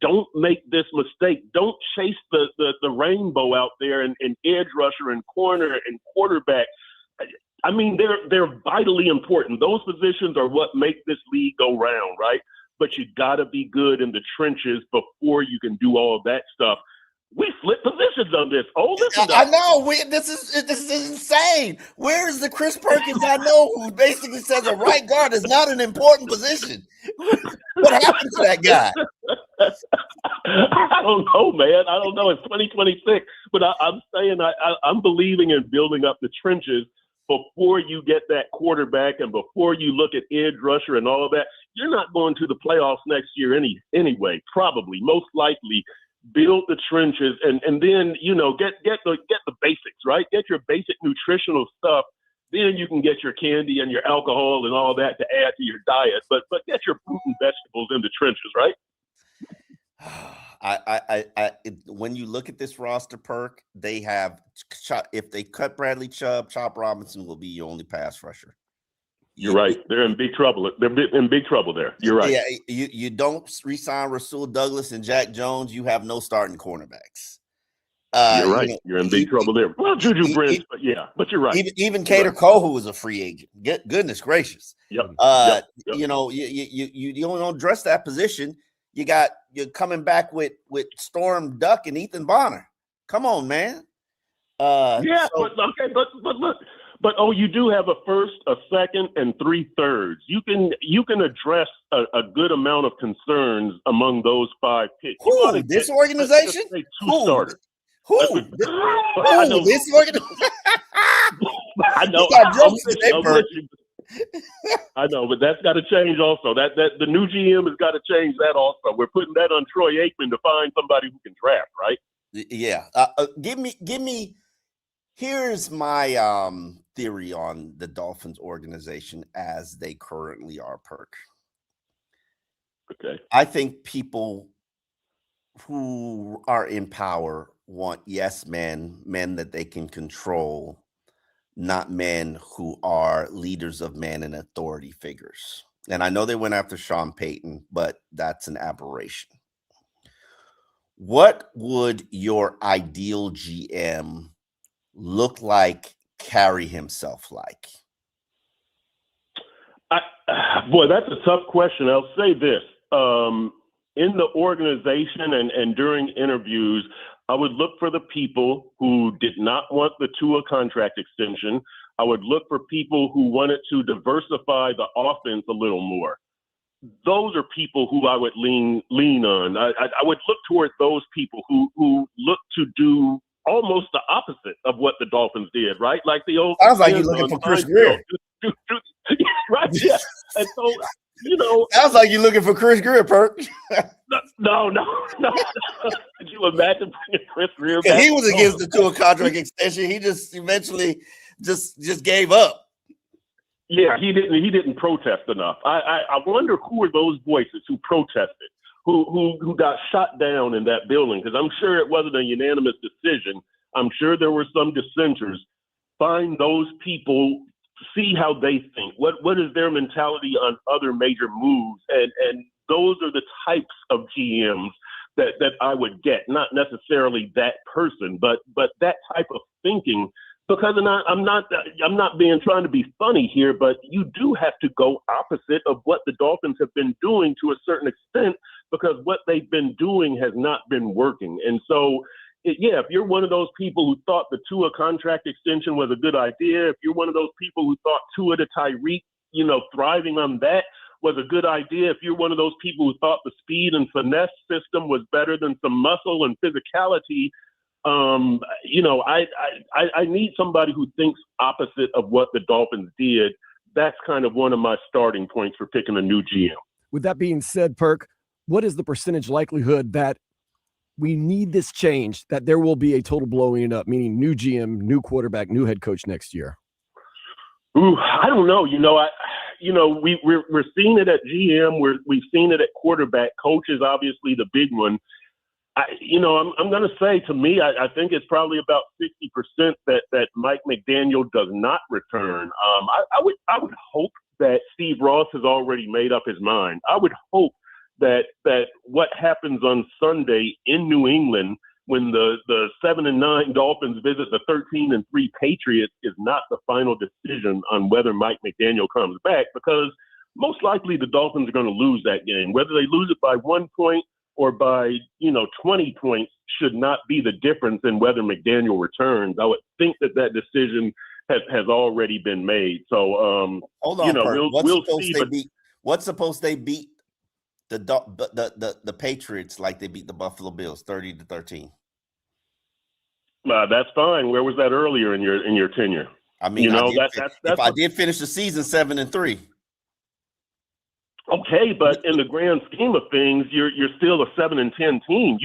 Don't make this mistake. Don't chase the rainbow out there and edge rusher and corner and quarterback. I mean, they're vitally important. Those positions are what make this league go round, right? But you got to be good in the trenches before you can do all of that stuff. We flip positions on this. Oh, listen, I know. This is insane. Where is the Chris Perkins I know who basically says a right guard is not an important position? What happened to that guy? I don't know, man. I don't know. It's 2026, but I'm saying I'm believing in building up the trenches before you get that quarterback and before you look at edge rusher and all of that. You're not going to the playoffs next year anyway. Probably, most likely. Build the trenches and then, get the basics, right? Get your basic nutritional stuff. Then you can get your candy and your alcohol and all that to add to your diet. But get your fruit and vegetables in the trenches, right? When you look at this roster, Perk, they have, if they cut Bradley Chubb, Chop Robinson will be your only pass rusher. You're right. They're in big trouble. They're in big trouble there. You're right. Yeah, you don't re-sign Rasul Douglas and Jack Jones, you have no starting cornerbacks. You're right. You're in big trouble there. Well, Juju Brents, but you're right. Even Cater Cole was a free agent. Goodness gracious. Yep. You don't address that position. You're coming back with Storm Duck and Ethan Bonner. Come on, man. But look. But you do have a first, a second, and 3/3. You can address a good amount of concerns among those 5 picks. Who? This organization? Two starters. Who? I know. This organization? I know. I know, but that's got to change also. That the new GM has got to change that also. We're putting that on Troy Aikman to find somebody who can draft, right? Yeah. Give me. Here's my theory on the Dolphins organization as they currently are, Perk. Okay. I think people who are in power want yes men that they can control, not men who are leaders of men and authority figures. And I know they went after Sean Payton, but that's an aberration. What would your ideal GM look like, carry himself like? Boy, that's a tough question. I'll say this. In the organization and during interviews, I would look for the people who did not want the Tua contract extension. I would look for people who wanted to diversify the offense a little more. Those are people who I would lean on. I would look towards those people who look to do almost the opposite of what the Dolphins did, right? Like the old. Sounds like you're looking for Chris Greer. Right? Yeah. And so, sounds like you're looking for Chris Greer, Perk. No. Could you imagine bringing Chris Greer back? He was against the Tua contract extension. He just eventually just gave up. Yeah, he didn't protest enough. I wonder who are those voices who protested, who got shot down in that building, because I'm sure it wasn't a unanimous decision. I'm sure there were some dissenters. Find those people, see how they think. What is their mentality on other major moves? And those are the types of GMs that I would get, not necessarily that person, but that type of thinking. Because I'm not trying to be funny here, but you do have to go opposite of what the Dolphins have been doing to a certain extent, because what they've been doing has not been working. And so, if you're one of those people who thought the Tua contract extension was a good idea, if you're one of those people who thought Tua to Tyreek, thriving on that was a good idea, if you're one of those people who thought the speed and finesse system was better than some muscle and physicality, I need somebody who thinks opposite of what the Dolphins did. That's kind of one of my starting points for picking a new GM. With that being said, Perk, what is the percentage likelihood that we need this change, that there will be a total blowing it up, meaning new GM, new quarterback, new head coach next year? Ooh, I don't know. We're seeing it at GM. We've seen it at quarterback. Coach is obviously the big one. I'm going to say, to me, I think it's probably about 60% that Mike McDaniel does not return. I would hope that Steve Ross has already made up his mind. I would hope that what happens on Sunday in New England when the 7-9 Dolphins visit the 13-3 Patriots is not the final decision on whether Mike McDaniel comes back, because most likely the Dolphins are going to lose that game. Whether they lose it by 1 point or by 20 points should not be the difference in whether McDaniel returns. I would think that decision has already been made. So hold on, we'll see. What's supposed they beat the Patriots like they beat the Buffalo Bills 30-13? That's fine. Where was that earlier in your tenure? I mean, I did finish the season 7-3. Okay, but in the grand scheme of things, you're still a 7-10 team.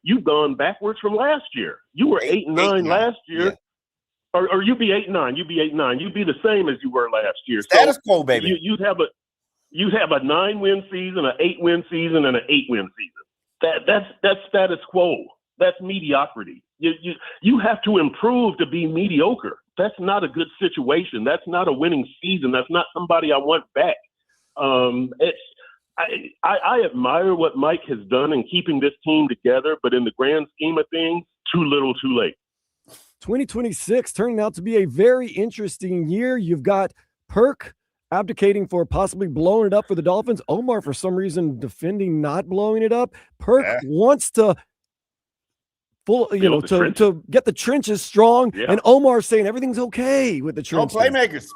You've gone backwards from last year. You were 8-9 last year, yeah. or you'd be 8-9. You'd be 8-9. You'd be the same as you were last year. Status quo, baby. You'd have a 9-win season, an 8-win season, and an 8-win season. That's status quo. That's mediocrity. You have to improve to be mediocre. That's not a good situation. That's not a winning season. That's not somebody I want back. I admire what Mike has done in keeping this team together, but in the grand scheme of things, too little, too late. 2026 turning out to be a very interesting year. You've got Perk abdicating for possibly blowing it up for the Dolphins. Omar, for some reason, defending not blowing it up. Perk wants to to get the trenches strong, and Omar saying everything's okay with the trenches. Oh, playmakers.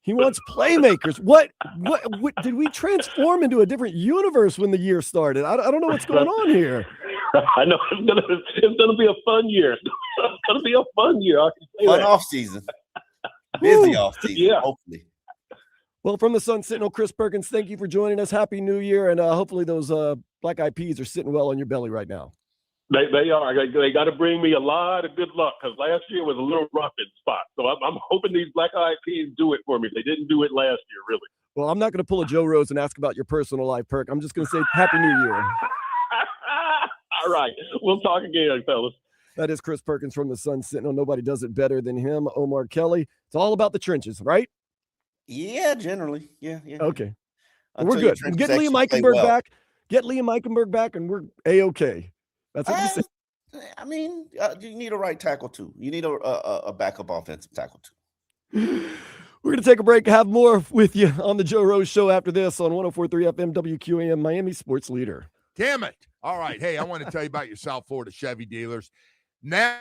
He wants playmakers. What did we transform into a different universe when the year started? I don't know what's going on here. I know it's gonna be a fun year. It's gonna be a fun year. I can say fun that. off season, busy off season. Hopefully. Well, from the Sun Sentinel, Chris Perkins, thank you for joining us. Happy New Year, and hopefully those black eyed peas are sitting well on your belly right now. They are. They got to bring me a lot of good luck, because last year was a little rough in spots. So I'm hoping these black eyed peas do it for me. They didn't do it last year, really. Well, I'm not going to pull a Joe Rose and ask about your personal life, Perk. I'm just going to say Happy New Year. All right. We'll talk again, fellas. That is Chris Perkins from the Sun Sentinel. Nobody does it better than him. Omar Kelly. It's all about the trenches, right? Yeah, generally. Yeah. Okay. We're good. Get Liam Eichenberg back. Get Liam Eichenberg back, and we're A-okay. That's what you said. I mean, you need a right tackle, too. You need a backup offensive tackle, too. We're going to take a break. Have more with you on the Joe Rose Show after this on 104.3 FM WQAM, Miami Sports Leader. Damn it. All right. Hey, I want to tell you about your South Florida Chevy dealers. Now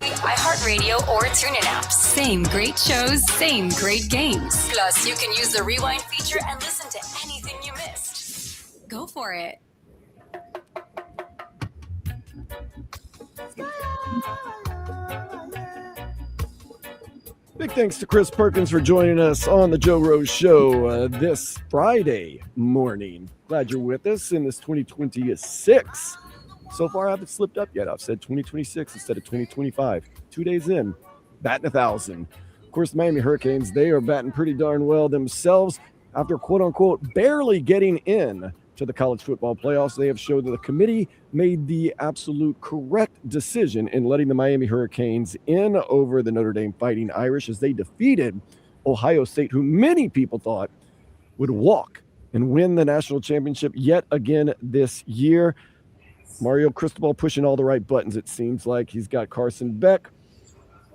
iHeartRadio or TuneIn apps. Same great shows, same great games. Plus, you can use the rewind feature and listen to anything you missed. Go for it. Big thanks to Chris Perkins for joining us on the Joe Rose Show this Friday morning. Glad you're with us in this 2026. So far, I haven't slipped up yet. I've said 2026 instead of 2025. 2 days in, batting 1,000. Of course, the Miami Hurricanes, they are batting pretty darn well themselves after, quote-unquote, barely getting in to the college football playoffs. They have showed that the committee made the absolute correct decision in letting the Miami Hurricanes in over the Notre Dame Fighting Irish as they defeated Ohio State, who many people thought would walk and win the national championship yet again this year. Mario Cristobal pushing all the right buttons, it seems like. He's got Carson Beck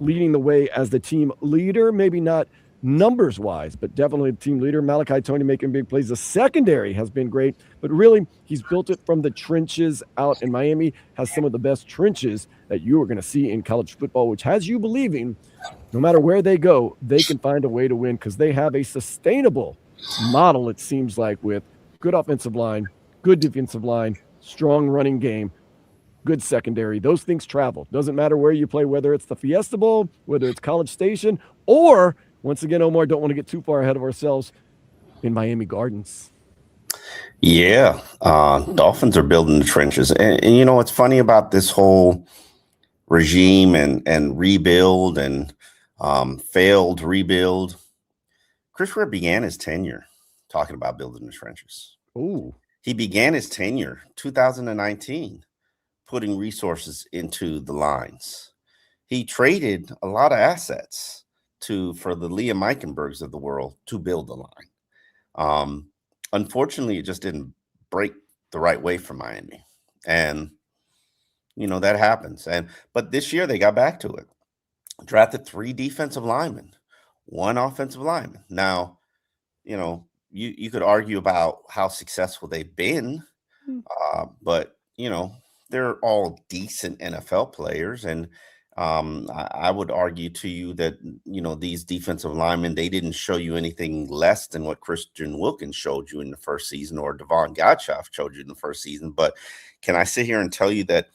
leading the way as the team leader, maybe not numbers-wise, but definitely the team leader. Malachi Tony making big plays. The secondary has been great, but really, he's built it from the trenches out in Miami, has some of the best trenches that you are going to see in college football, which has you believing no matter where they go, they can find a way to win because they have a sustainable model, it seems like, with good offensive line, good defensive line, strong running game, good secondary. Those things travel. Doesn't matter where you play, whether it's the Fiesta Bowl, whether it's College Station, or, once again, Omar, don't want to get too far ahead of ourselves, in Miami Gardens. Yeah, Dolphins are building the trenches. And you know what's funny about this whole regime and rebuild and failed rebuild? Chris Ware began his tenure talking about building the trenches. Ooh. He began his tenure 2019 putting resources into the lines. He traded a lot of assets for the Liam Eichenbergs of the world to build the line. Unfortunately, it just didn't break the right way for Miami. And, you know, that happens. But this year they got back to it. Drafted 3 defensive linemen, 1 offensive lineman. Now, you know, you could argue about how successful they've been, but, you know, they're all decent NFL players. And I would argue to you that, you know, these defensive linemen, they didn't show you anything less than what Christian Wilkins showed you in the first season or Devon Gottschalk showed you in the first season. But can I sit here and tell you that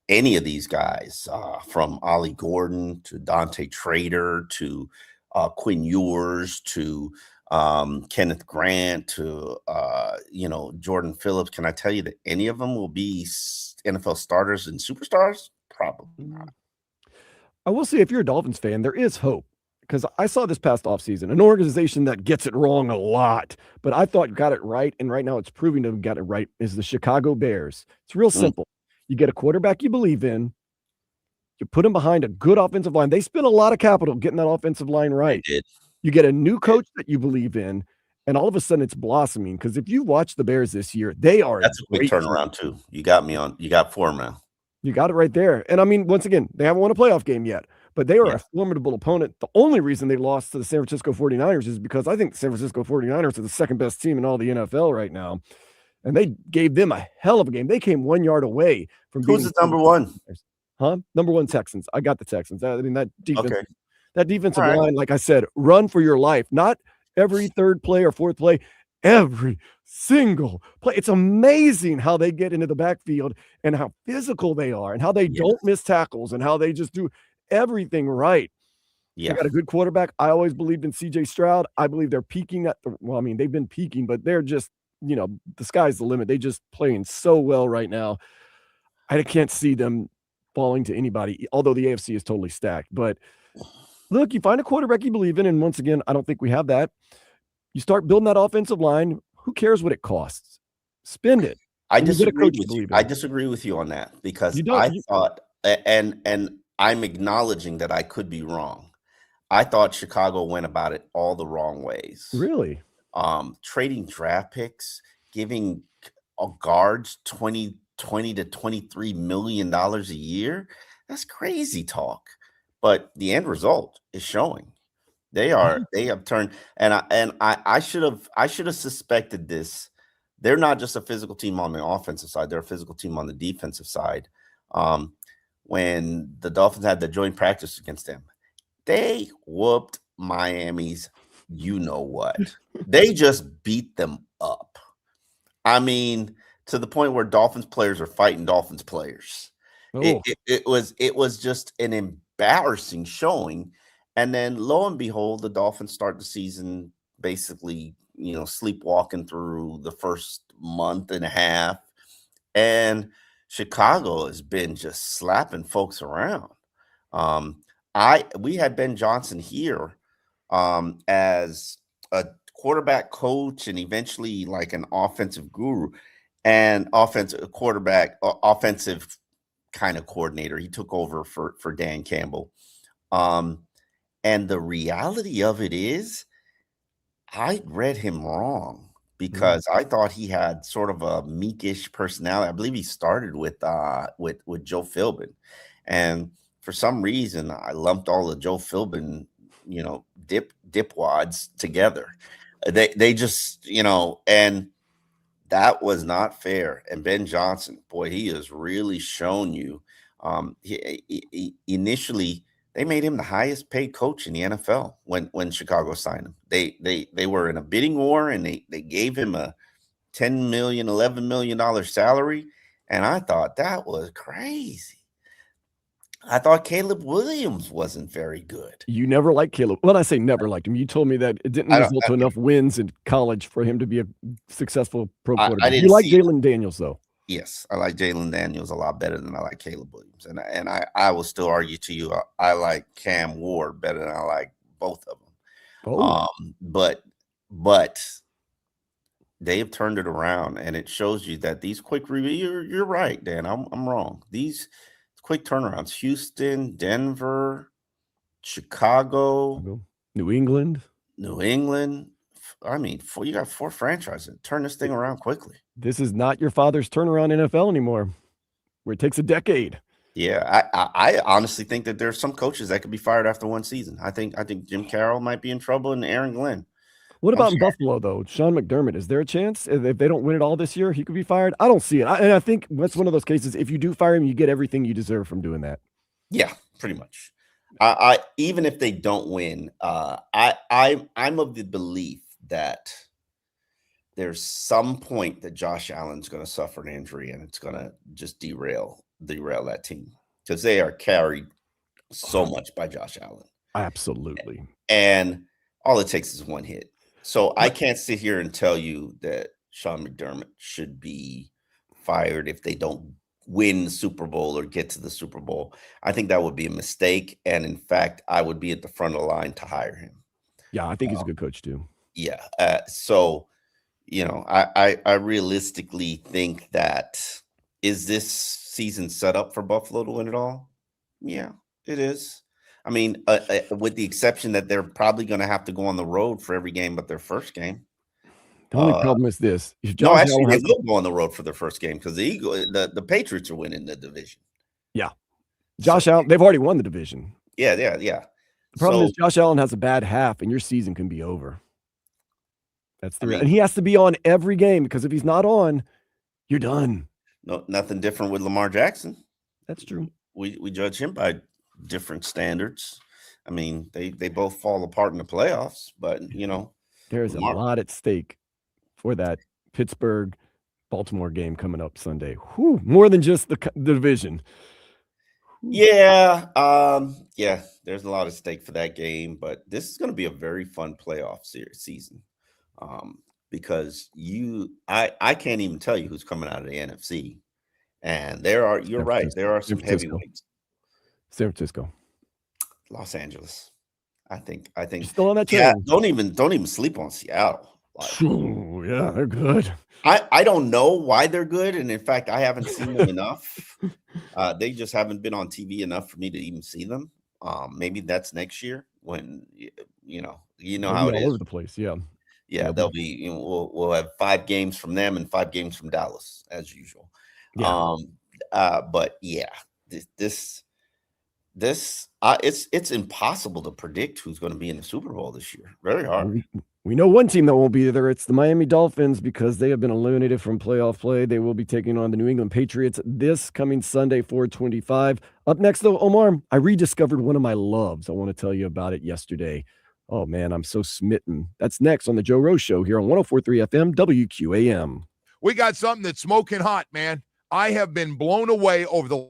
any of these guys, from Ollie Gordon to Dante Trader to Quinn Ewers to Kenneth Grant to, you know, Jordan Phillips, can I tell you that any of them will be NFL starters and superstars? Probably not. I will say, if you're a Dolphins fan, there is hope, because I saw this past offseason an organization that gets it wrong a lot, but I thought got it right, and right now it's proving to have got it right, is the Chicago Bears. It's real simple. You get a quarterback you believe in, you put him behind a good offensive line. They spent a lot of capital getting that offensive line right. You get a new coach that you believe in, and all of a sudden it's blossoming, because if you watch the Bears this year, they are That's a quick turnaround too. You got 4 now. You got it right there. And I mean, once again, they haven't won a playoff game yet, but they are a formidable opponent. The only reason they lost to the San Francisco 49ers is because I think the San Francisco 49ers are the second best team in all the NFL right now. And they gave them a hell of a game. They came 1 yard away from being Who's the number one? Number 1 Texans. I got the Texans. I mean, that defense, Okay. that defensive line, like I said, run for your life. Not every third play or fourth play, every single play. It's amazing how they get into the backfield and how physical they are and how they don't miss tackles and how they just do everything right. Yeah. They got a good quarterback. I always believed in CJ Stroud. I believe they're peaking I mean, they've been peaking, but they're just, you know, the sky's the limit. They just playing so well right now. I can't see them falling to anybody, although the AFC is totally stacked. But look, you find a quarterback you believe in, and once again, I don't think we have that. You start building that offensive line. Who cares what it costs? Spend it. I disagree with you. I disagree with you on that, because I thought, and I'm acknowledging that I could be wrong. I thought Chicago went about it all the wrong ways. Really? Trading draft picks, giving guards $20 to $23 million a year. That's crazy talk. But the end result is showing. They have turned, and I should have suspected this. They're not just a physical team on the offensive side; they're a physical team on the defensive side. when the Dolphins had the joint practice against them. They whooped Miami's you know what. They just beat them up. I mean, to the point where Dolphins players are fighting Dolphins players. Oh, It was just an embarrassing showing. And then lo and behold, the Dolphins start the season basically, sleepwalking through the first month and a half. And Chicago has been just slapping folks around. We had Ben Johnson here as a quarterback coach and eventually like an offensive guru and offensive kind of coordinator. He took over for Dan Campbell. And the reality of it is I read him wrong because I thought he had sort of a meekish personality. I believe he started with Joe Philbin. And for some reason, I lumped all of Joe Philbin, dipwads together. They just, and that was not fair. And Ben Johnson, boy, he has really shown you. He initially, they made him the highest paid coach in the NFL when Chicago signed him. They were in a bidding war, and they gave him a $10 million, $11 million salary. And I thought that was crazy. I thought Caleb Williams wasn't very good. You never liked Caleb. Well, I say never liked him. You told me that it didn't result to enough wins in college for him to be a successful pro quarterback. You like Jalen Daniels, though. Yes, I like Jalen Daniels a lot better than I like Caleb Williams. And I will still argue to you, I like Cam Ward better than I like both of them. Oh. But they have turned it around, and it shows you that these quick reviews, you're right, Dan. I'm wrong. These quick turnarounds: Houston, Denver, Chicago, New England. I mean, you got 4 franchises. Turn this thing around quickly. This is not your father's turnaround NFL anymore, where it takes a decade. Yeah, I honestly think that there's some coaches that could be fired after one season. I think Jim Carroll might be in trouble, and Aaron Glenn. What about in Buffalo, though? Sean McDermott, is there a chance if they don't win it all this year, he could be fired? I don't see it. And I think that's one of those cases. If you do fire him, you get everything you deserve from doing that. Yeah, pretty much. I even if they don't win, I'm of the belief that there's some point that Josh Allen's going to suffer an injury, and it's going to just derail that team because they are carried so much by Josh Allen. Absolutely. And all it takes is one hit. So I can't sit here and tell you that Sean McDermott should be fired if they don't win the Super Bowl or get to the Super Bowl. I think that would be a mistake. And in fact, I would be at the front of the line to hire him. Yeah, I think he's a good coach too. Yeah. So, I realistically think that is this season set up for Buffalo to win it all? Yeah, it is. I mean, with the exception that they're probably going to have to go on the road for every game but their first game. The only problem is this. They will go on the road for their first game because the Patriots are winning the division. Yeah. Josh Allen, they've already won the division. Yeah. The problem is Josh Allen has a bad half, and your season can be over. That's the and he has to be on every game because if he's not on, you're done. No, nothing different with Lamar Jackson. That's true. We judge him by different standards. I mean, they both fall apart in the playoffs, but there's a lot at stake for that Pittsburgh Baltimore game coming up Sunday. Whew, more than just the division. Yeah. There's a lot at stake for that game, but this is going to be a very fun playoff season. Because I can't even tell you who's coming out of the NFC, and you're right, there are some heavyweights. San Francisco, Los Angeles. I think you're still on that train. Yeah, don't even sleep on Seattle. Yeah, they're good. I don't know why they're good, and in fact, I haven't seen them enough. They just haven't been on TV enough for me to even see them. Maybe that's next year when how it is all over the place. Yeah, they'll be. We'll have 5 games from them and 5 games from Dallas as usual. Yeah. But yeah, it's impossible to predict who's going to be in the Super Bowl this year. Very hard. We know one team that won't be there. It's the Miami Dolphins because they have been eliminated from playoff play. They will be taking on the New England Patriots this coming Sunday, 425. Up next, though, Omar, I rediscovered one of my loves. I want to tell you about it yesterday. Oh, man, I'm so smitten. That's next on the Joe Rose Show here on 104.3 FM WQAM. We got something that's smoking hot, man. I have been blown away over the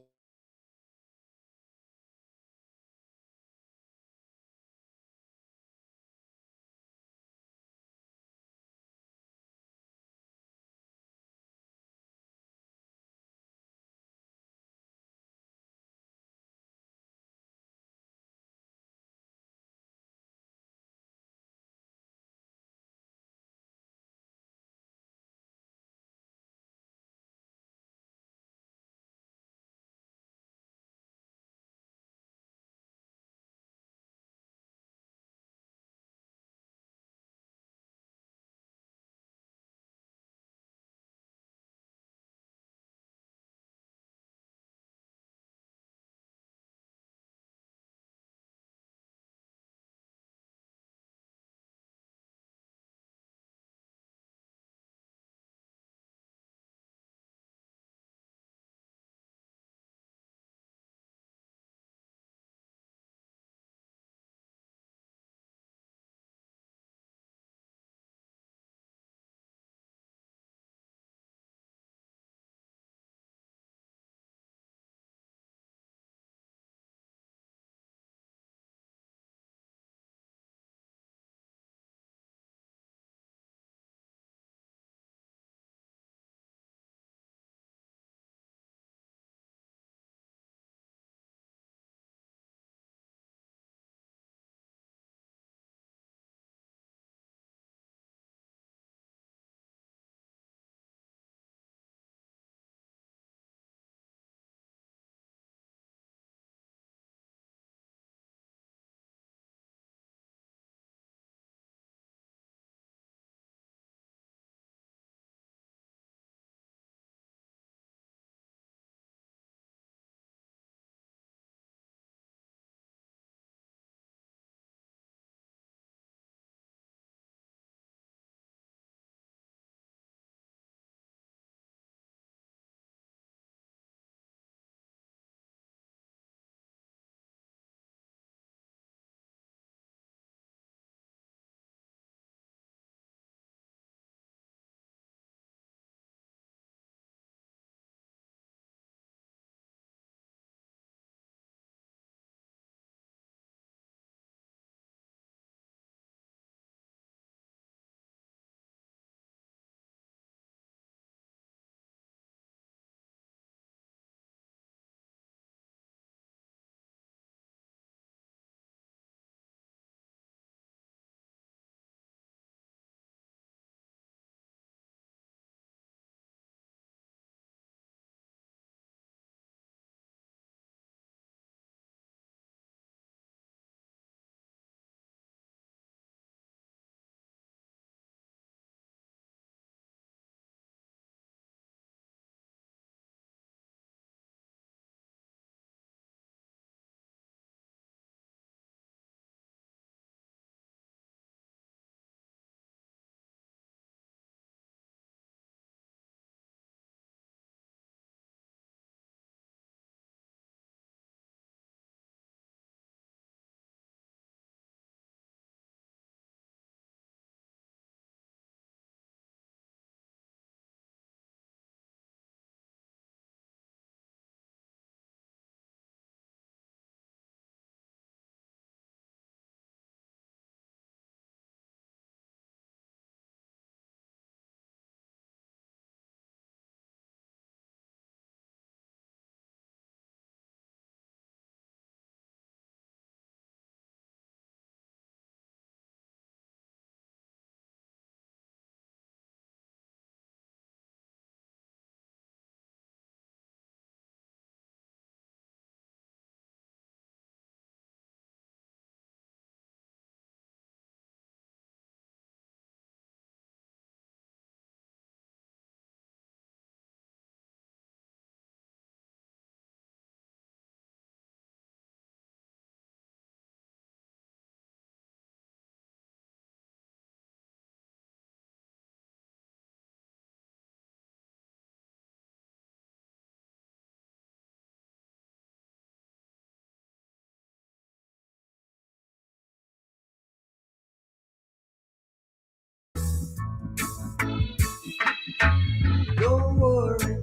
worry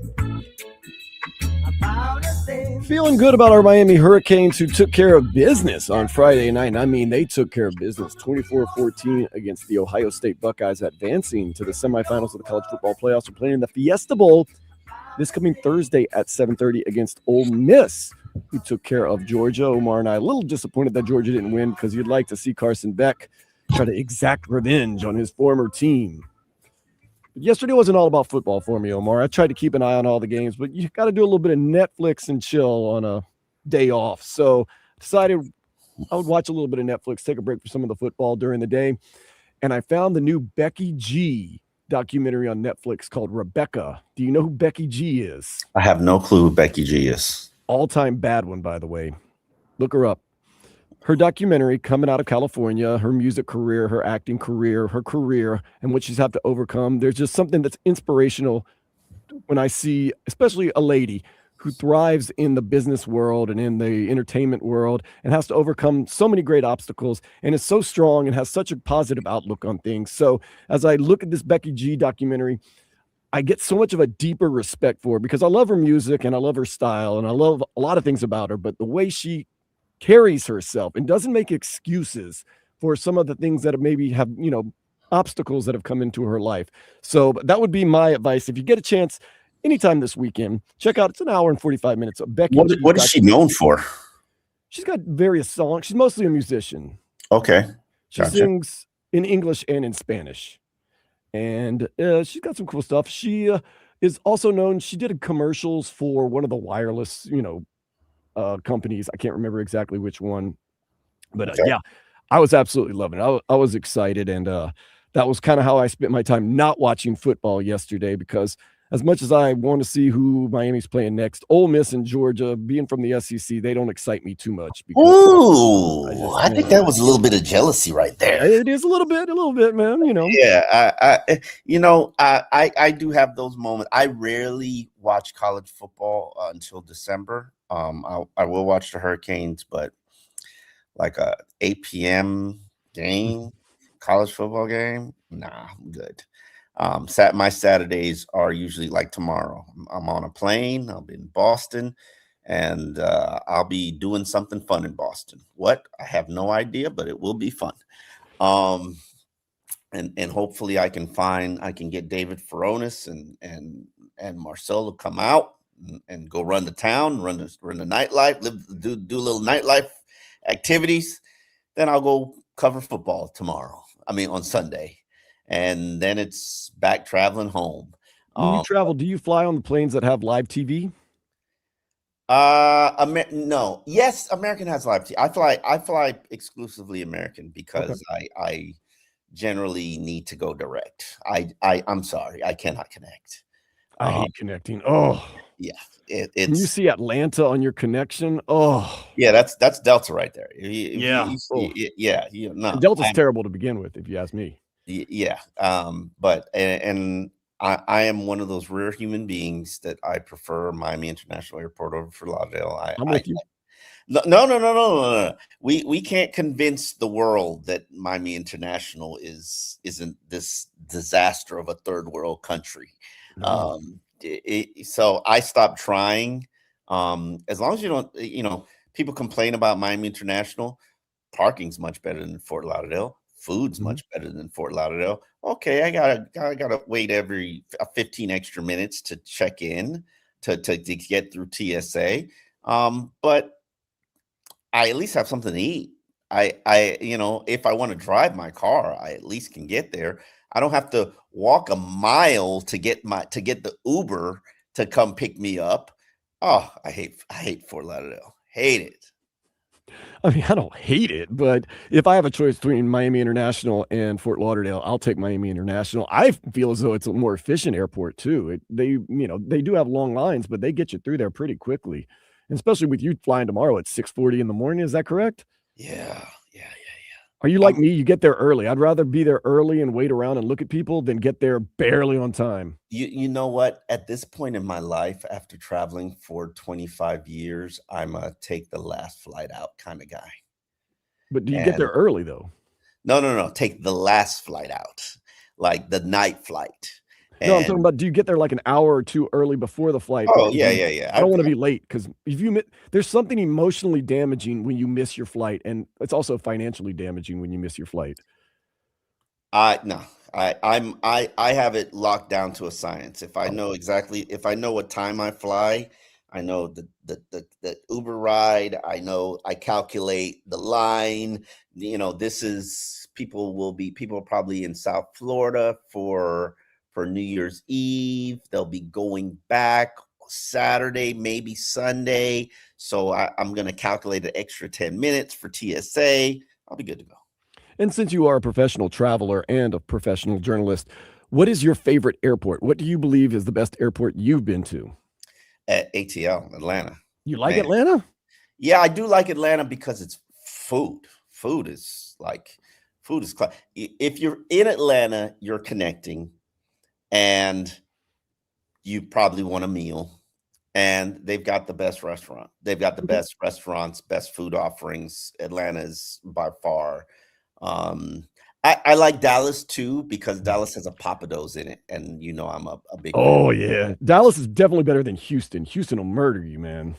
about a thing. Feeling good about our Miami Hurricanes, who took care of business on Friday night. I mean, they took care of business 24-14 against the Ohio State Buckeyes, advancing to the semifinals of the college football playoffs. We're playing in the Fiesta Bowl this coming Thursday at 7:30 against Ole Miss, who took care of Georgia. Omar and I a little disappointed that Georgia didn't win because you'd like to see Carson Beck try to exact revenge on his former team. But yesterday wasn't all about football for me, Omar. I tried to keep an eye on all the games, but you got to do a little bit of Netflix and chill on a day off. So decided I would watch a little bit of Netflix, take a break from some of the football during the day. And I found the new Becky G documentary on Netflix called Rebecca. Do you know who Becky G is? I have no clue who Becky G is. All-time bad one, by the way. Look her up. Her documentary coming out of California, her music career, her acting career, her career, and what she's had to overcome. There's just something that's inspirational when I see, especially a lady who thrives in the business world and in the entertainment world and has to overcome so many great obstacles and is so strong and has such a positive outlook on things. So as I look at this Becky G documentary, I get so much of a deeper respect for her because I love her music and I love her style and I love a lot of things about her, but the way she carries herself and doesn't make excuses for some of the things that maybe have, obstacles that have come into her life. So that would be my advice. If you get a chance anytime this weekend, check out, it's an hour and 45 minutes of Becky. What is she known for? She's got various songs. She's mostly a musician. Okay. She sings in English and in Spanish. And she's got some cool stuff. She is also known, she did commercials for one of the wireless, companies. I can't remember exactly which one. But yeah, I was absolutely loving it. I was excited. And that was kind of how I spent my time not watching football yesterday, because as much as I want to see who Miami's playing next, Ole Miss and Georgia, being from the SEC, they don't excite me too much. Ooh, I think that was a little bit of jealousy right there. It is a little bit, man. Yeah, I do have those moments. I rarely watch college football until December. I will watch the Hurricanes, but like a 8 p.m. game, college football game, nah, I'm good. My Saturdays are usually like tomorrow. I'm on a plane. I'll be in Boston, and I'll be doing something fun in Boston. What? I have no idea, but it will be fun. And hopefully I can get David Furonis and Marcel to come out and go run the town, run the nightlife, do a little nightlife activities. Then I'll go cover football on Sunday. And then it's back traveling home. When you travel, do you fly on the planes that have live TV? No. Yes, American has live TV. I fly exclusively American because I generally need to go direct. I'm sorry, I cannot connect. I hate connecting. Oh, yeah. When you see Atlanta on your connection, oh, yeah, that's Delta right there. Delta's terrible to begin with, if you ask me. Yeah. But I am one of those rare human beings that I prefer Miami International Airport over Fort Lauderdale. I'm with you. No. We can't convince the world that Miami International isn't this disaster of a third world country. No. So I stopped trying. As long as you don't, people complain about Miami International. Parking's much better than Fort Lauderdale. Food's much better than Fort Lauderdale. Okay, I gotta wait every 15 extra minutes to check in to get through TSA. But I at least have something to eat. If I want to drive my car, I at least can get there. I don't have to walk a mile to get the Uber to come pick me up. Oh, I hate Fort Lauderdale. Hate it. I mean, I don't hate it, but if I have a choice between Miami International and Fort Lauderdale, I'll take Miami International. I feel as though it's a more efficient airport too. They do have long lines, but they get you through there pretty quickly. And especially with you flying tomorrow at 6:40 in the morning. Is that correct? Yeah. Are you like me? You get there early. I'd rather be there early and wait around and look at people than get there barely on time. You know what? At this point in my life, after traveling for 25 years, I'm a take the last flight out kind of guy. But do you get there early though? No. Take the last flight out, like the night flight. No, I'm talking And about, do you get there like an hour or 2 early before the flight? oh Because yeah, yeah, yeah. I don't wanna be late, because if you there's something emotionally damaging when you miss your flight, and it's also financially damaging when you miss your flight. No, I have it locked down to a science. If I know exactly, if I know what time I fly, I know the Uber ride. I know, I calculate the line. This is people are probably in South Florida for New Year's Eve. They'll be going back Saturday, maybe Sunday. So I'm gonna calculate an extra 10 minutes for TSA. I'll be good to go. And since you are a professional traveler and a professional journalist, what is your favorite airport? What do you believe is the best airport you've been to? At ATL, Atlanta. You like Man. Atlanta? Yeah, I do like Atlanta because it's food. Food is like if you're in Atlanta, you're connecting and you probably want a meal. And they've got the best restaurant. They've got the Okay. best restaurants, best food offerings. Atlanta is by far. I like Dallas too because Dallas has a Pappadeaux in it, and I'm a big fan. Oh, yeah. Dallas is definitely better than Houston. Houston will murder you, man.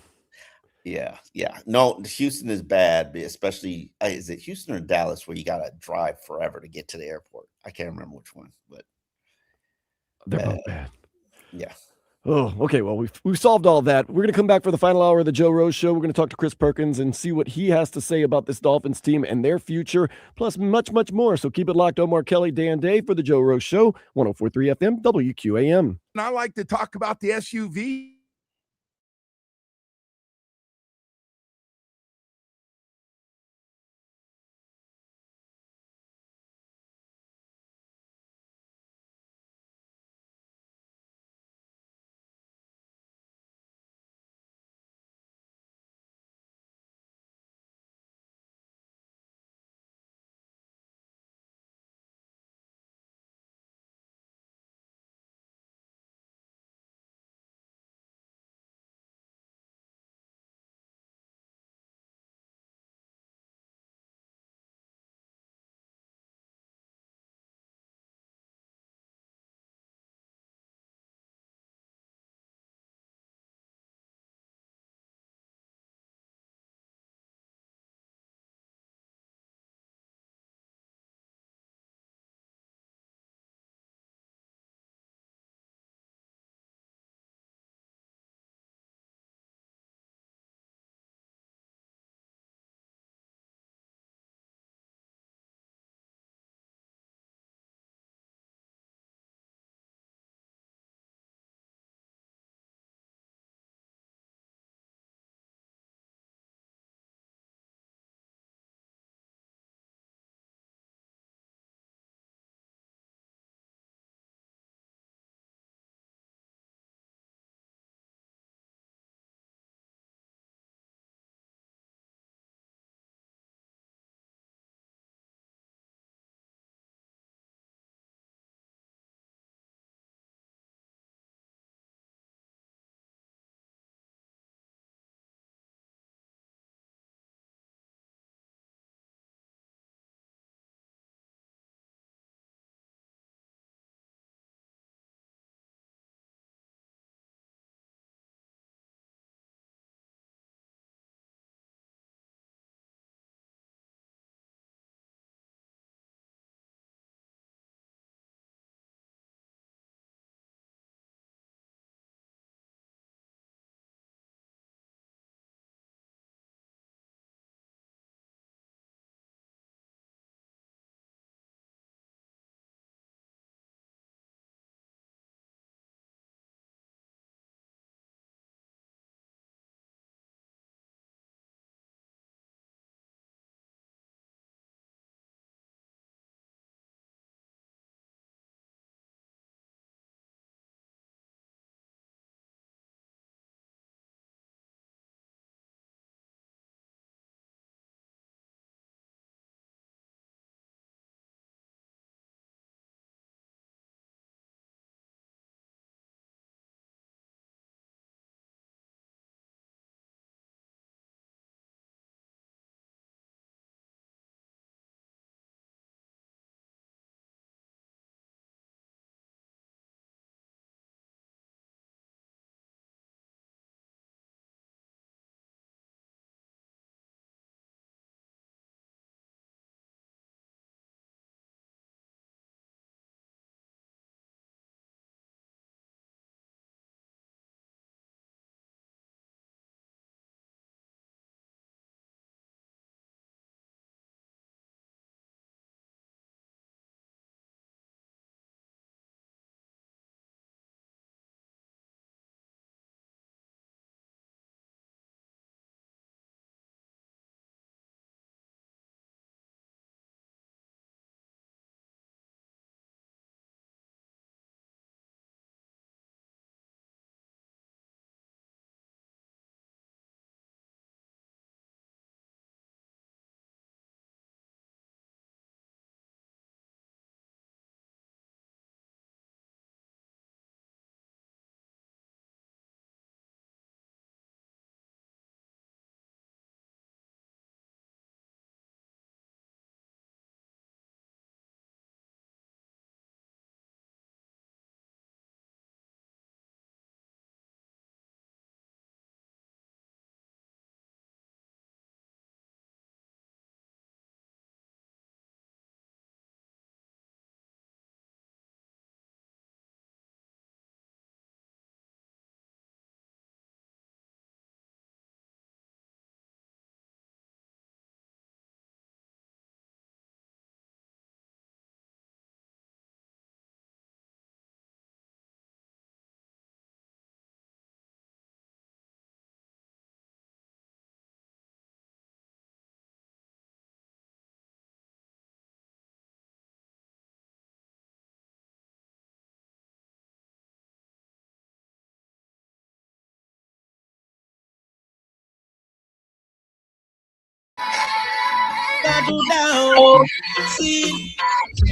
Yeah, yeah. No, Houston is bad, especially is it Houston or Dallas where you gotta drive forever to get to the airport? I can't remember which one, but They're both bad. yeah. Oh, okay. Well, we've solved all that. We're going to come back for the final hour of the Joe Rose Show. We're going to talk to Chris Perkins and see what he has to say about this Dolphins team and their future, plus much, much more. So keep it locked. Omar Kelly, Dan Day for the Joe Rose Show, 104.3 FM, WQAM. And I like to talk about the SUV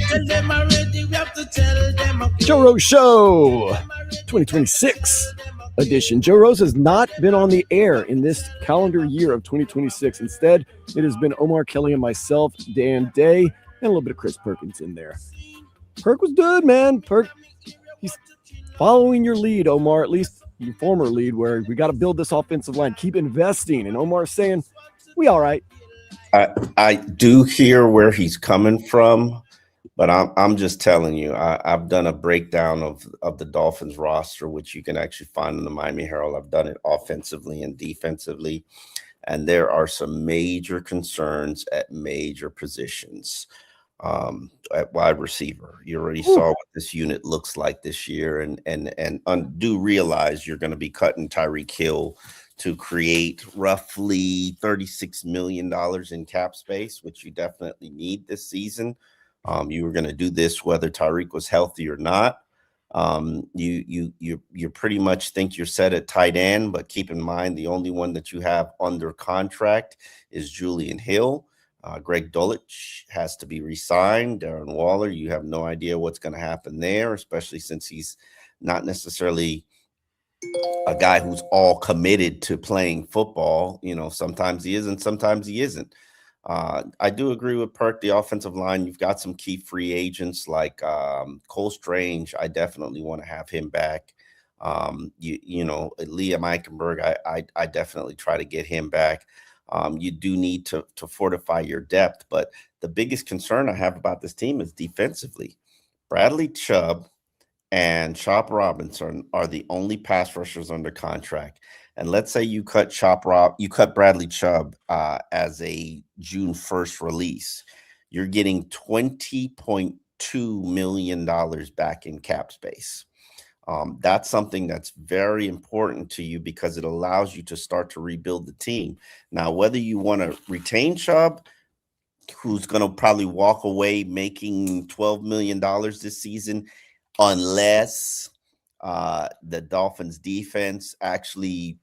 Tell them already, we have to tell them. Joe Rose Show 2026 edition. Joe Rose has not been on the air in this calendar year of 2026. Instead, it has been Omar Kelly and myself, Dan Day, and a little bit of Chris Perkins in there. Perk was good, man. Perk, he's following your lead, Omar, at least your former lead, where we got to build this offensive line, keep investing. And Omar's saying, we all right. I do hear where he's coming from, but I'm just telling you, I've done a breakdown of the Dolphins roster, which you can actually find in the Miami Herald. I've done it offensively and defensively, and there are some major concerns at major positions. At wide receiver, you already saw what this unit looks like this year, and do realize you're going to be cutting Tyreek Hill to create roughly $36 million in cap space, which you definitely need this season. You were going to do this whether Tyreek was healthy or not. You pretty much think you're set at tight end, but keep in mind the only one that you have under contract is Julian Hill. Greg Dulcich has to be re-signed. Darren Waller, you have no idea what's going to happen there, especially since he's not necessarily a guy who's all committed to playing football. You know, sometimes he is and sometimes he isn't. I do agree with Perk, the offensive line. You've got some key free agents like Cole Strange. I definitely want to have him back. You know, Liam Eichenberg, I definitely try to get him back. You do need to fortify your depth, but the biggest concern I have about this team is defensively. Bradley Chubb and Chop Robinson are the only pass rushers under contract. And let's say you cut Bradley Chubb as a June 1st release. You're getting $20.2 million back in cap space. That's something that's very important to you because it allows you to start to rebuild the team. Now, whether you want to retain Chubb, who's going to probably walk away making $12 million this season, unless the Dolphins defense actually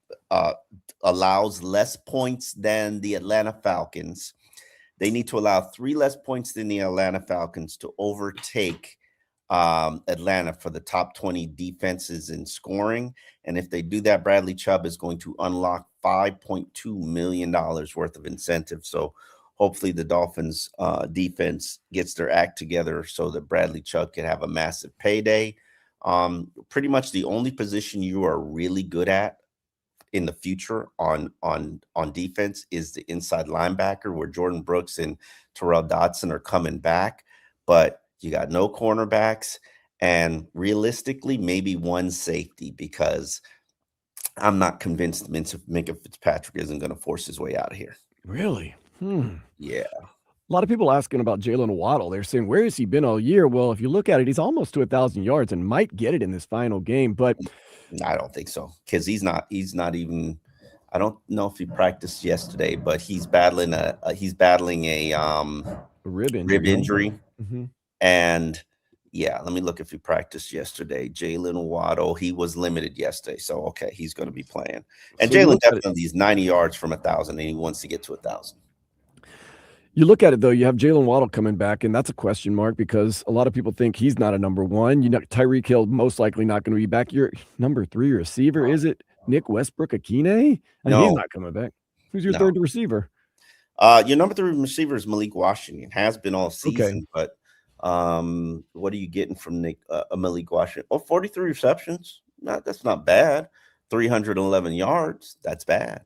allows less points than the Atlanta Falcons. They need to allow 3 less points than the Atlanta Falcons to overtake Atlanta for the top 20 defenses in scoring. And if they do that, Bradley Chubb is going to unlock $5.2 million worth of incentive. So hopefully the Dolphins defense gets their act together so that Bradley Chubb can have a massive payday. Pretty much the only position you are really good at in the future on defense is the inside linebacker, where Jordan Brooks and Terrell Dodson are coming back. But you got no cornerbacks, and realistically, maybe one safety, because I'm not convinced Minkah Fitzpatrick isn't going to force his way out of here. Really? Yeah. A lot of people asking about Jalen Waddle. They're saying, where has he been all year? Well, if you look at it, he's almost to 1,000 yards and might get it in this final game. But I don't think so, because he's not even. I don't know if he practiced yesterday, but he's battling a rib injury. Mm-hmm. And yeah, let me look if he practiced yesterday. Jalen Waddle, he was limited yesterday, so okay, he's going to be playing. And so Jalen definitely is 90 yards from 1,000, and he wants to get to 1,000. You look at it, though, you have Jalen Waddle coming back, and that's a question mark because a lot of people think he's not a number one. You know, Tyreek Hill most likely not going to be back. Your number 3 receiver, is it Nick Westbrook-Akine? No. He's not coming back. Who's your third receiver? Your number 3 receiver is Malik Washington. Has been all season, but what are you getting from Malik Washington? 43 receptions. That's not bad. 311 yards. That's bad.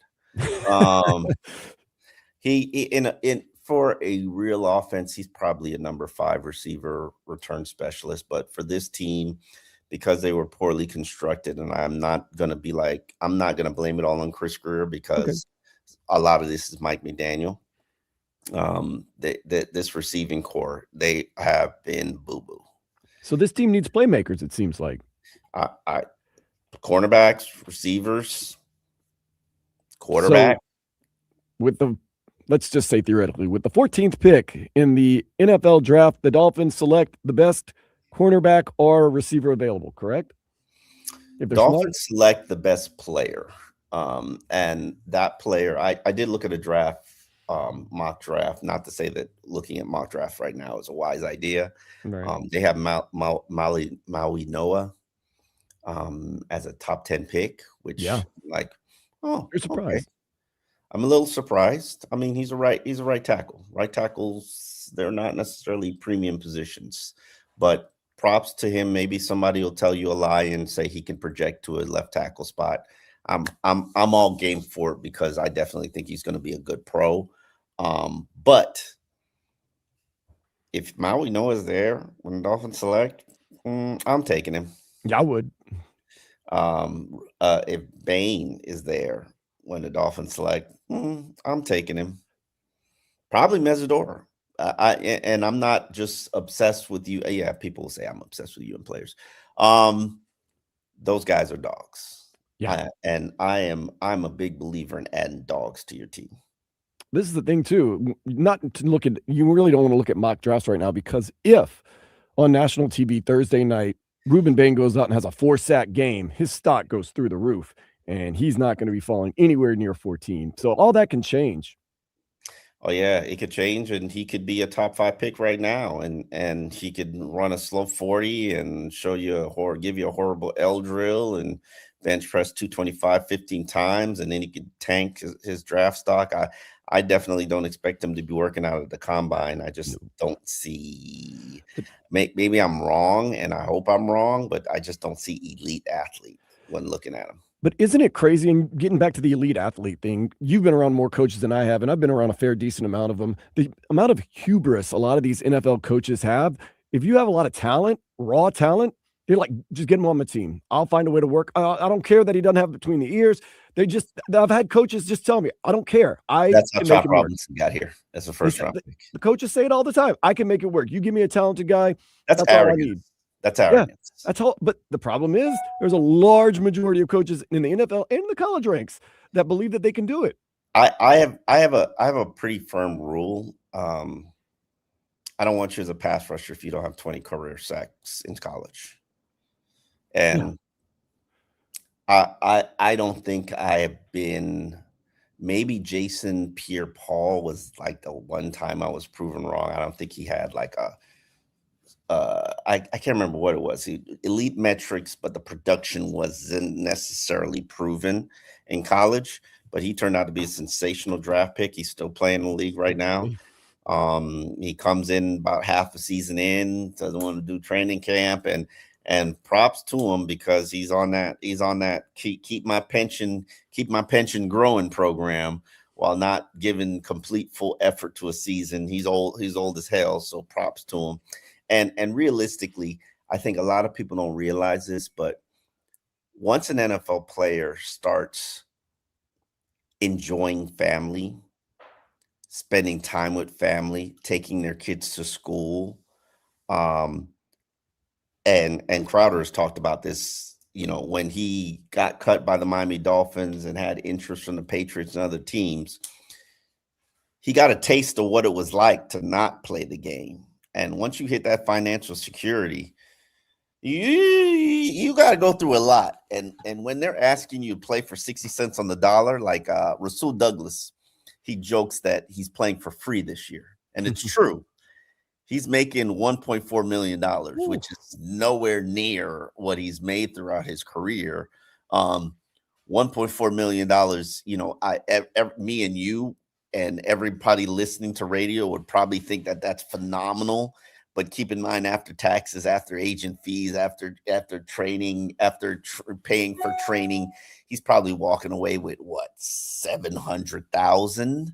For a real offense, he's probably a number 5 receiver return specialist. But for this team, because they were poorly constructed, and I'm not going to blame it all on Chris Greer, because a lot of this is Mike McDaniel. This receiving core, they have been boo-boo. So this team needs playmakers, it seems like. Cornerbacks, receivers, quarterback. So let's just say theoretically, with the 14th pick in the NFL draft, the Dolphins select the best cornerback or receiver available, correct? If Dolphins select the best player. And that player, I did look at a draft mock draft. Not to say that looking at mock draft right now is a wise idea. Right. They have Maui Noah as a top 10 pick, which like, oh, You're okay. surprised. I'm a little surprised. I mean, he's a right tackle. Right tackles, they're not necessarily premium positions, but props to him. Maybe somebody will tell you a lie and say he can project to a left tackle spot. I'm all game for it because I definitely think he's going to be a good pro. But if Maui Noah's there when the Dolphins select, I'm taking him. Yeah, I would. If Bain is there when the Dolphins select, I'm taking him. Probably Mesidora. And I'm not just obsessed with you. Yeah, people will say I'm obsessed with you and players. Those guys are dogs. Yeah. I'm a big believer in adding dogs to your team. This is the thing too. Not to look at, you really don't want to look at mock drafts right now, because if on national TV Thursday night, Ruben Bain goes out and has a 4-sack game, his stock goes through the roof, and he's not going to be falling anywhere near 14. So all that can change. Oh yeah, it could change, and he could be a top 5 pick right now, and he could run a slow 40 and give you a horrible L drill and bench press 225 15 times, and then he could tank his draft stock. I definitely don't expect him to be working out at the combine. I just don't see. Maybe I'm wrong, and I hope I'm wrong, but I just don't see elite athlete when looking at him. But isn't it crazy? And getting back to the elite athlete thing, you've been around more coaches than I have, and I've been around a fair decent amount of them. The amount of hubris a lot of these NFL coaches have, if you have a lot of talent, raw talent, they're like, just get him on my team. I'll find a way to work. I don't care that he doesn't have between the ears. I've had coaches just tell me, I don't care. That's how Chop Robinson got here as a first round pick. The coaches say it all the time. I can make it work. You give me a talented guy. That's all I need. That's arrogance. Yeah, that's all. But the problem is there's a large majority of coaches in the NFL and the college ranks that believe that they can do it. I have a pretty firm rule. I don't want you as a pass rusher if you don't have 20 career sacks in college. And I don't think I have been. Maybe Jason Pierre-Paul was like the one time I was proven wrong. I don't think he had like I can't remember what it was. Elite metrics, but the production wasn't necessarily proven in college. But he turned out to be a sensational draft pick. He's still playing in the league right now. He comes in about half a season in, doesn't want to do training camp, and props to him because he's on that keep my pension growing program while not giving complete full effort to a season. He's old as hell, so props to him. And realistically, I think a lot of people don't realize this, but once an NFL player starts enjoying family, spending time with family, taking their kids to school, and Crowder has talked about this, when he got cut by the Miami Dolphins and had interest from the Patriots and other teams, he got a taste of what it was like to not play the game. And once you hit that financial security, you got to go through a lot. And when they're asking you to play for 60 cents on the dollar, like Rasul Douglas, he jokes that he's playing for free this year. And it's true. He's making $1.4 million, which is nowhere near what he's made throughout his career. $1.4 million, me and you and everybody listening to radio would probably think that that's phenomenal. But keep in mind, after taxes, after agent fees, after training, paying for training, he's probably walking away with what, $700,000.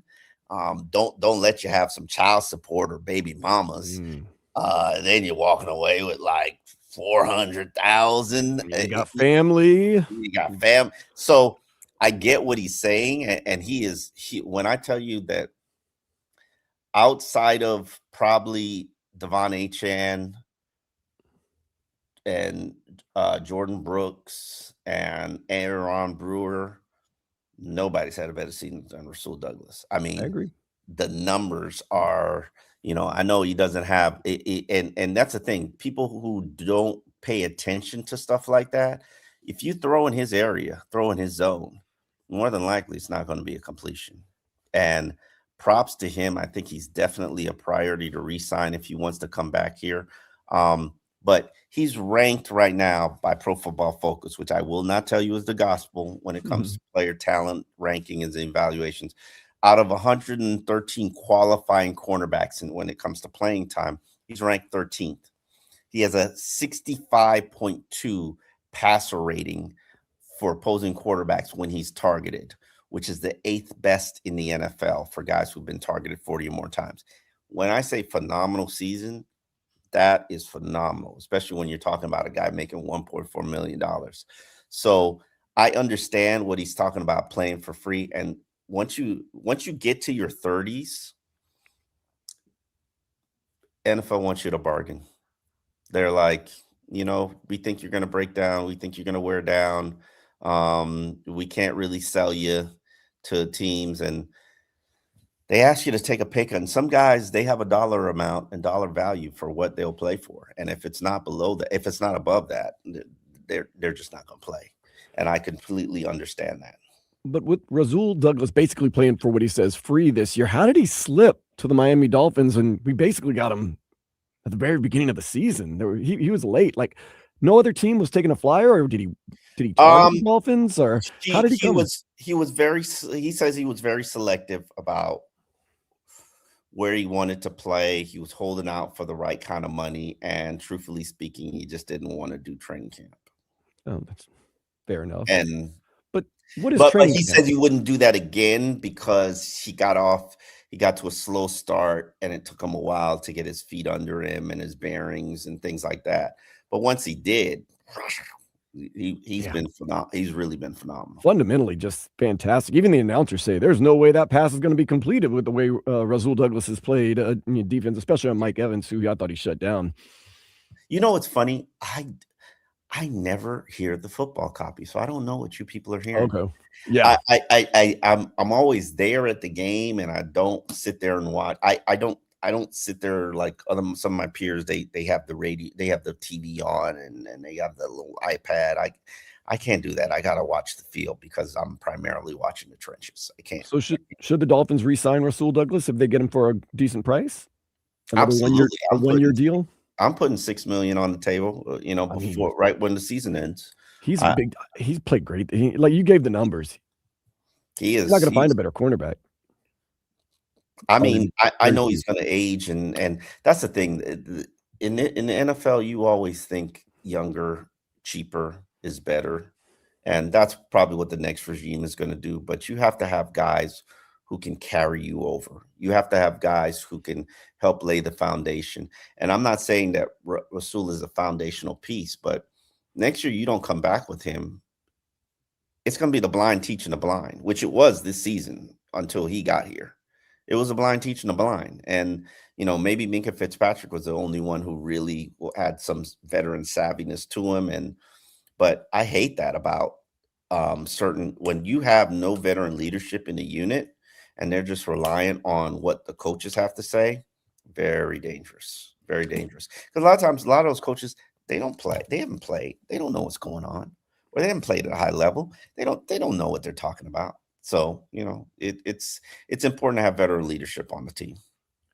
Don't let you have some child support or baby mamas. Then you're walking away with like $400,000. You got family. You got fam. So I get what he's saying, and when I tell you that outside of probably Devon Achane and Jordan Brooks and Aaron Brewer, nobody's had a better season than Rasul Douglas. I mean, I agree. The numbers are, I know he doesn't have it, and that's the thing. People who don't pay attention to stuff like that, if you throw in his area, throw in his zone, more than likely it's not going to be a completion. And props to him. I think he's definitely a priority to re-sign if he wants to come back here. But he's ranked right now by Pro Football Focus, which I will not tell you is the gospel when it comes to player talent ranking and evaluations. Out of 113 qualifying cornerbacks, and when it comes to playing time, he's ranked 13th. He has a 65.2 passer rating for opposing quarterbacks when he's targeted, which is the 8th best in the NFL for guys who've been targeted 40 or more times. When I say phenomenal season, that is phenomenal, especially when you're talking about a guy making $1.4 million. So I understand what he's talking about playing for free. And once you get to your 30s, NFL wants you to bargain. They're like, we think you're going to break down. We think you're going to wear down. We can't really sell you to teams. And they ask you to take a pay cut. And some guys, they have a dollar amount and dollar value for what they'll play for. And if it's not below that, if it's not above that, they're just not going to play. And I completely understand that. But with Rasul Douglas basically playing for what he says free this year, how did he slip to the Miami Dolphins? And we basically got him at the very beginning of the season. He was late. Like no other team was taking a flyer, or did he target the Dolphins, or how did he come? He says he was very selective about where he wanted to play. He was holding out for the right kind of money, and truthfully speaking, he just didn't want to do training camp. Oh, that's fair enough. But what is but training he camp? said he wouldn't do that again because he got to a slow start, and it took him a while to get his feet under him and his bearings and things like that. But once he did, he's been phenomenal. He's really been phenomenal. Fundamentally, just fantastic. Even the announcers say there's no way that pass is going to be completed with the way Rasul Douglas has played defense, especially on Mike Evans, who I thought he shut down. You know what's funny? I never hear the football copy, so I don't know what you people are hearing. Okay. Yeah. I'm always there at the game, and I don't sit there and watch. I don't sit there like some of my peers. They have the radio, they have the TV on, and they have the little iPad. I can't do that. I gotta watch the field because I'm primarily watching the trenches. I can't. So should the Dolphins re-sign Rasul Douglas if they get him for a decent price? Absolutely. A one-year deal. I'm putting $6 million on the table, right when the season ends. He's big. He's played great. Like you gave the numbers. He is. He's not going to find a better cornerback. I mean, I know he's going to age, and that's the thing. In the NFL, you always think younger, cheaper is better, and that's probably what the next regime is going to do. But you have to have guys who can carry you over. You have to have guys who can help lay the foundation. And I'm not saying that Rasul is a foundational piece, but next year you don't come back with him, it's going to be the blind teaching the blind, which it was this season until he got here. It was a blind teaching the blind. And, maybe Minkah Fitzpatrick was the only one who really had some veteran savviness to him. But I hate that about when you have no veteran leadership in the unit, and they're just reliant on what the coaches have to say. Very dangerous. Very dangerous. Because a lot of times, a lot of those coaches, they don't play. They haven't played. They don't know what's going on. Or they haven't played at a high level. They don't know what they're talking about. So, it's important to have veteran leadership on the team.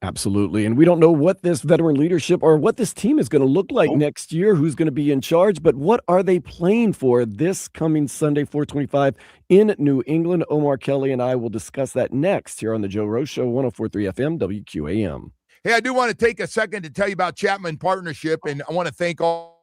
Absolutely. And we don't know what this veteran leadership or what this team is going to look like next year, who's going to be in charge, but what are they playing for this coming Sunday, 425 in New England? Omar Kelly and I will discuss that next here on the Joe Rose Show, 104.3 FM, WQAM. Hey, I do want to take a second to tell you about Chapman Partnership, and I want to thank all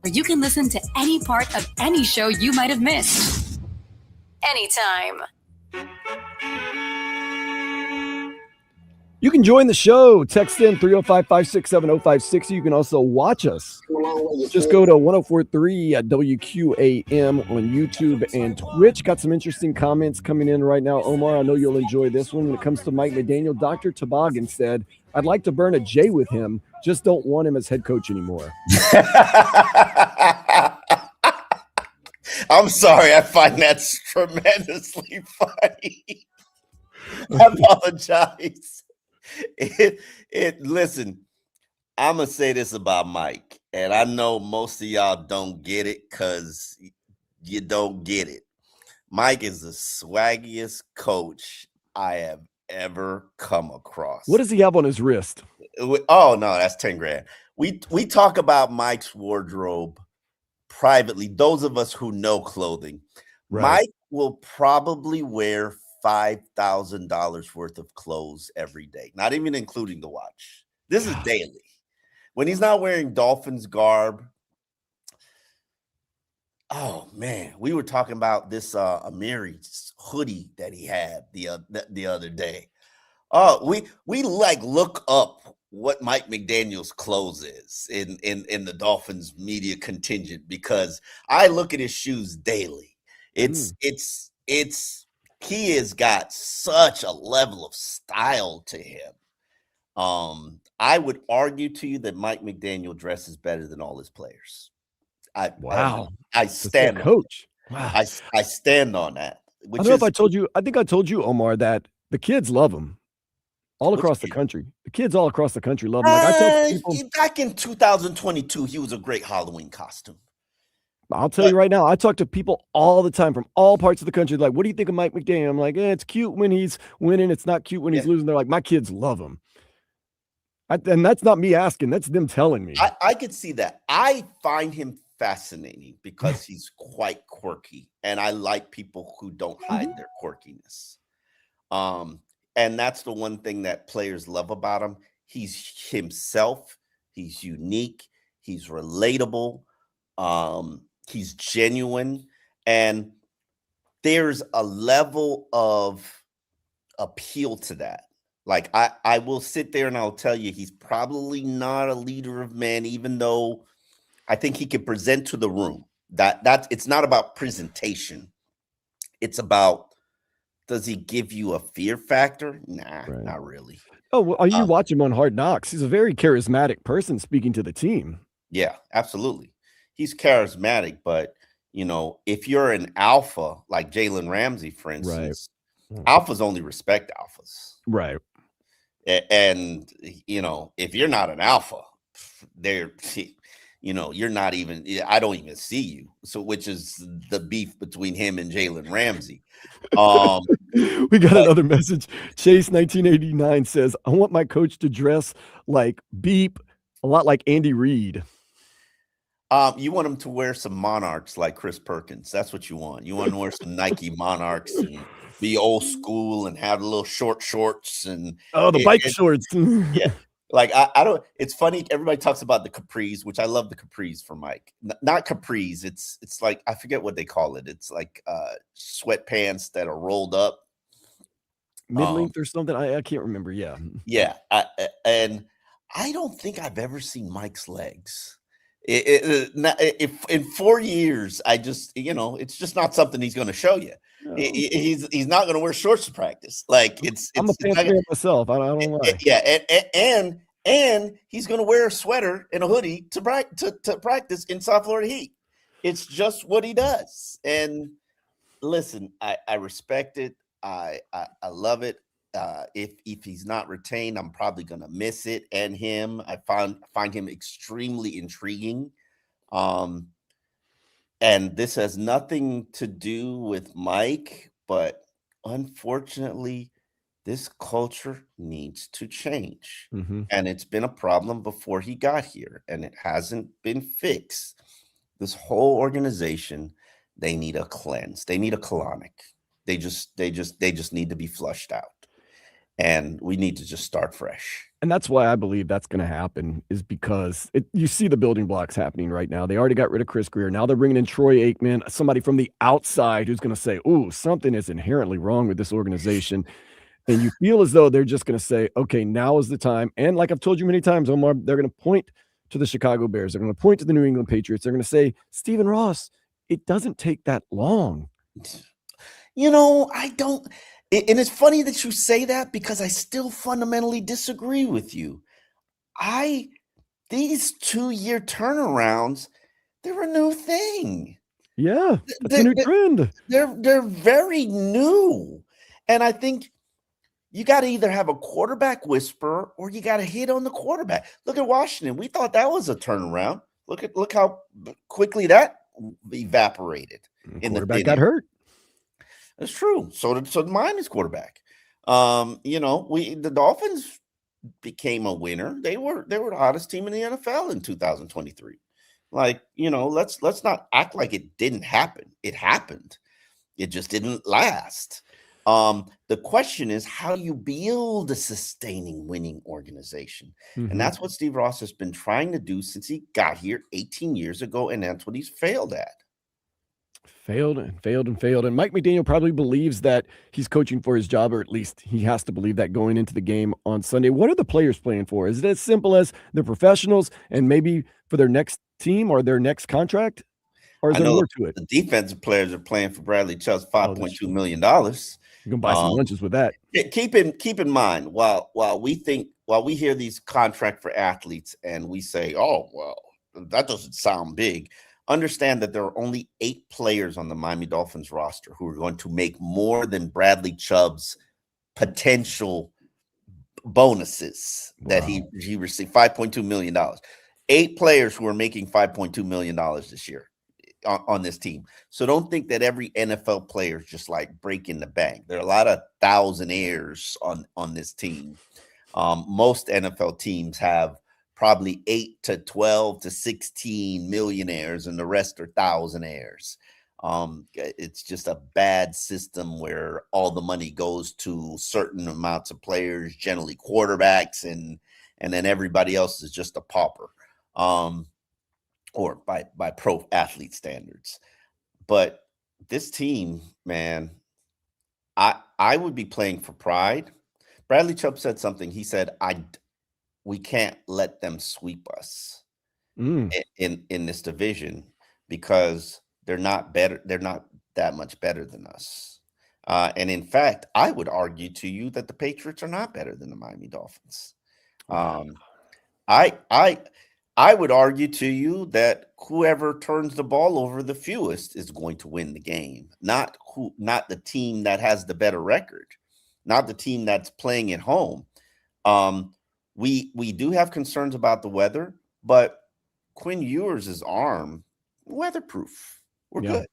where you can listen to any part of any show you might have missed. Anytime. You can join the show. Text in 305-567-056. You can also watch us. Just go to 1043 at WQAM on YouTube and Twitch. Got some interesting comments coming in right now. Omar, I know you'll enjoy this one. When it comes to Mike McDaniel, Dr. Toboggan said, I'd like to burn a J with him. Just don't want him as head coach anymore. I'm sorry. I find that tremendously funny. I apologize. Listen, I'm gonna say this about Mike, and I know most of y'all don't get it because you don't get it. Mike is the swaggiest coach I have ever come across. What does he have on his wrist? Oh no, that's 10 grand. We talk about Mike's wardrobe privately. Those of us who know clothing, right. Mike will probably wear $5,000 worth of clothes every day, not even including the watch. This is daily. When he's not wearing Dolphins garb. Oh man, we were talking about this Amiri's hoodie that he had the other day. Oh, we like look up what Mike McDaniel's clothes is in the Dolphins media contingent, because I look at his shoes daily. He has got such a level of style to him. I would argue to you that Mike McDaniel dresses better than all his players. I stand on coach. Wow. I stand on that. I don't know if I told you. I think I told you, Omar, that the kids love him all across the country. The kids all across the country love him. Like I talk to people, back in 2022, he was a great Halloween costume. I'll tell you right now, I talk to people all the time from all parts of the country. Like, what do you think of Mike McDaniel? I'm like, it's cute when he's winning. It's not cute when he's losing. They're like, my kids love him. And that's not me asking. That's them telling me. I could see that. I find him fascinating because he's quite quirky. And I like people who don't hide their quirkiness. And that's the one thing that players love about him. He's himself. He's unique. He's relatable. He's genuine, and there's a level of appeal to that. Like I will sit there and I'll tell you, he's probably not a leader of men, even though I think he can present to the room. That it's not about presentation. It's about, does he give you a fear factor? Nah, not really. Oh, well, you watch him on Hard Knocks. He's a very charismatic person speaking to the team. Yeah, absolutely. He's charismatic, but if you're an alpha like Jalen Ramsey, for instance, alphas only respect alphas. Right. And if you're not an alpha, you're not even, I don't even see you. So, which is the beef between him and Jalen Ramsey. We got another message. Chase 1989 says, I want my coach to dress like Beep, a lot like Andy Reid. You want him to wear some Monarchs like Chris Perkins. That's what you want. You want him to wear some Nike Monarchs and be old school and have the little short shorts and the bike shorts. Yeah. Like I don't. It's funny. Everybody talks about the capris, which I love the capris for Mike. Not capris. It's like, I forget what they call it. It's like sweatpants that are rolled up, mid-length or something. I can't remember. Yeah. Yeah. And I don't think I've ever seen Mike's legs. If in 4 years, I just, it's just not something he's going to show you. No. He's not going to wear shorts to practice. Like I'm a fan fan myself. I don't lie. Yeah, and he's going to wear a sweater and a hoodie to practice in South Florida heat. It's just what he does. And listen, I respect it. I love it. If he's not retained, I'm probably gonna miss it and him. I find him extremely intriguing. And this has nothing to do with Mike, but unfortunately, this culture needs to change. And it's been a problem before he got here, and it hasn't been fixed. This whole organization, they need a cleanse. They need a colonic. They just need to be flushed out. and we need to just start fresh. And that's why I believe that's going to happen, is because you see the building blocks happening right now. They already got rid of Chris Greer. Now they're bringing in Troy Aikman, somebody from the outside who's going to say, "Ooh, something is inherently wrong with this organization." And you feel as though they're just going to say, "Okay, now is the time." And like I've told you many times, Omar, they're going to point to the Chicago Bears. They're going to point to the New England Patriots. They're going to say, "Stephen Ross, it doesn't take that long." I don't. And it's funny that you say that, because I still fundamentally disagree with you. These 2-year turnarounds, they're a new thing. Yeah, that's a new trend. They're very new. And I think you got to either have a quarterback whisperer or you got to hit on the quarterback. Look at Washington. We thought that was a turnaround. Look how quickly that evaporated. Quarterback got hurt. That's true. So did Miami's quarterback. The Dolphins became a winner. They were the hottest team in the NFL in 2023. Let's not act like it didn't happen. It happened. It just didn't last. The question is, how do you build a sustaining winning organization? And that's what Steve Ross has been trying to do since he got here 18 years ago, and that's what he's failed at. Failed. And Mike McDaniel probably believes that he's coaching for his job, or at least he has to believe that going into the game on Sunday. What are the players playing for? Is it as simple as they're professionals and maybe for their next team or their next contract? Or is there more to it? The defensive players are playing for Bradley Chubb's $5.2 million. You can buy some lunches with that. Keep in mind, while we hear these contract for athletes and we say, "Oh, well, that doesn't sound big," understand that there are only 8 players on the Miami Dolphins roster who are going to make more than Bradley Chubb's potential bonuses that he received, $5.2 million. 8 players who are making $5.2 million this year on this team. So don't think that every NFL player is just like breaking the bank. There are a lot of thousandaires on this team. Most NFL teams have probably 8 to 12 to 16 millionaires, and the rest are thousandaires. It's just a bad system where all the money goes to certain amounts of players, generally quarterbacks, and then everybody else is just a pauper, or by pro athlete standards. But this team, man, I would be playing for pride. Bradley Chubb said something. He said, we can't let them sweep us in this division, because they're not better. They're not that much better than us. And in fact, I would argue to you that the Patriots are not better than the Miami Dolphins. I would argue to you that whoever turns the ball over the fewest is going to win the game, not the team that has the better record, not the team that's playing at home. We do have concerns about the weather, but Quinn Ewers' arm, weatherproof. We're good.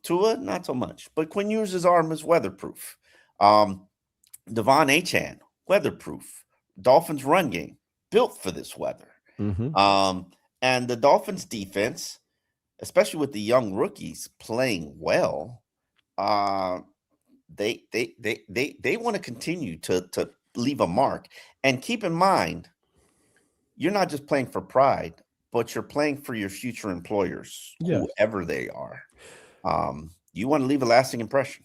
Tua, not so much, but Quinn Ewers' arm is weatherproof. Devon Achane, weatherproof. Dolphins run game, built for this weather. And the Dolphins defense, especially with the young rookies playing well, they want to continue to leave a mark. And keep in mind, you're not just playing for pride, but you're playing for your future employers, whoever they are. You want to leave a lasting impression.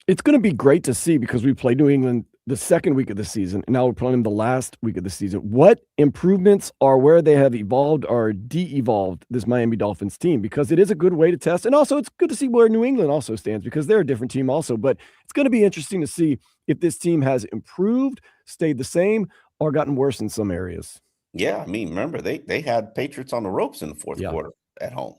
It's going to be great to see, because we played New England the second week of the season, and now we're playing the last week of the season. What improvements are where they have evolved or de-evolved this Miami Dolphins team? Because it is a good way to test. And also it's good to see where New England also stands, because they're a different team also. But it's going to be interesting to see if this team has improved, stayed the same, or gotten worse in some areas. Yeah, I mean, remember, they had Patriots on the ropes in the fourth quarter at home.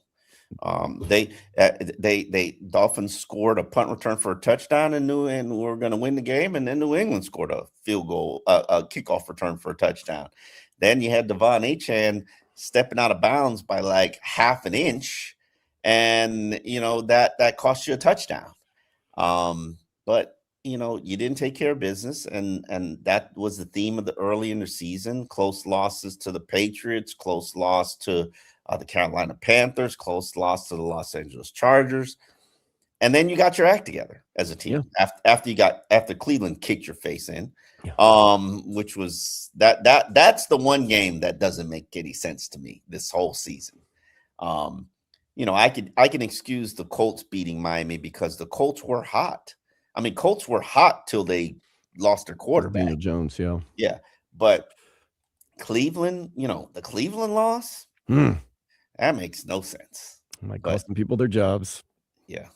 Dolphins scored a punt return for a touchdown and we're going to win the game. And then New England scored a field goal, a kickoff return for a touchdown. Then you had Devon Achane stepping out of bounds by like half an inch. And, that cost you a touchdown. But, you didn't take care of business. And that was the theme of the early in the season. Close losses to the Patriots, close loss to the Carolina Panthers, close loss to the Los Angeles Chargers. and then you got your act together as a team after Cleveland kicked your face in, which was that's the one game that doesn't make any sense to me this whole season. I can excuse the Colts beating Miami because the Colts were hot. I mean, Colts were hot till they lost their quarterback, Daniel Jones. Yeah, but Cleveland, the Cleveland loss, that makes no sense. Might cost some people their jobs. Yeah.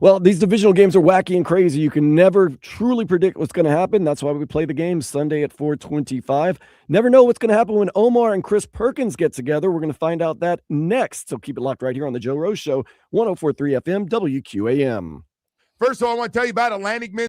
Well, these divisional games are wacky and crazy. You can never truly predict what's going to happen. That's why we play the games Sunday at 4:25. Never know what's going to happen when Omar and Chris Perkins get together. We're going to find out that next. So keep it locked right here on the Joe Rose Show, 104.3 FM, WQAM. First of all, I want to tell you about Atlantic